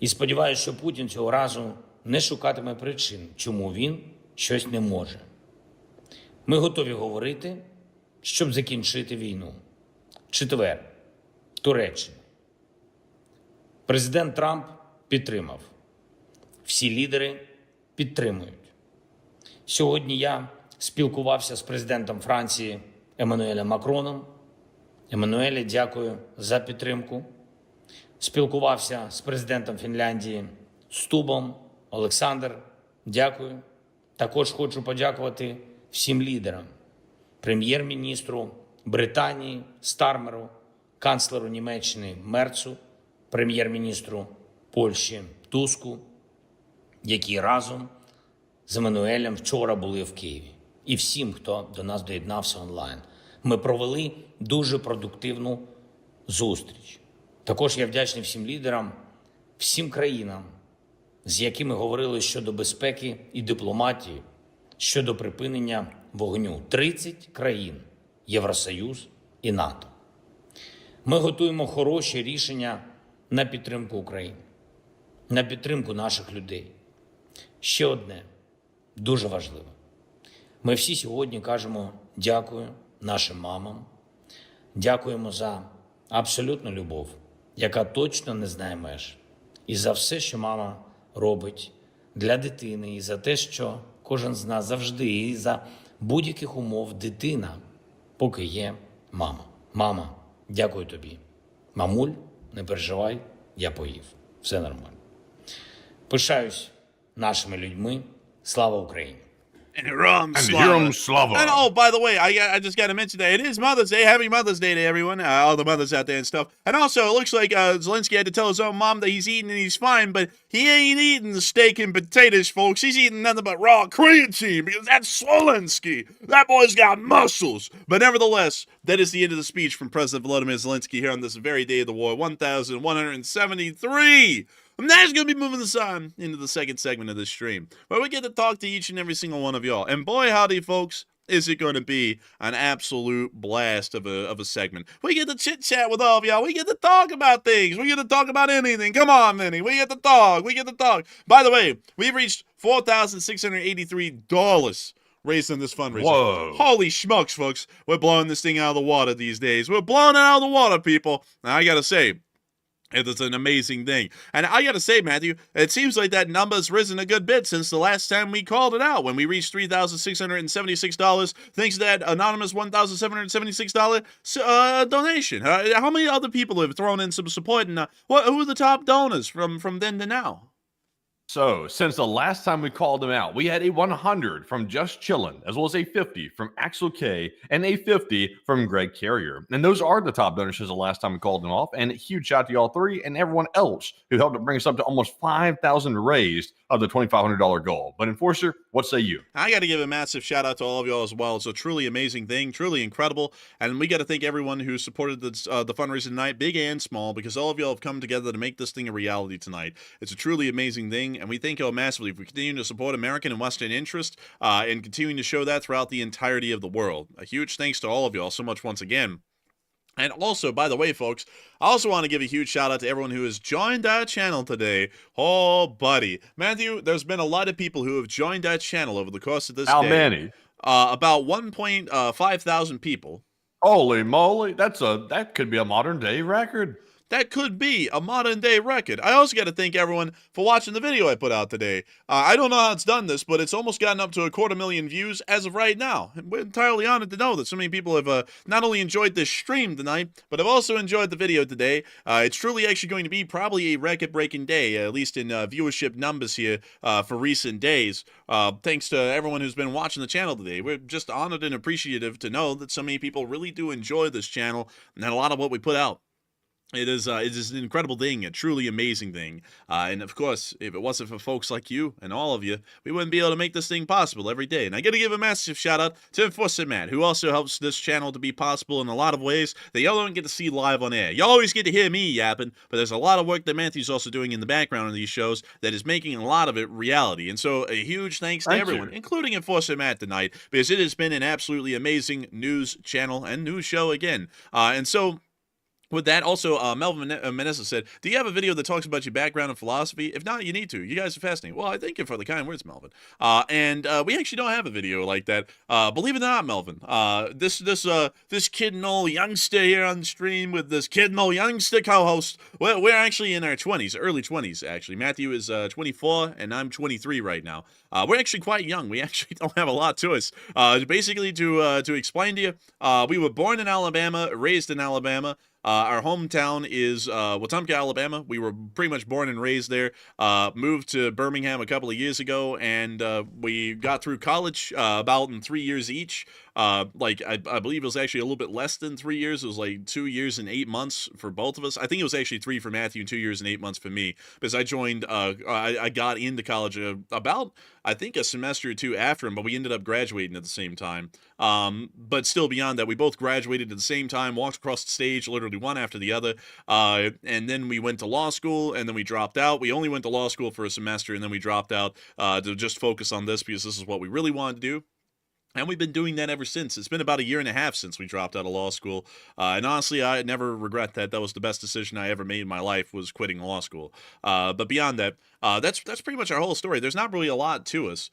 І сподіваюся, що Путін цього разу не шукатиме причин, чому він щось не може. Ми готові говорити, щоб закінчити війну. Четвер. Туреччина. Президент Трамп підтримав. Всі лідери підтримують. Сьогодні я спілкувався з президентом Франції Еммануелем Макроном. Еммануеле, дякую за підтримку. Спілкувався з президентом Фінляндії Стубом. Олександр, дякую. Також хочу подякувати всім лідерам. Прем'єр-міністру Британії Стармеру, канцлеру Німеччини Мерцу, прем'єр-міністру Польщі Туску, які разом з Еммануелем вчора були в Києві. І всім, хто до нас доєднався онлайн. Ми провели дуже продуктивну зустріч. Також я вдячний всім лідерам, всім країнам, з якими говорили щодо безпеки і дипломатії, щодо припинення вогню. 30 країн, Євросоюз і НАТО. Ми готуємо хороші рішення на підтримку України, на підтримку наших людей. Ще одне, дуже важливе. Ми всі сьогодні кажемо дякую нашим мамам, дякуємо за абсолютну любов, яка точно не знає меж. І за все, що мама робить для дитини, і за те, що кожен з нас завжди, і за будь-яких умов дитина, поки є мама. Мама, дякую тобі. Мамуль, не переживай, я поїв. Все нормально. Пишаюсь нашими людьми. Слава Україні! And Hiram Slava. And oh, by the way, I just got to mention that it is Mother's Day. Happy Mother's Day to everyone, all the mothers out there and stuff. And also, it looks like Zelenskyy had to tell his own mom that he's eating and he's fine, but he ain't eating the steak and potatoes, folks. He's eating nothing but raw creatine because that's Zelenskyy. That boy's got muscles. But nevertheless, that is the end of the speech from President Volodymyr Zelenskyy here on this very day of the war, 1173. And that's going to be moving us on into the second segment of this stream, where we get to talk to each and every single one of y'all. And boy, howdy, folks, is it going to be an absolute blast of a segment. We get to chit-chat with all of y'all. We get to talk about things. We get to talk about anything. Come on, Minnie. We get to talk. We get to talk. By the way, we've reached $4,683 raised in this fundraiser. Whoa. Holy smokes, folks. We're blowing this thing out of the water these days. We're blowing it out of the water, people. Now, I got to say, it is an amazing thing. And I got to say, Matthew, it seems like that number has risen a good bit since the last time we called it out, when we reached $3,676, thanks to that anonymous $1,776 donation. How many other people have thrown in some support? And who are the top donors from then to now? So, since the last time we called them out, we had a 100 from Just Chillin', as well as a 50 from Axel K, and a 50 from Greg Carrier. And those are the top donors since the last time we called them off. And a huge shout out to y'all three and everyone else who helped to bring us up to almost $5,000 raised of the $2,500 goal. But Enforcer, what say you? I got to give a massive shout out to all of y'all as well. It's a truly amazing thing, truly incredible. And we got to thank everyone who supported the fundraiser tonight, big and small, because all of y'all have come together to make this thing a reality tonight. It's a truly amazing thing. And we thank y'all massively for continuing to support American and Western interest and continuing to show that throughout the entirety of the world. A huge thanks to all of y'all so much once again. And also, by the way, folks, I also want to give a huge shout out to everyone who has joined our channel today. Oh, buddy. Matthew, there's been a lot of people who have joined our channel over the course of this day. How many? About 1.5 thousand people. Holy moly. That could be a modern day record. That could be a modern day record. I also got to thank everyone for watching the video I put out today. I don't know how it's done this, but it's almost gotten up to 250,000 views as of right now. And we're entirely honored to know that so many people have not only enjoyed this stream tonight, but have also enjoyed the video today. It's truly actually going to be probably a record-breaking day, at least in viewership numbers here for recent days. Thanks to everyone who's been watching the channel today. We're just honored and appreciative to know that so many people really do enjoy this channel and a lot of what we put out. It is an incredible thing, a truly amazing thing. And of course, if it wasn't for folks like you and all of you, we wouldn't be able to make this thing possible every day. And I got to give a massive shout out to Enforcer Matt, who also helps this channel to be possible in a lot of ways that y'all don't get to see live on air. Y'all always get to hear me yapping, but there's a lot of work that Matthew's also doing in the background of these shows that is making a lot of it reality. And so a huge thanks to everyone, including Enforcer Matt tonight, because it has been an absolutely amazing news channel and news show again. And so With that, also, Melvin Menessa said, do you have a video that talks about your background in philosophy? If not, you need to. You guys are fascinating. Well, I thank you for the kind words, Melvin. And we actually don't have a video like that. Believe it or not, Melvin, this kid and old youngster here on the stream with this kid and old youngster co-host, we're actually in our 20s, early 20s, actually. Matthew is 24, and I'm 23 right now. We're actually quite young. We actually don't have a lot to us. Basically, to explain to you, we were born in Alabama, raised in Alabama. Our hometown is Wetumpka, Alabama. We were pretty much born and raised there. Moved to Birmingham a couple of years ago, and we got through college about in 3 years each. I believe it was actually a little bit less than 3 years. It was like 2 years and 8 months for both of us. I think it was actually 3 for Matthew and 2 years and 8 months for me, because I joined. I got into college about, I think, a semester or two after him, but we ended up graduating at the same time. But still, beyond that, we both graduated at the same time, walked across the stage, literally one after the other. And then we went to law school, and then we dropped out. We only went to law school for a semester, and then we dropped out to just focus on this, because this is what we really wanted to do. And we've been doing that ever since. It's been about 1.5 years since we dropped out of law school. And honestly, I never regret that. That was the best decision I ever made in my life, was quitting law school. But beyond that, that's pretty much our whole story. There's not really a lot to us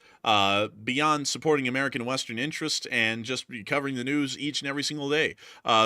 beyond supporting American Western interests and just covering the news each and every single day.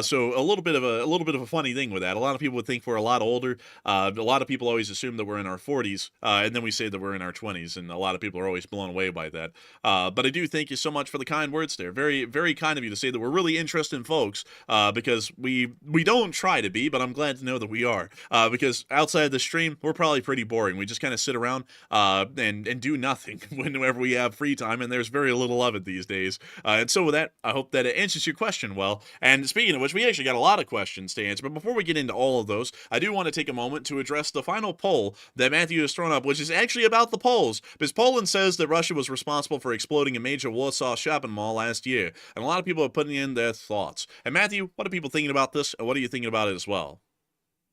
So a little bit of a funny thing with that. A lot of people would think we're a lot older. A lot of people always assume that we're in our 40s, and then we say that we're in our 20s, and a lot of people are always blown away by that. But I do thank you so much for the kind words there. Very, very kind of you to say that we're really interesting folks, because we don't try to be, but I'm glad to know that we are. Because outside the stream, we're probably pretty boring. We just kind of sit around and do nothing whenever we have free time, and there's very little of it these days. And so with that, I hope that it answers your question well. And speaking of which, we actually got a lot of questions to answer, but before we get into all of those, I do want to take a moment to address the final poll that Matthew has thrown up, which is actually about the Poles, because Poland says that Russia was responsible for exploding a major Warsaw shopping mall last year, and a lot of people are putting in their thoughts. And Matthew, what are people thinking about this, and what are you thinking about it as well?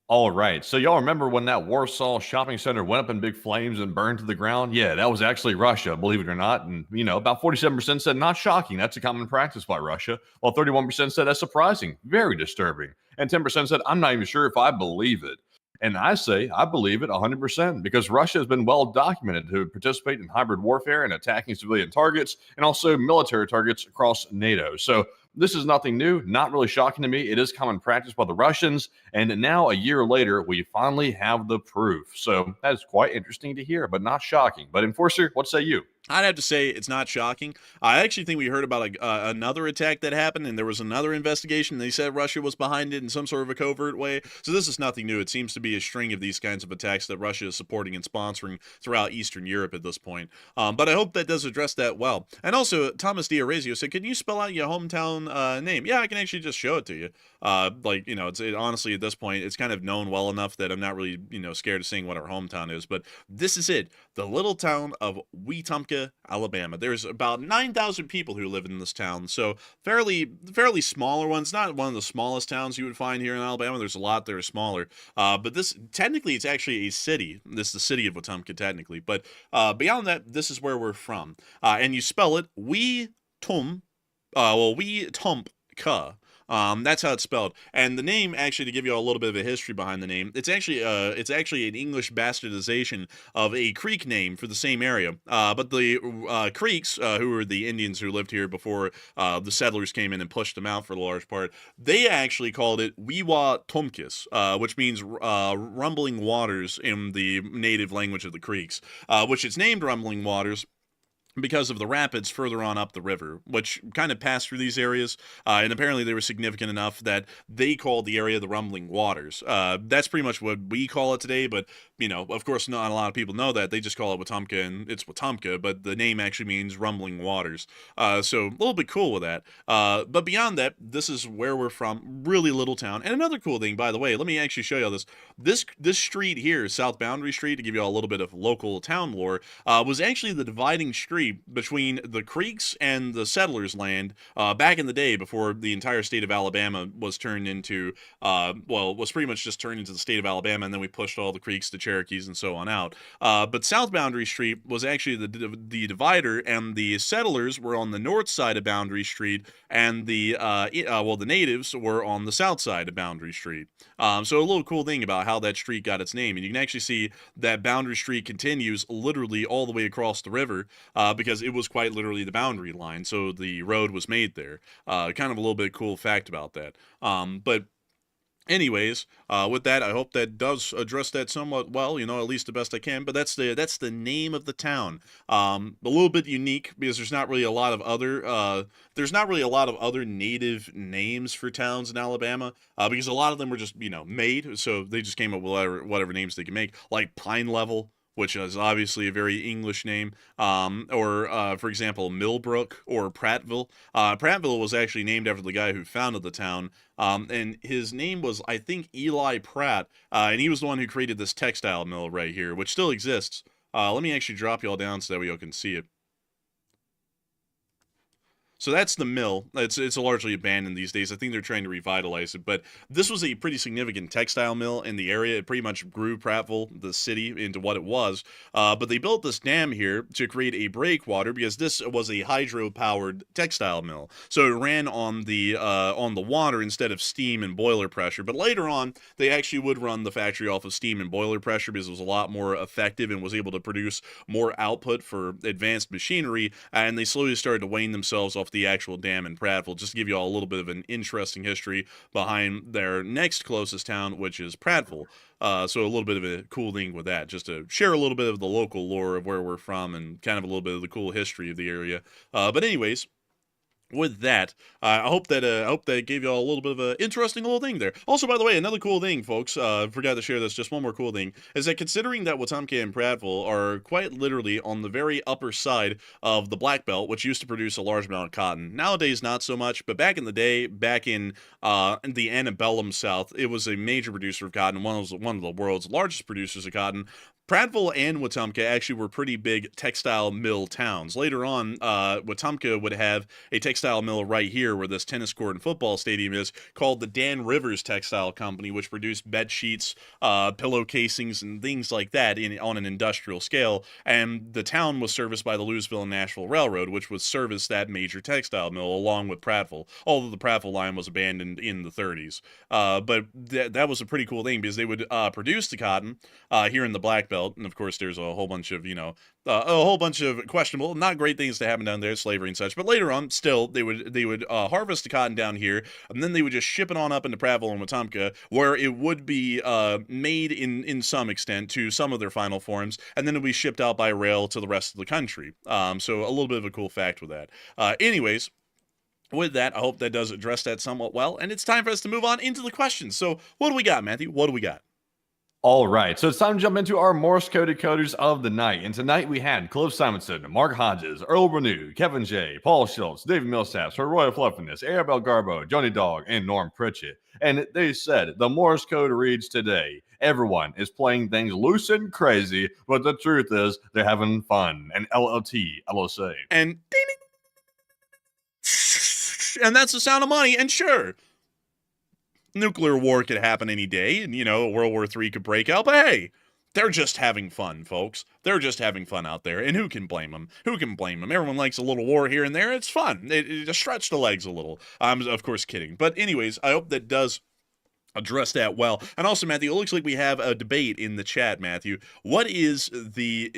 All right. So y'all remember when that Warsaw shopping center went up in big flames and burned to the ground? Yeah, that was actually Russia, believe it or not. And, about 47% said not shocking. That's a common practice by Russia. While 31% said that's surprising, very disturbing. And 10% said, I'm not even sure if I believe it. And I say I believe it 100%, because Russia has been well documented to participate in hybrid warfare and attacking civilian targets and also military targets across NATO. So this is nothing new, not really shocking to me. It is common practice by the Russians. And now, a year later, we finally have the proof. So that is quite interesting to hear, but not shocking. But Enforcer, what say you? I'd have to say it's not shocking. I actually think we heard about another attack that happened, and there was another investigation. They said Russia was behind it in some sort of a covert way. So this is nothing new. It seems to be a string of these kinds of attacks that Russia is supporting and sponsoring throughout Eastern Europe at this point. But I hope that does address that well. And also, Thomas D'Orazio said, can you spell out your hometown name? Yeah, I can actually just show it to you. Honestly, at this point, it's kind of known well enough that I'm not really, scared of saying what our hometown is. But this is it. The little town of Wetumpka, Alabama. There's about 9,000 people who live in this town, so fairly smaller ones. Not one of the smallest towns you would find here in Alabama. There's a lot that are smaller, but this technically it's actually a city. This is the city of Wetumpka technically, but beyond that, this is where we're from, and you spell it Wetumpka. That's how it's spelled. And the name, actually, to give you all a little bit of a history behind the name, it's actually an English bastardization of a Creek name for the same area. But the Creeks, who were the Indians who lived here before the settlers came in and pushed them out for the large part, they actually called it Wewatumkis, which means rumbling waters in the native language of the Creeks, which is named Rumbling Waters because of the rapids further on up the river, which kind of passed through these areas, and apparently they were significant enough that they called the area the Rumbling Waters. That's pretty much what we call it today, but, of course not a lot of people know that. They just call it Wetumpka, and it's Wetumpka, but the name actually means Rumbling Waters. So a little bit cool with that. But beyond that, this is where we're from, really little town. And another cool thing, by the way, let me actually show you all this. This street here, South Boundary Street, to give you all a little bit of local town lore, was actually the dividing street street between the creeks and the settlers' land back in the day before the entire state of Alabama was turned into, was pretty much just turned into the state of Alabama, and then we pushed all the creeks to Cherokees and so on out. But South Boundary Street was actually the divider, and the settlers were on the north side of Boundary Street, and the natives were on the south side of Boundary Street. So a little cool thing about how that street got its name, and you can actually see that Boundary Street continues literally all the way across the river because it was quite literally the boundary line, so the road was made there. Kind of a little bit cool fact about that. But anyways, with that, I hope that does address that somewhat well, at least the best I can. But that's the name of the town. A little bit unique because there's not really a lot of other native names for towns in Alabama because a lot of them were just made, so they just came up with whatever names they could make, like Pine Level, which is obviously a very English name, or, for example, Millbrook or Prattville. Prattville was actually named after the guy who founded the town, and his name was, I think, Eli Pratt, and he was the one who created this textile mill right here, which still exists. Let me actually drop y'all down so that way y'all can see it. So that's the mill. It's largely abandoned these days. I think they're trying to revitalize it, but this was a pretty significant textile mill in the area. It pretty much grew Prattville, the city, into what it was. But they built this dam here to create a breakwater because this was a hydro-powered textile mill. So it ran on the water instead of steam and boiler pressure. But later on, they actually would run the factory off of steam and boiler pressure because it was a lot more effective and was able to produce more output for advanced machinery. And they slowly started to wane themselves off the actual dam in Prattville, just to give you all a little bit of an interesting history behind their next closest town, which is Prattville. So a little bit of a cool thing with that, just to share a little bit of the local lore of where we're from and kind of a little bit of the cool history of the area. But anyways, with that, I hope that gave you all a little bit of an interesting little thing there. Also, by the way, another cool thing, folks, forgot to share this, just one more cool thing, is that considering that Wetumpka and Prattville are quite literally on the very upper side of the Black Belt, which used to produce a large amount of cotton. Nowadays, not so much, but back in the day, back in the antebellum South, it was a major producer of cotton, one of the world's largest producers of cotton. Prattville and Wetumpka actually were pretty big textile mill towns. Later on, Wetumpka would have a textile mill right here where this tennis court and football stadium is, called the Dan Rivers Textile Company, which produced bed sheets, pillow casings, and things like that on an industrial scale. And the town was serviced by the Louisville and Nashville Railroad, which would service that major textile mill along with Prattville, although the Prattville line was abandoned in the 30s. But that was a pretty cool thing because they would produce the cotton here in the Black Belt. And of course, there's a whole bunch of questionable, not great things to happen down there, slavery and such. But later on, still, they would harvest the cotton down here, and then they would just ship it on up into Prattville and Wetumpka, where it would be made in some extent to some of their final forms, and then it would be shipped out by rail to the rest of the country. So a little bit of a cool fact with that. Anyways, with that, I hope that does address that somewhat well, and it's time for us to move on into the questions. So what do we got, Matthew? What do we got? All right, so it's time to jump into our Morse coded coders of the night. And tonight we had Cliff Simonson, Mark Hodges, Earl Renew, Kevin J, Paul Schultz, David Millsaps, Her Royal Fluffiness, Arabelle Garbo, Johnny Dog, and Norm Pritchett. And they said the Morse code reads today: everyone is playing things loose and crazy, but the truth is they're having fun. And LLT, LOC. And ding, ding. And that's the sound of money, and sure, nuclear war could happen any day, and, World War III could break out, but hey, they're just having fun, folks. They're just having fun out there, and who can blame them? Who can blame them? Everyone likes a little war here and there. It's fun. It just stretch the legs a little. I'm, of course, kidding. But anyways, I hope that does address that well. And also, Matthew, it looks like we have a debate in the chat, Matthew. What is the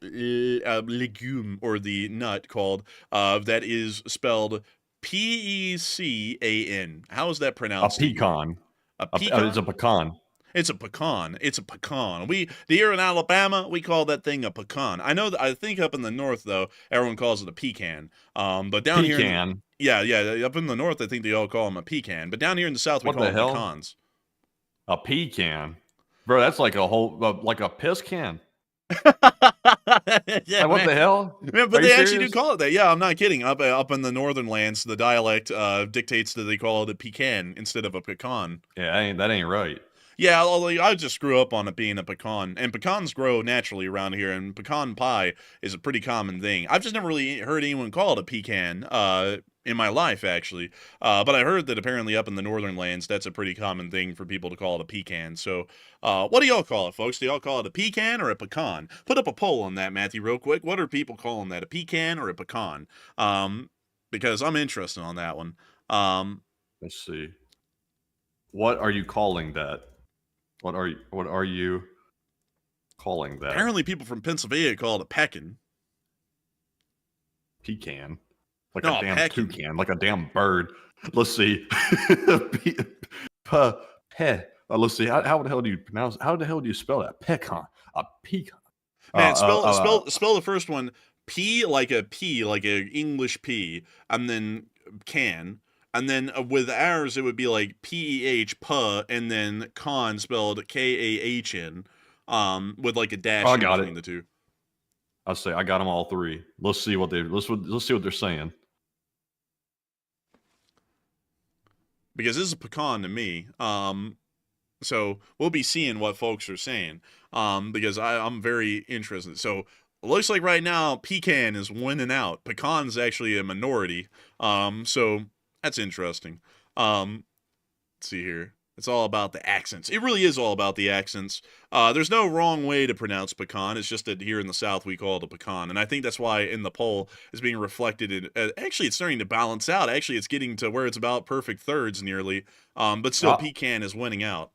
legume or the nut called that is spelled Pecan? How is that pronounced? A pecan. A pecan? It's a pecan. It's a pecan. It's a pecan. Here in Alabama, we call that thing a pecan. I think up in the north, though, everyone calls it a pecan. But down pecan. here, up in the north, I think they all call them a pecan. But down here in the south, we call them pecans. A pecan, bro. That's like a piss can. Yeah, what the hell? Yeah, but they actually do call it that. Yeah, I'm not kidding. Up in the northern lands, the dialect dictates that they call it a pecan instead of a pecan. Yeah, that ain't right. Yeah, I just grew up on it being a pecan, and pecans grow naturally around here, and pecan pie is a pretty common thing. I've just never really heard anyone call it a pecan, in my life, actually. But I heard that apparently up in the northern lands, that's a pretty common thing for people to call it a pecan. So, what do y'all call it, folks? Do y'all call it a pecan or a pecan? Put up a poll on that, Matthew, real quick. What are people calling that, a pecan or a pecan? Because I'm interested on that one. Let's see. What are you calling that? What are you calling that? Apparently people from Pennsylvania call it a pecan. Pecan. Like No, a damn pecan. toucan, like a damn bird. Let's see. Let's see. How the hell do you pronounce? How the hell do you spell that? Pecan. A pecan. Man, spell the first one. P like a English P, and then can. And then with ours, it would be like P-E-H, puh, and then con spelled K-A-H-N, with like a dash in between the two. I'll say I got them all three. Let's see what let's see what they're saying. Because this is pecan to me. So we'll be seeing what folks are saying. Because I'm very interested. So it looks like right now pecan is winning out. Pecan's actually a minority. So that's interesting. Let's see here. It's all about the accents. It really is all about the accents. There's no wrong way to pronounce pecan. It's just that here in the South we call it a pecan. And I think that's why in the poll is being reflected in... actually, it's starting to balance out. Actually, it's getting to where it's about perfect thirds nearly. But still, pecan is winning out.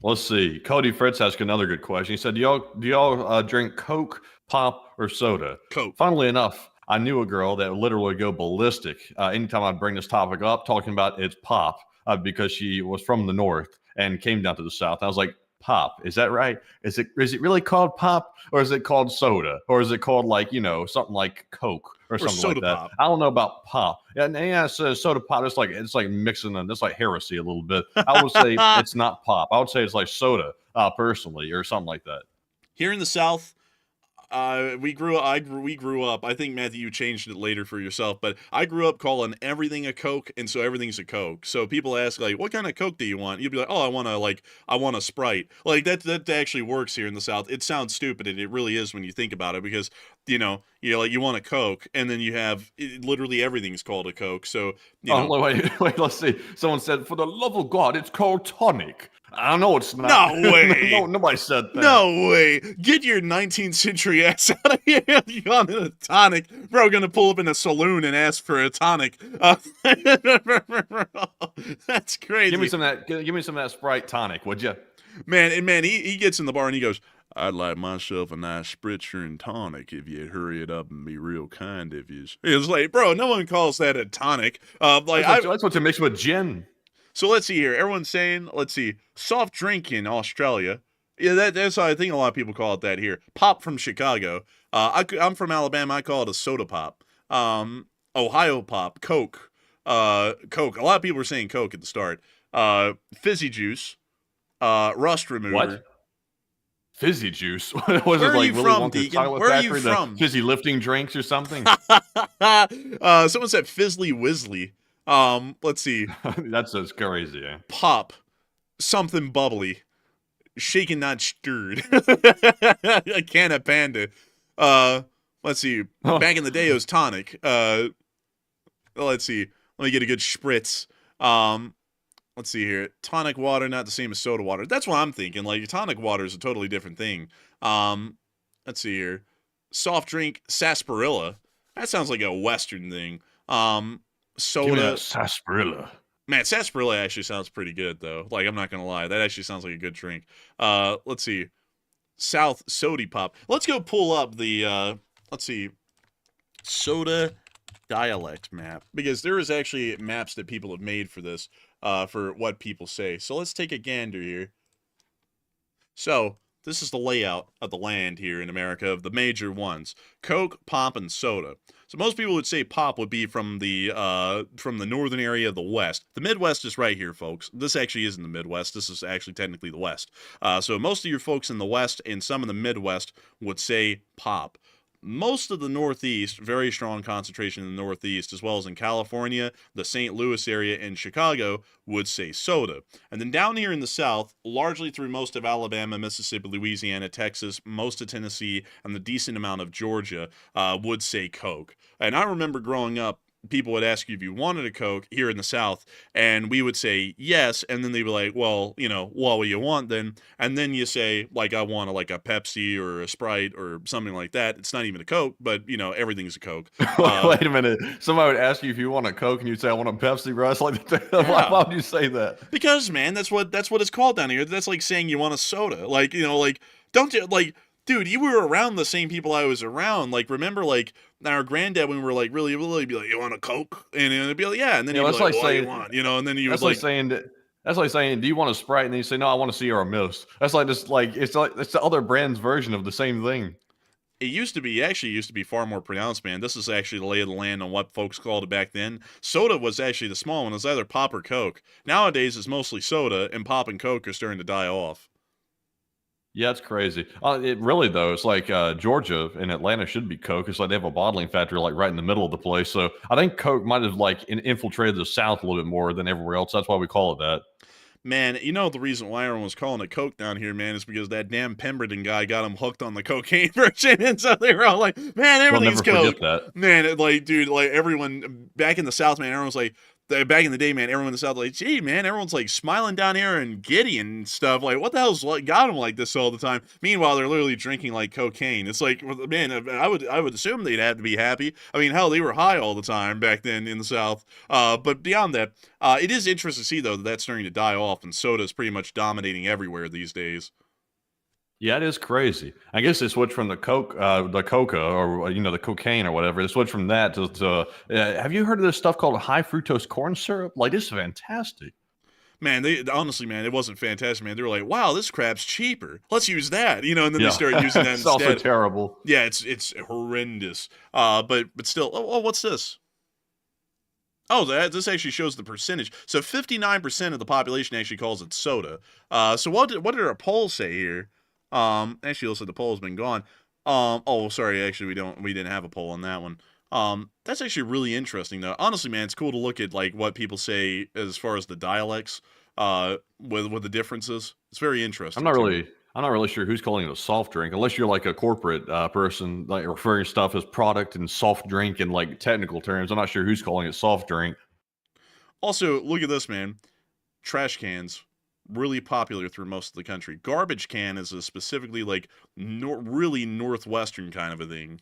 Let's see. Cody Fritz asked another good question. He said, do y'all drink Coke, pop, or soda? Coke. Funnily enough, I knew a girl that would literally go ballistic anytime I'd bring this topic up, talking about it's pop, because she was from the north and came down to the south. And I was like, pop, is that right? Is it really called pop, or is it called soda, or is it called like, something like Coke or something like that? Pop. I don't know about pop. And yeah, so soda pop. It's like mixing them. It's like heresy a little bit. I would say it's not pop. I would say it's like soda, personally, or something like that. Here in the South, we grew up. I think, Matthew, you changed it later for yourself, but I grew up calling everything a Coke, and so everything's a Coke. So people ask like, "What kind of Coke do you want?" You'd be like, "Oh, I want a Sprite." Like that actually works here in the South. It sounds stupid, and it really is when you think about it, because you want a Coke, and then you have literally everything's called a Coke. So wait, let's see. Someone said, "For the love of God, it's called tonic." I don't know, it's not. No way. No, nobody said that. No way. Get your 19th century ass out of here. You want a tonic? Bro, gonna pull up in a saloon and ask for a tonic. That's crazy. Give me some of that Sprite tonic, would you? Man, he gets in the bar and he goes, "I'd like myself a nice spritzer and tonic if you'd hurry it up and be real kind if you." It's like, bro, no one calls that a tonic. That's what you mix with gin. So let's see here. Everyone's saying, let's see, soft drink in Australia. Yeah, that's I think a lot of people call it that here. Pop from Chicago. I'm from Alabama. I call it a soda pop. Ohio pop. Coke. Coke. A lot of people are saying Coke at the start. Fizzy juice. Rust remover. What? Fizzy juice? Was it Where are like you Willy from, Wonka's Deacon? chocolate Where are factory, you from? Fizzy lifting drinks or something? Someone said Fizzly Wizzly. Let's see. That's crazy. Yeah. Pop. Something bubbly. Shaken, not stirred. A can of Panda. Let's see. Back in the day, it was tonic. Let's see. Let me get a good spritz. Let's see here. Tonic water, not the same as soda water. That's what I'm thinking. Like, tonic water is a totally different thing. Let's see here. Soft drink, sarsaparilla. That sounds like a Western thing. Soda. Give me that sarsaparilla. Man, sarsaparilla actually sounds pretty good, though. Like, I'm not going to lie. That actually sounds like a good drink. Let's see. South Sody Pop. Let's go pull up the, let's see, soda dialect map. Because there is actually maps that people have made for this, for what people say. So let's take a gander here. So, this is the layout of the land here in America of the major ones. Coke, pop, and soda. So most people would say pop would be from the northern area of the West. The Midwest is right here, folks. This actually isn't the Midwest. This is actually technically the West. So most of your folks in the West and some in the Midwest would say pop. most of the Northeast, very strong concentration in the Northeast, as well as in California, the St. Louis area, and Chicago, would say soda. And then down here in the South, largely through most of Alabama, Mississippi, Louisiana, Texas, most of Tennessee, and the decent amount of Georgia, would say Coke. And I remember growing up, people would ask you if you wanted a Coke here in the South, and we would say yes, and then they'd be like, well, what will you want then? And then you say, like, I want a Pepsi or a Sprite or something like that. It's not even a Coke, but, everything's a Coke. Wait a minute. Somebody would ask you if you want a Coke, and you'd say, I want a Pepsi, bro. It's like, why would you say that? Because, man, that's what it's called down here. That's like saying you want a soda. Don't you, dude, you were around the same people I was around. Remember, our granddad, when we were really little, he'd be like, you want a Coke? And it'd be like, yeah. And then he'd be like, what do you want? And then he was like, that's like saying, do you want a Sprite? And then you say, no, I want a Sierra Mist. That's it's the other brand's version of the same thing. It used to be far more pronounced, man. This is actually the lay of the land on what folks called it back then. Soda was actually the small one. It was either pop or Coke. Nowadays, it's mostly soda, and pop and Coke are starting to die off. Yeah, it's crazy. It really, though, it's like Georgia and Atlanta should be Coke. It's like they have a bottling factory right in the middle of the place. So I think Coke might have infiltrated the South a little bit more than everywhere else. That's why we call it that. Man, the reason why everyone was calling it Coke down here, man, is because that damn Pemberton guy got him hooked on the cocaine version. And so they were all like, man, everything's Coke. That. Man, everyone back in the South, man, everyone's like, back in the day, man, everyone in the South, gee, man, everyone's smiling down here and giddy and stuff. What the hell's got them like this all the time? Meanwhile, they're literally drinking cocaine. It's man, I would assume they'd have to be happy. I mean, hell, they were high all the time back then in the South. But beyond that, it is interesting to see, though, that that's starting to die off, and soda's pretty much dominating everywhere these days. Yeah, it is crazy. I guess they switched from the Coke, the Coca, or the cocaine or whatever. They switched from that to have you heard of this stuff called high fructose corn syrup? This is fantastic. Man, honestly, man, it wasn't fantastic, man. They were like, wow, this crap's cheaper. Let's use that, and then they started using that it's instead. Also terrible. Yeah, it's horrendous. But still, what's this? Oh, this actually shows the percentage. So 59% of the population actually calls it soda. So what did our poll say here? Actually, looks like the poll's been gone. Oh, sorry. Actually, we didn't have a poll on that one. That's actually really interesting, though. Honestly, man, it's cool to look at what people say as far as the dialects, with the differences. It's very interesting. I'm not really sure who's calling it a soft drink, unless you're a corporate person, referring stuff as product and soft drink in technical terms. I'm not sure who's calling it soft drink. Also, look at this, man. Trash cans. Really popular through most of the country. Garbage can is a specifically really northwestern kind of a thing.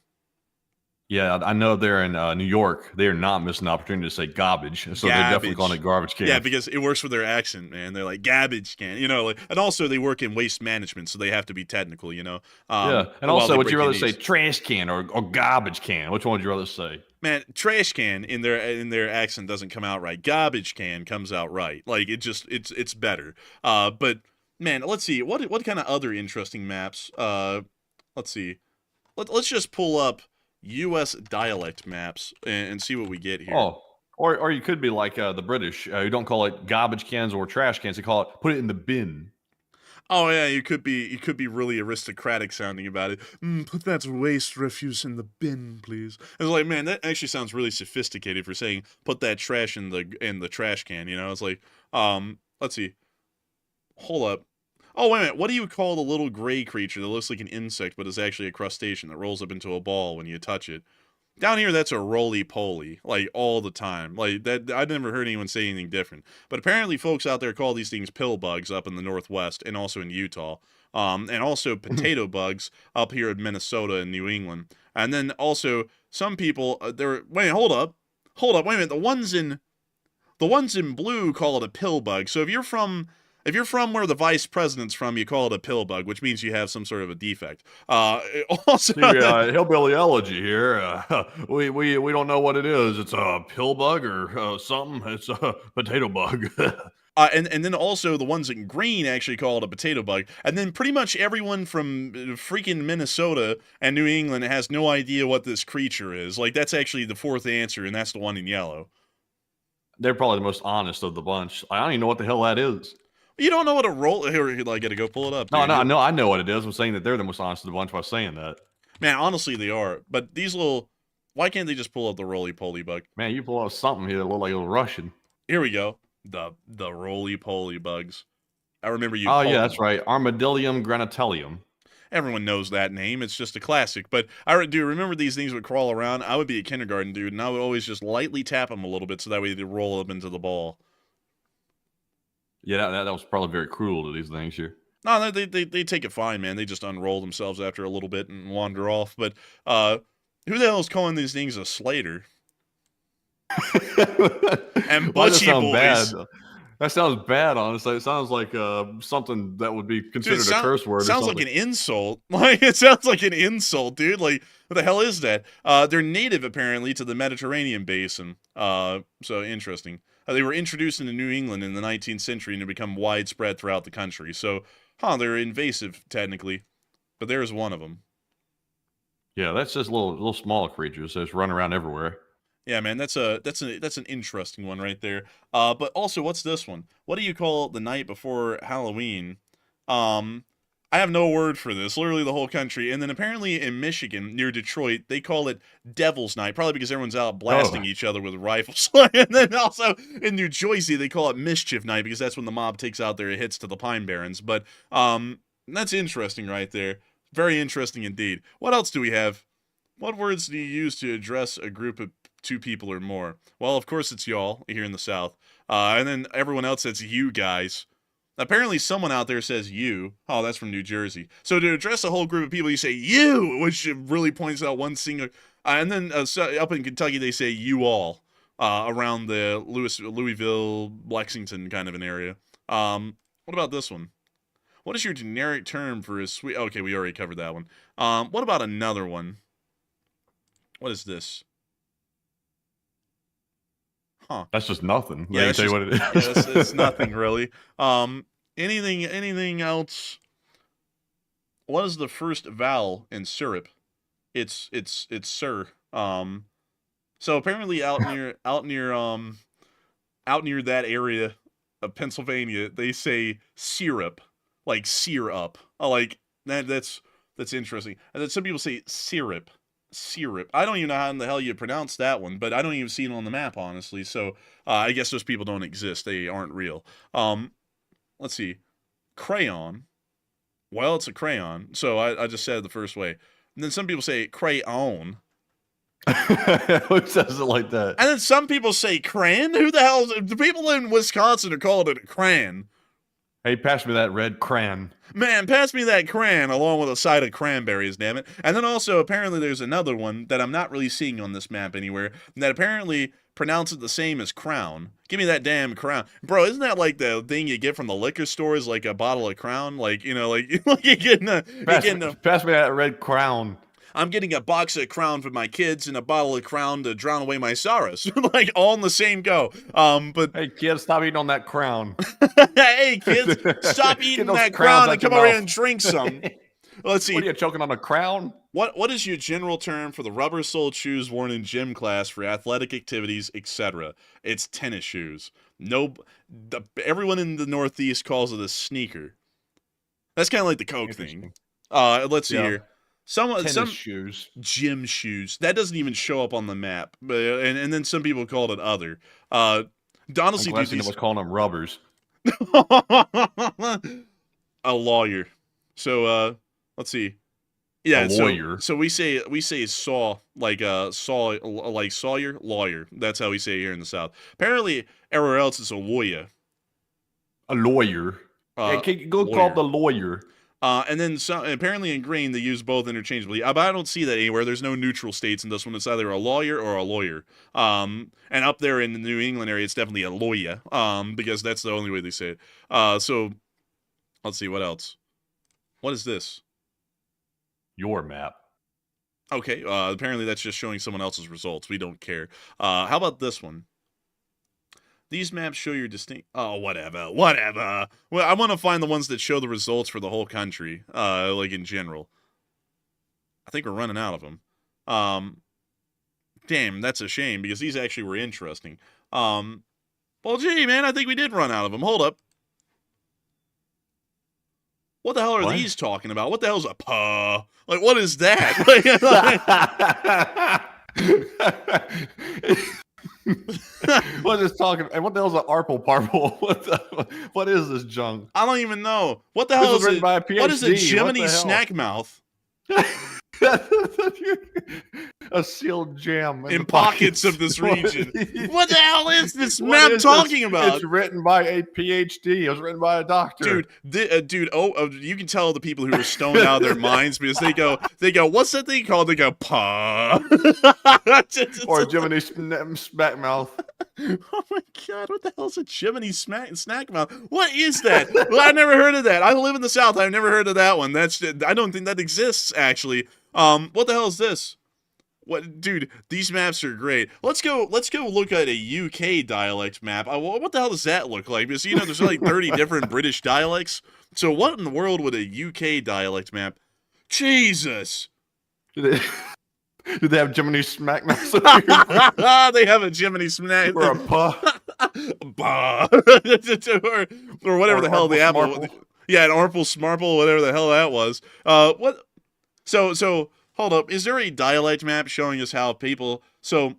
Yeah, I know they're in New York. They are not missing the opportunity to say garbage, so they're definitely calling it garbage can. Yeah, because it works with their accent, man. They're like garbage can, and also they work in waste management, so they have to be technical, yeah, and also, would you rather say trash can or garbage can? Which one would you rather say? Man, trash can in their accent doesn't come out right. Garbage can comes out right. It's better. But man, let's see what kind of other interesting maps. Let's see. Let's just pull up U.S. dialect maps and see what we get here. Oh, or you could be like the British, who don't call it garbage cans or trash cans. They call it put it in the bin. Oh yeah, you could be really aristocratic sounding about it. Put that waste refuse in the bin, please. It's like, man, that actually sounds really sophisticated for saying put that trash in the trash can. It's like, let's see. Hold up. Oh, wait a minute. What do you call the little gray creature that looks like an insect but is actually a crustacean that rolls up into a ball when you touch it? Down here, that's a roly-poly, all the time. That, I've never heard anyone say anything different. But apparently folks out there call these things pill bugs up in the Northwest and also in Utah. And also potato bugs up here in Minnesota and New England. And then also some people, wait, hold up, wait a minute. The ones in blue call it a pill bug. So if you're from where the vice president's from, you call it a pill bug, which means you have some sort of a defect. Also, hillbilly elegy here. We don't know what it is. It's a pill bug or something. It's a potato bug. And then also the ones in green actually call it a potato bug. And then pretty much everyone from freaking Minnesota and New England has no idea what this creature is. That's actually the fourth answer, and that's the one in yellow. They're probably the most honest of the bunch. I don't even know what the hell that is. You don't know what a roll... Here, I gotta go pull it up. No, I know what it is. I'm saying that they're the most honest of the bunch by saying that. Man, honestly, they are. But these little... Why can't they just pull up the roly-poly bug? Man, you pull out something here that look like it was Russian. Here we go. The roly-poly bugs. I remember you Oh, called yeah, them. that's right. Armadillium granitellum. Everyone knows that name. It's just a classic. But I do remember these things would crawl around. I would be a kindergarten dude, and I would always just lightly tap them a little bit so that way they'd roll up into the ball. Yeah, that was probably very cruel to these things here. No, they take it fine, man. They just unroll themselves after a little bit and wander off. But who the hell is calling these things a Slater? And Butchie Boys. Bad? That sounds bad, honestly. It sounds like something that would be considered a curse word. Sounds like an insult. Like, it sounds like an insult, dude. Like, what the hell is that? They're native, apparently, to the Mediterranean basin. So interesting. They were introduced into New England in the 19th century and have become widespread throughout the country. So, they're invasive, technically. But there's one of them. Yeah, that's just little small creatures that just run around everywhere. Yeah, man, that's an interesting one right there. But also, what's this one? What do you call the night before Halloween? I have no word for this. Literally the whole country. And then apparently in Michigan, near Detroit, they call it Devil's Night, probably because everyone's out blasting each other with rifles. And then also in New Jersey, they call it Mischief Night because that's when the mob takes out their hits to the Pine Barrens. But that's interesting right there. Very interesting indeed. What else do we have? What words do you use to address a group of 2 people or more? Well, of course it's y'all here in the South. And then everyone else says you guys. Apparently someone out there says you. Oh, that's from New Jersey. So to address a whole group of people, you say you, which really points out one single. And then up in Kentucky, they say you all around the Louisville, Lexington kind of an area. What about this one? What is your generic term for a sweet... Okay, we already covered that one. What about another one? What is this? Huh. That's just nothing. Yeah, Let me tell you what it is. Yeah, it's nothing really. Anything else? What is the first vowel in syrup? It's sir. So apparently out near that area of Pennsylvania, they say syrup, like sear up. Like that's interesting. And then some people say syrup. I don't even know how in the hell you pronounce that one, but I don't even see it on the map, honestly. So I guess those people don't exist. They aren't real. Let's see. Crayon. Well, it's a crayon. So I just said it the first way. And then some people say crayon. Who says it like that? And then some people say cran. Who the hell? The people in Wisconsin are calling it a cran. Hey, pass me that red cran. Man, pass me that cran along with a side of cranberries, damn it. And then also, apparently there's another one that I'm not really seeing on this map anywhere that apparently pronounces the same as crown. Give me that damn crown. Bro, isn't that like the thing you get from the liquor stores, like a bottle of Crown? Like, you know, like you're getting a... Pass me that red crown. I'm getting a box of Crown for my kids and a bottle of Crown to drown away my sorrows. Like, all in the same go. But hey, kids, stop eating on that Crown. Hey, kids, stop eating that Crown and come over here and drink some. Let's see. What are you, choking on a Crown? What is your general term for the rubber-soled shoes worn in gym class for athletic activities, etc.? It's tennis shoes. Everyone in the Northeast calls it a sneaker. That's kind of like the Coke thing. Let's see here. Some shoes, gym shoes. That doesn't even show up on the map. And then some people called it other. Honestly, dude, was calling them rubbers. A lawyer. So let's see. Yeah, a lawyer. So we say saw like sawyer, lawyer. That's how we say it here in the South. Apparently, everywhere else it's a lawyer. A lawyer. Hey, go call the lawyer. And then apparently in green they use both interchangeably. But I don't see that anywhere. There's no neutral states in this one. It's either a lawyer or a lawyer. And up there in the New England area, it's definitely a lawyer. Because that's the only way they say it. So let's see what else. What is this? Your map. Okay. Apparently that's just showing someone else's results. We don't care. How about this one? These maps show your distinct... Oh, whatever. Well, I want to find the ones that show the results for the whole country, like in general. I think we're running out of them. Damn, that's a shame, because these actually were interesting. Well, gee, man, I think we did run out of them. Hold up. What the hell are What? these talking about? What the hell's a puh? Like, what is that? What is talking? And what the hell's an arple parple? What is this junk? I don't even know. What the hell is it? What is a Jiminy snack mouth? A sealed jam in pockets of this region. What the hell is this map talking about? It's written by a PhD. It was written by a doctor. Dude, you can tell the people who are stoned out of their minds because they go, what's that thing called? They go, paw. Or Jiminy smack mouth. Oh my God, what the hell's a Jiminy snack mouth? What is that? Well, I've never heard of that. I live in the South. I've never heard of that one. I don't think that exists, actually. What the hell is this? What, dude? These maps are great. Let's go look at a UK dialect map. What the hell does that look like? Because there's like 30 different British dialects. So what in the world would a UK dialect map? Jesus. Do they have Jiminy smack mouth? They have a Jiminy smack or a puh. or whatever the hell the apple. Yeah, an Arple Smarple, whatever the hell that was. What? So hold up. Is there a dialect map showing us how people? So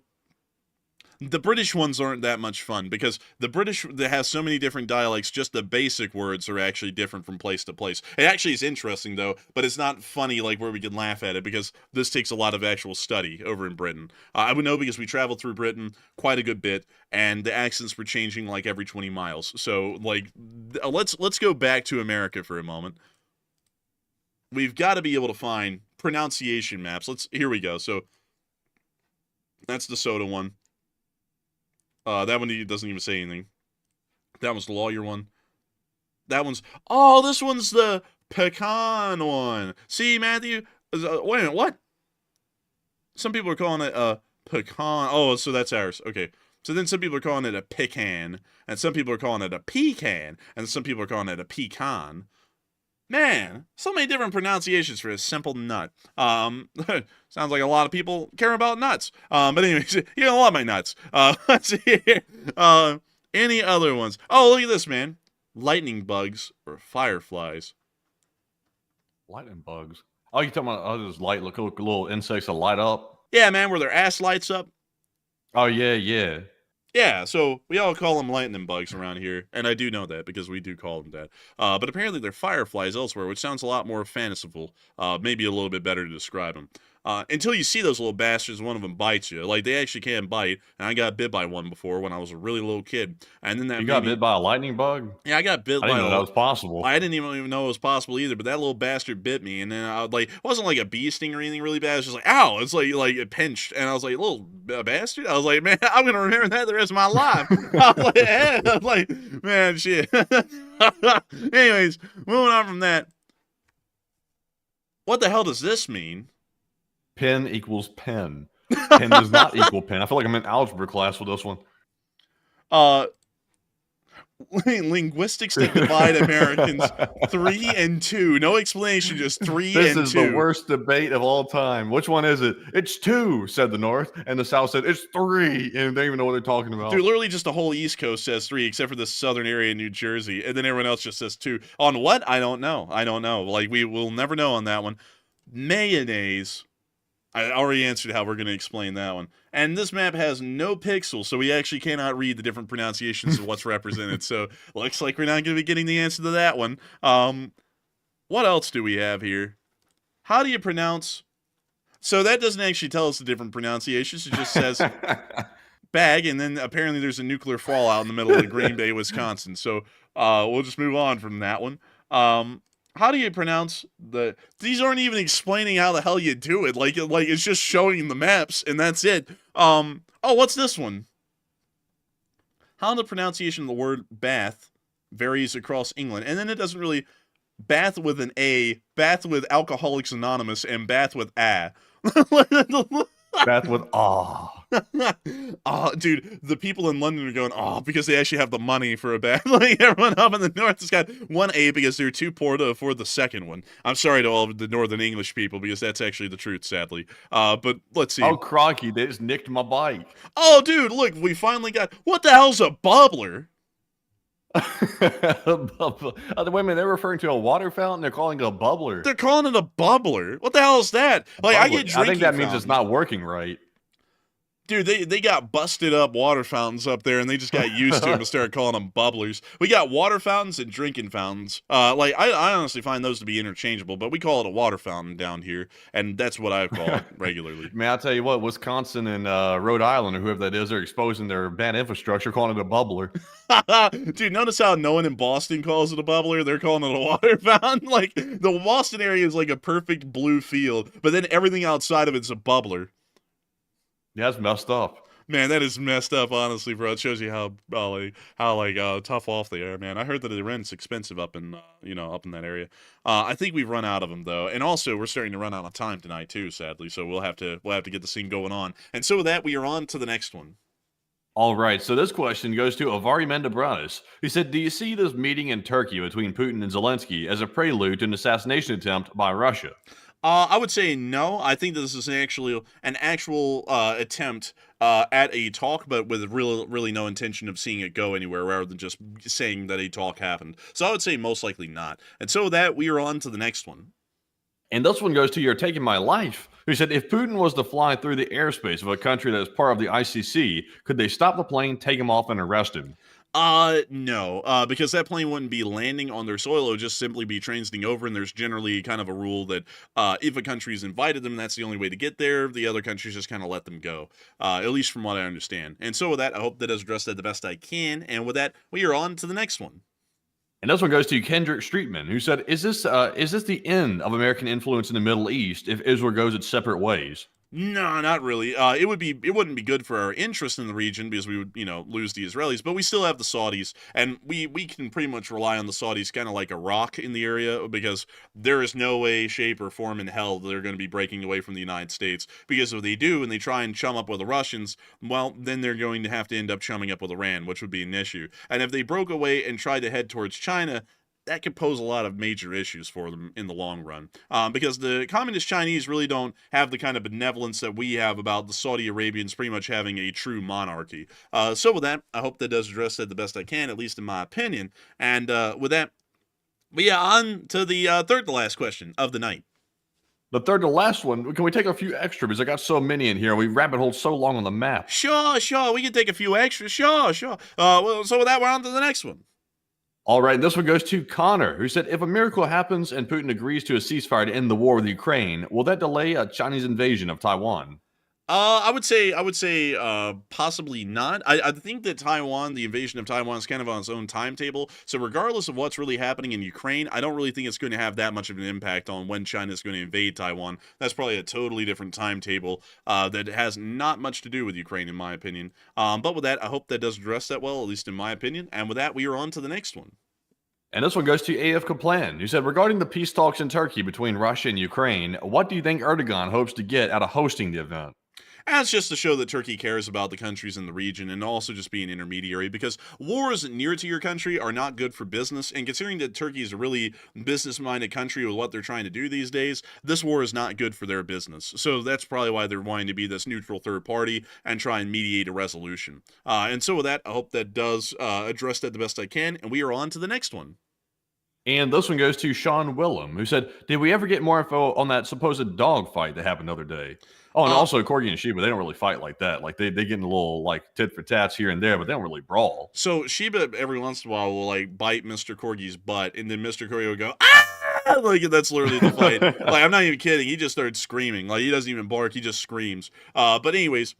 the British ones aren't that much fun because the British that has so many different dialects. Just the basic words are actually different from place to place. It actually is interesting though, but it's not funny like where we can laugh at it because this takes a lot of actual study over in Britain. I would know because we traveled through Britain quite a good bit, and the accents were changing like every 20 miles. So like, let's go back to America for a moment. We've got to be able to find pronunciation maps. Here we go. So that's the soda one. That one doesn't even say anything. That one's the lawyer one. That one's, this one's the pecan one. See, Matthew? Wait a minute, what? Some people are calling it a pecan. Oh, so that's ours. Okay. So then some people are calling it a pecan, and some people are calling it a pecan, and some people are calling it a pecan. Man, so many different pronunciations for a simple nut. Sounds like a lot of people care about nuts. But anyways, you don't love my nuts. Let's see here. Any other ones? Oh, look at this, man. Lightning bugs or fireflies. Lightning bugs. Oh, you talking about those little insects that light up? Yeah, man, where their ass lights up. Oh, yeah. Yeah, so we all call them lightning bugs around here, and I do know that because we do call them that. But apparently they're fireflies elsewhere, which sounds a lot more fanciful. Maybe a little bit better to describe them. Until you see those little bastards, one of them bites you. Like, they actually can bite, and I got bit by one before when I was a really little kid. And then You got bit by a lightning bug? Yeah, I got bit by I didn't know that was possible. I didn't even know it was possible either, but that little bastard bit me, and then it wasn't like a bee sting or anything really bad. It was just like, ow! It's like it pinched, and I was like, little bastard. I was like, man, I'm gonna remember that the rest of my life. I was like, man, shit. Anyways, moving on from that. What the hell does this mean? Pen equals pen. Pen does not equal pen. I feel like I'm in algebra class with this one. Linguistics that divide Americans 3 and 2. No explanation, just 3 and 2. This is the worst debate of all time. Which one is it? It's 2, said the North, and the South said it's 3, and they don't even know what they're talking about. Dude, literally just the whole East Coast says 3, except for the southern area in New Jersey, and then everyone else just says 2. On what? I don't know. Like, we will never know on that one. Mayonnaise. I already answered how we're going to explain that one. And this map has no pixels, so we actually cannot read the different pronunciations of what's represented. So looks like we're not going to be getting the answer to that one. What else do we have here? How do you pronounce? So that doesn't actually tell us the different pronunciations. It just says bag, and then apparently there's a nuclear fallout in the middle of Green Bay, Wisconsin. So we'll just move on from that one. How do you pronounce these aren't even explaining how the hell you do it. Like it's just showing the maps and that's it. What's this one? How the pronunciation of the word bath varies across England. And then it doesn't really bath with an A, bath with Alcoholics Anonymous, and bath with A. Bath with dude, the people in London are going because they actually have the money for a bath. Like everyone up in the north has got one A because they're too poor to afford the second one. I'm sorry to all of the Northern English people because that's actually the truth, sadly. But let's see. Oh, crocky, they just nicked my bike. Oh, dude, look, we finally got. What the hell's a bubbler? Wait a minute, they're referring to a water fountain. They're calling it a bubbler. They're calling it a bubbler. What the hell is that? Like, I get drinking I think that means fountains. it's not working right. Dude, they got busted up water fountains up there, and they just got used to them and started calling them bubblers. We got water fountains and drinking fountains. Like, I honestly find those to be interchangeable, but we call it a water fountain down here, and that's what I call it regularly. Man, I'll tell you what, Wisconsin and Rhode Island, or whoever that is, they're exposing their bad infrastructure, calling it a bubbler. Dude, notice how no one in Boston calls it a bubbler. They're calling it a water fountain. Like, the Boston area is like a perfect blue field, but then everything outside of it's a bubbler. Yeah, that's messed up. Man, that is messed up, honestly, bro. It shows you how tough off they are, man. I heard that the rent's expensive up in up in that area. I think we've run out of them though, and also we're starting to run out of time tonight too, sadly. So we'll have to get this thing going on. And so with that, we are on to the next one. All right, so this question goes to Avari Mendebranis, who said, do you see this meeting in Turkey between Putin and Zelenskyy as a prelude to an assassination attempt by Russia? I would say no. I think this is an actual attempt at a talk, but with really no intention of seeing it go anywhere, rather than just saying that a talk happened. So I would say most likely not. And so with that, we are on to the next one. And this one goes to You're Taking My Life, who said, if Putin was to fly through the airspace of a country that is part of the ICC, could they stop the plane, take him off, and arrest him? No, because that plane wouldn't be landing on their soil. It would just simply be transiting over, and there's generally kind of a rule that if a country's invited them, that's the only way to get there. The other countries just kind of let them go, at least from what I understand. And so with that, I hope that has addressed that the best I can. And with that, we are on to the next one. And this one goes to Kendrick Streetman, who said, is this the end of American influence in the Middle East if Israel goes its separate ways? No, not really. It wouldn't be good for our interest in the region because we would, lose the Israelis, but we still have the Saudis, and we can pretty much rely on the Saudis kind of like a rock in the area, because there is no way, shape, or form in hell that they're going to be breaking away from the United States, because if they do and they try and chum up with the Russians, well, then they're going to have to end up chumming up with Iran, which would be an issue. And if they broke away and tried to head towards China, that could pose a lot of major issues for them in the long run, because the communist Chinese really don't have the kind of benevolence that we have about the Saudi Arabians pretty much having a true monarchy. So with that, I hope that does address that the best I can, at least in my opinion. And with that, we are on to the third to last question of the night. The third to last one, can we take a few extra? Because I got so many in here. We rabbit holed so long on the map. Sure. We can take a few extras. Sure. Well, so with that, we're on to the next one. All right, this one goes to Connor, who said, if a miracle happens and Putin agrees to a ceasefire to end the war with Ukraine, will that delay a Chinese invasion of Taiwan? I would say possibly not. I think that the invasion of Taiwan is kind of on its own timetable. So regardless of what's really happening in Ukraine, I don't really think it's going to have that much of an impact on when China is going to invade Taiwan. That's probably a totally different timetable that has not much to do with Ukraine, in my opinion. But with that, I hope that does address that well, at least in my opinion. And with that, we are on to the next one. And this one goes to AF Kaplan, who said, regarding the peace talks in Turkey between Russia and Ukraine, what do you think Erdogan hopes to get out of hosting the event? That's just to show that Turkey cares about the countries in the region, and also just be an intermediary, because wars near to your country are not good for business. And considering that Turkey is a really business-minded country with what they're trying to do these days, this war is not good for their business. So that's probably why they're wanting to be this neutral third party and try and mediate a resolution. And so with that, I hope that does address that the best I can, and we are on to the next one. And this one goes to Sean Willem, who said, did we ever get more info on that supposed dog fight that happened the other day? Oh, and also Corgi and Sheba, they don't really fight like that. Like they get in a little like tit for tats here and there, but they don't really brawl. So Sheba every once in a while will like bite Mr. Corgi's butt, and then Mr. Corgi will go, ah! Like that's literally the fight. Like I'm not even kidding. He just starts screaming. Like he doesn't even bark. He just screams. But anyways,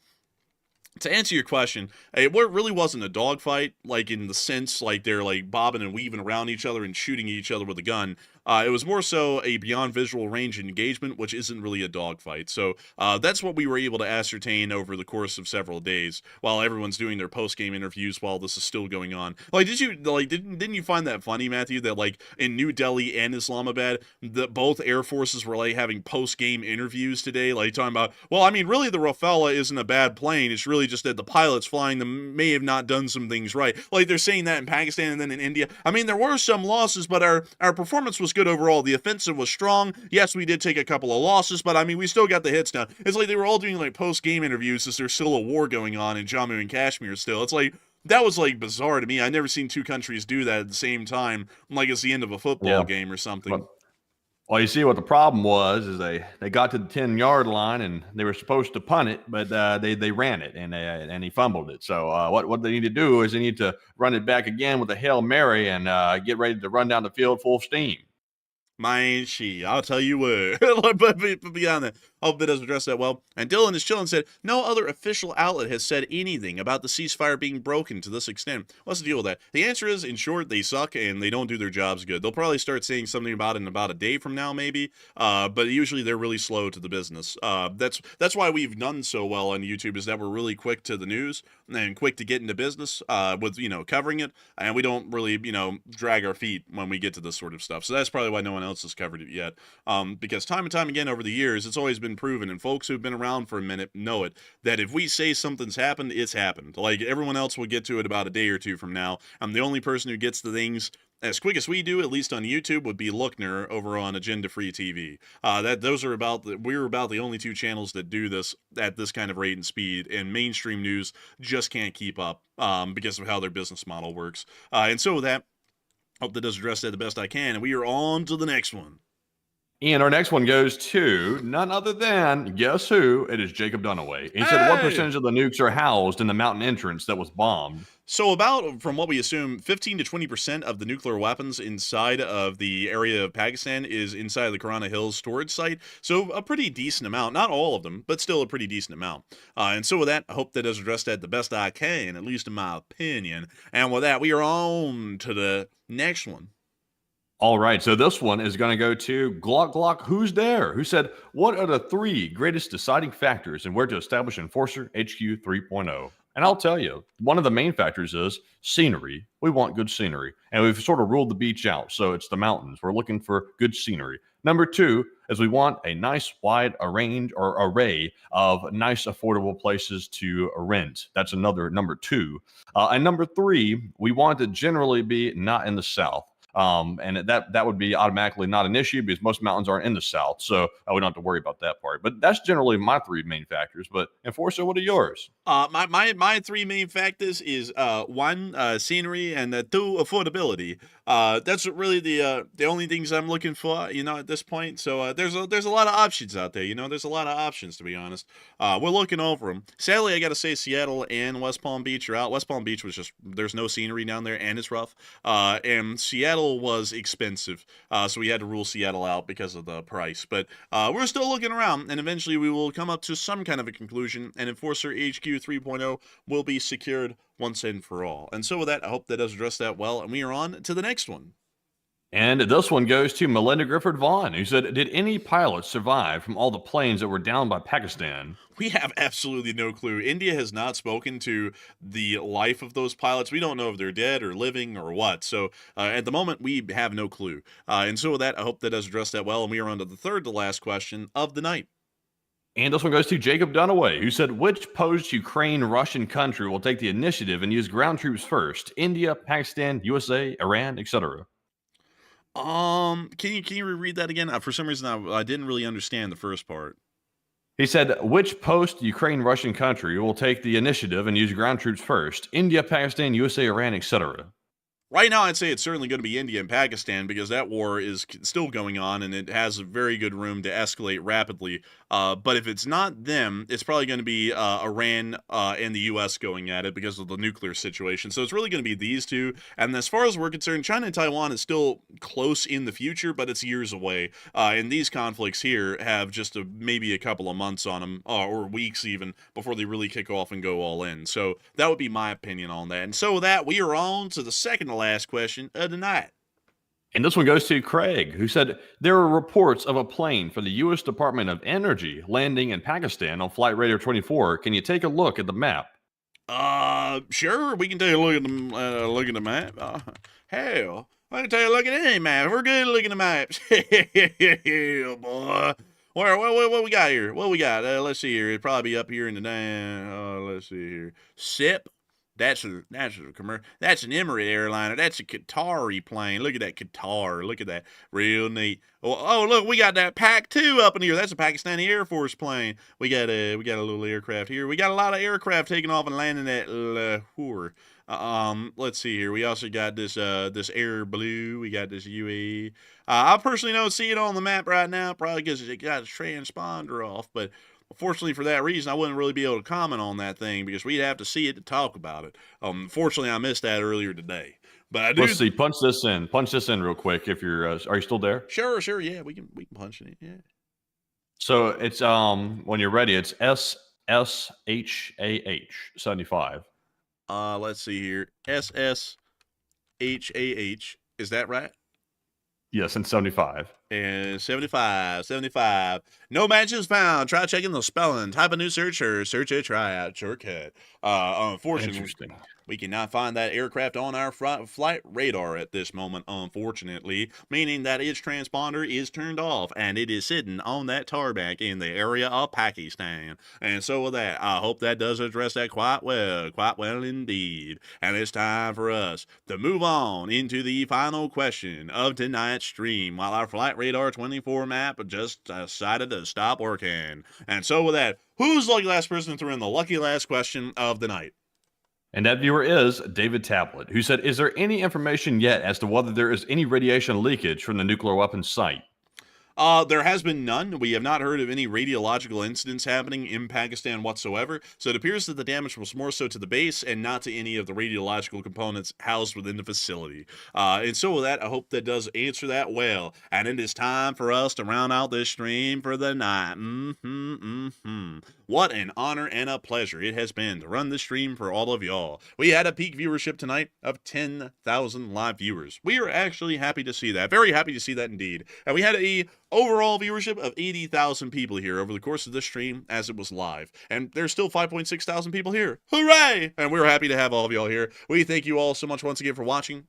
to answer your question, it really wasn't a dogfight, like in the sense like they're like bobbing and weaving around each other and shooting each other with a gun. It was more so a beyond visual range engagement, which isn't really a dogfight. So that's what we were able to ascertain over the course of several days while everyone's doing their post-game interviews while this is still going on. Like, didn't you find that funny, Matthew, that like in New Delhi and Islamabad, that both air forces were like having post-game interviews today, like talking about, well, I mean, really the Rafale isn't a bad plane. It's really just that the pilots flying them may have not done some things right. Like they're saying that in Pakistan and then in India. I mean, there were some losses, but our performance was good overall. The offensive was strong. Yes, we did take a couple of losses, but I mean, we still got the hits done. It's like they were all doing like post-game interviews as there's still a war going on in Jammu and Kashmir still. It's like, That was like bizarre to me. I never seen two countries do that at the same time, like it's the end of a football game or something. Well, you see what the problem was is they got to the 10-yard line and they were supposed to punt it, but they ran it and he fumbled it. So what they need to do is they need to run it back again with a Hail Mary and get ready to run down the field full steam. Man, I'll tell you what. but beyond that, hope it doesn't address that well. And Dylan is chilling said, no other official outlet has said anything about the ceasefire being broken to this extent. What's the deal with that? The answer is, in short, they suck and they don't do their jobs good. They'll probably start saying something about it in about a day from now, maybe. But usually they're really slow to the business. That's why we've done so well on YouTube, is that we're really quick to the news and quick to get into business with, covering it. And we don't really, drag our feet when we get to this sort of stuff. So that's probably why no one else has covered it yet, because time and time again over the years, it's always been proven, and folks who've been around for a minute know it, that if we say something's happened, it's happened. Like, everyone else will get to it about a day or two from now. I'm the only person who gets the things as quick as we do, at least on YouTube, would be Lookner over on Agenda Free TV. We're about the only two channels that do this at this kind of rate and speed, and mainstream news just can't keep up because of how their business model works. And so with that, hope that does address that the best I can, and we are on to the next one. And our next one goes to none other than, guess who? It is Jacob Dunaway. He said, what percentage of the nukes are housed in the mountain entrance that was bombed? So about, from what we assume, 15 to 20% of the nuclear weapons inside of the area of Pakistan is inside of the Kirana Hills storage site. So a pretty decent amount. Not all of them, but still a pretty decent amount. And so with that, I hope that does address that the best I can, at least in my opinion. And with that, we are on to the next one. All right, so this one is going to go to Glock Glock Who's There, who said, what are the 3 greatest deciding factors in where to establish Enforcer HQ 3.0? And I'll tell you, one of the main factors is scenery. We want good scenery. And we've sort of ruled the beach out, so it's the mountains. We're looking for good scenery. Number 2 is we want a nice wide array of nice affordable places to rent. That's another number 2. And number 3, we want to generally be not in the south. And that would be automatically not an issue because most mountains aren't in the south, so I would not have to worry about that part. But that's generally my 3 main factors. But Enforcer, what are yours? My 3 main factors is 1, scenery, and 2, affordability. That's really the only things I'm looking for, at this point. So there's a lot of options out there. There's a lot of options, to be honest. We're looking over them. Sadly, I got to say Seattle and West Palm Beach are out. West Palm Beach was just, there's no scenery down there, and it's rough. And Seattle was expensive, so we had to rule Seattle out because of the price. But we're still looking around, and eventually we will come up to some kind of a conclusion, and Enforcer HQ 3.0 will be secured once and for all. And so with that, I hope that does address that well, and we are on to the next one. And this one goes to Melinda Grifford Vaughn, who said, did any pilots survive from all the planes that were down by Pakistan? We have absolutely no clue. India has not spoken to the life of those pilots. We don't know if they're dead or living or what. So at the moment, we have no clue. And so with that, I hope that does address that well. And we are on to the third to last question of the night. And this one goes to Jacob Dunaway, who said, which post-Ukraine-Russian country will take the initiative and use ground troops first? India, Pakistan, USA, Iran, etc. Can you reread that again? For some reason, I didn't really understand the first part. He said, which post-Ukraine-Russian country will take the initiative and use ground troops first? India, Pakistan, USA, Iran, etc. Right now, I'd say it's certainly going to be India and Pakistan because that war is still going on and it has very good room to escalate rapidly. But if it's not them, it's probably going to be Iran and the U.S. going at it because of the nuclear situation. So it's really going to be these two. And as far as we're concerned, China and Taiwan is still close in the future, but it's years away. And these conflicts here have just maybe a couple of months on them, or weeks even, before they really kick off and go all in. So that would be my opinion on that. And so with that, we are on to the second to last question of the night. And this one goes to Craig, who said, there are reports of a plane for the U.S. Department of Energy landing in Pakistan on Flight Radar 24. Can you take a look at the map? Sure, we can take a look at the map. Hell, I can take a look at any map. We're good at looking at maps. Yeah, boy. What we got here? What we got? Let's see here. It'd probably be up here in the damn. Let's see here. SIP. That's an Emirates airliner. That's a Qatari plane. Look at that Qatar. Look at that. Real neat. Oh, look, we got that PAC-2 up in here. That's a Pakistani Air Force plane. We got a little aircraft here. We got a lot of aircraft taking off and landing at Lahore. Let's see here. We also got this this Air Blue. We got this UAE. I personally don't see it on the map right now, probably because it got its transponder off. But fortunately for that reason, I wouldn't really be able to comment on that thing because we'd have to see it to talk about it. Fortunately, I missed that earlier today. But I do. Let's see. Punch this in. Punch this in real quick. If you're, are you still there? Sure. Yeah, we can punch it. Yeah. So it's when you're ready, it's SSHAH 75. Let's see here. SSHAH. Is that right? Yes, and 75. And 75. No matches found. Try checking the spelling. Type a new search or search a tryout shortcut. Unfortunately, we cannot find that aircraft on our flight radar at this moment, unfortunately, meaning that its transponder is turned off and it is sitting on that tarmac in the area of Pakistan. And so with that, I hope that does address that quite well indeed. And it's time for us to move on into the final question of tonight's stream while our flight radar 24 map just decided to stop working. And so with that, who's the lucky last person to throw in the lucky last question of the night? And that viewer is David Tablet, who said, is there any information yet as to whether there is any radiation leakage from the nuclear weapons site? There has been none. We have not heard of any radiological incidents happening in Pakistan whatsoever, so it appears that the damage was more so to the base and not to any of the radiological components housed within the facility. And so with that, I hope that does answer that well. And it is time for us to round out this stream for the night. What an honor and a pleasure it has been to run this stream for all of y'all. We had a peak viewership tonight of 10,000 live viewers. We are actually happy to see that. Very happy to see that indeed. And we had a overall viewership of 80,000 people here over the course of this stream as it was live. And there's still 5.6 thousand people here. Hooray! And we're happy to have all of y'all here. We thank you all so much once again for watching.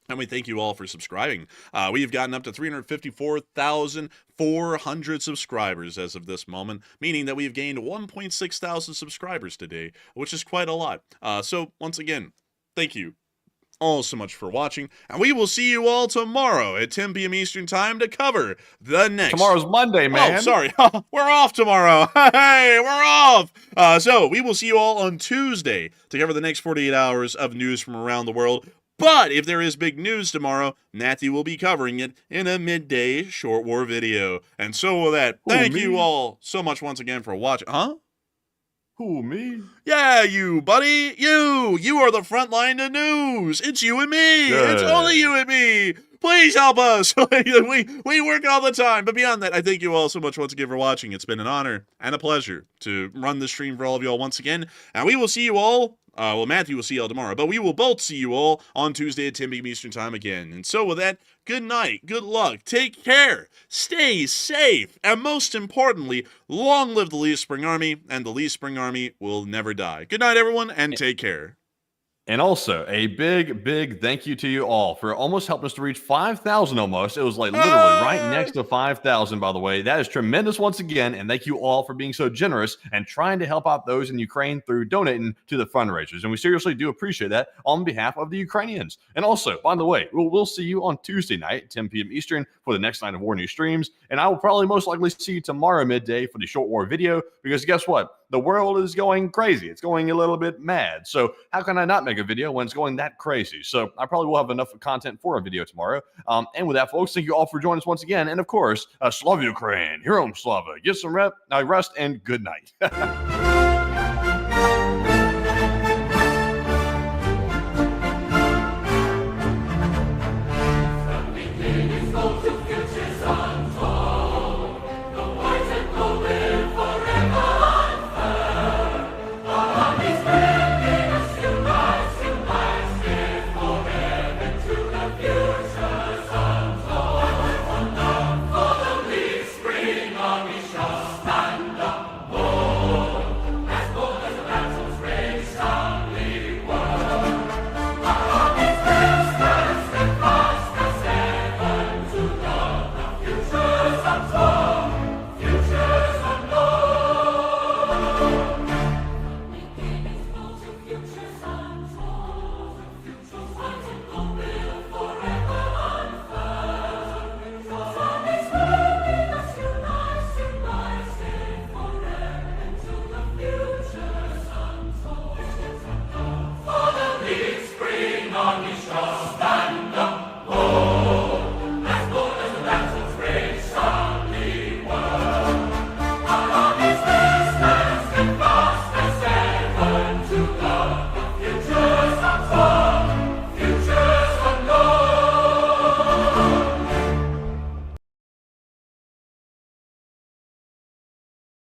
And we thank you all for subscribing. We've gotten up to 354,400 subscribers as of this moment, meaning that we've gained 1.6 thousand subscribers today, which is quite a lot. So once again, thank you all so much for watching, and we will see you all tomorrow at 10 p.m. Eastern Time to cover the next... Tomorrow's Monday, man. Oh, sorry. We're off tomorrow. Hey, we're off. So we will see you all on Tuesday to cover the next 48 hours of news from around the world. But if there is big news tomorrow, Matthew will be covering it in a midday short war video. And so with that, thank you all so much once again for watching. Huh? Who, me? Yeah, you, buddy. You are the front line to news. It's you and me. Good. It's only you and me. Please help us. we work all the time. But beyond that, I thank you all so much once again for watching. It's been an honor and a pleasure to run this stream for all of y'all once again. And we will see you all. Well, Matthew will see y'all tomorrow, but we will both see you all on Tuesday at 10 p.m. Eastern Time again. And so with that, good night, good luck, take care, stay safe, and most importantly, long live the Lee Spring Army, and the Lee Spring Army will never die. Good night, everyone, and take care. And also, a big thank you to you all for almost helping us to reach 5,000 almost. It was like literally right next to 5,000, by the way. That is tremendous once again, and thank you all for being so generous and trying to help out those in Ukraine through donating to the fundraisers. And we seriously do appreciate that on behalf of the Ukrainians. And also, by the way, we'll see you on Tuesday night, 10 p.m. Eastern, for the next night of War News streams. And I will probably most likely see you tomorrow midday for the short war video, because guess what? The world is going crazy. It's going a little bit mad. So how can I not make a video when it's going that crazy? So I probably will have enough content for a video tomorrow. And with that, folks, thank you all for joining us once again. And of course, Slava Ukraine, Heroam Slava. Get some rest and good night.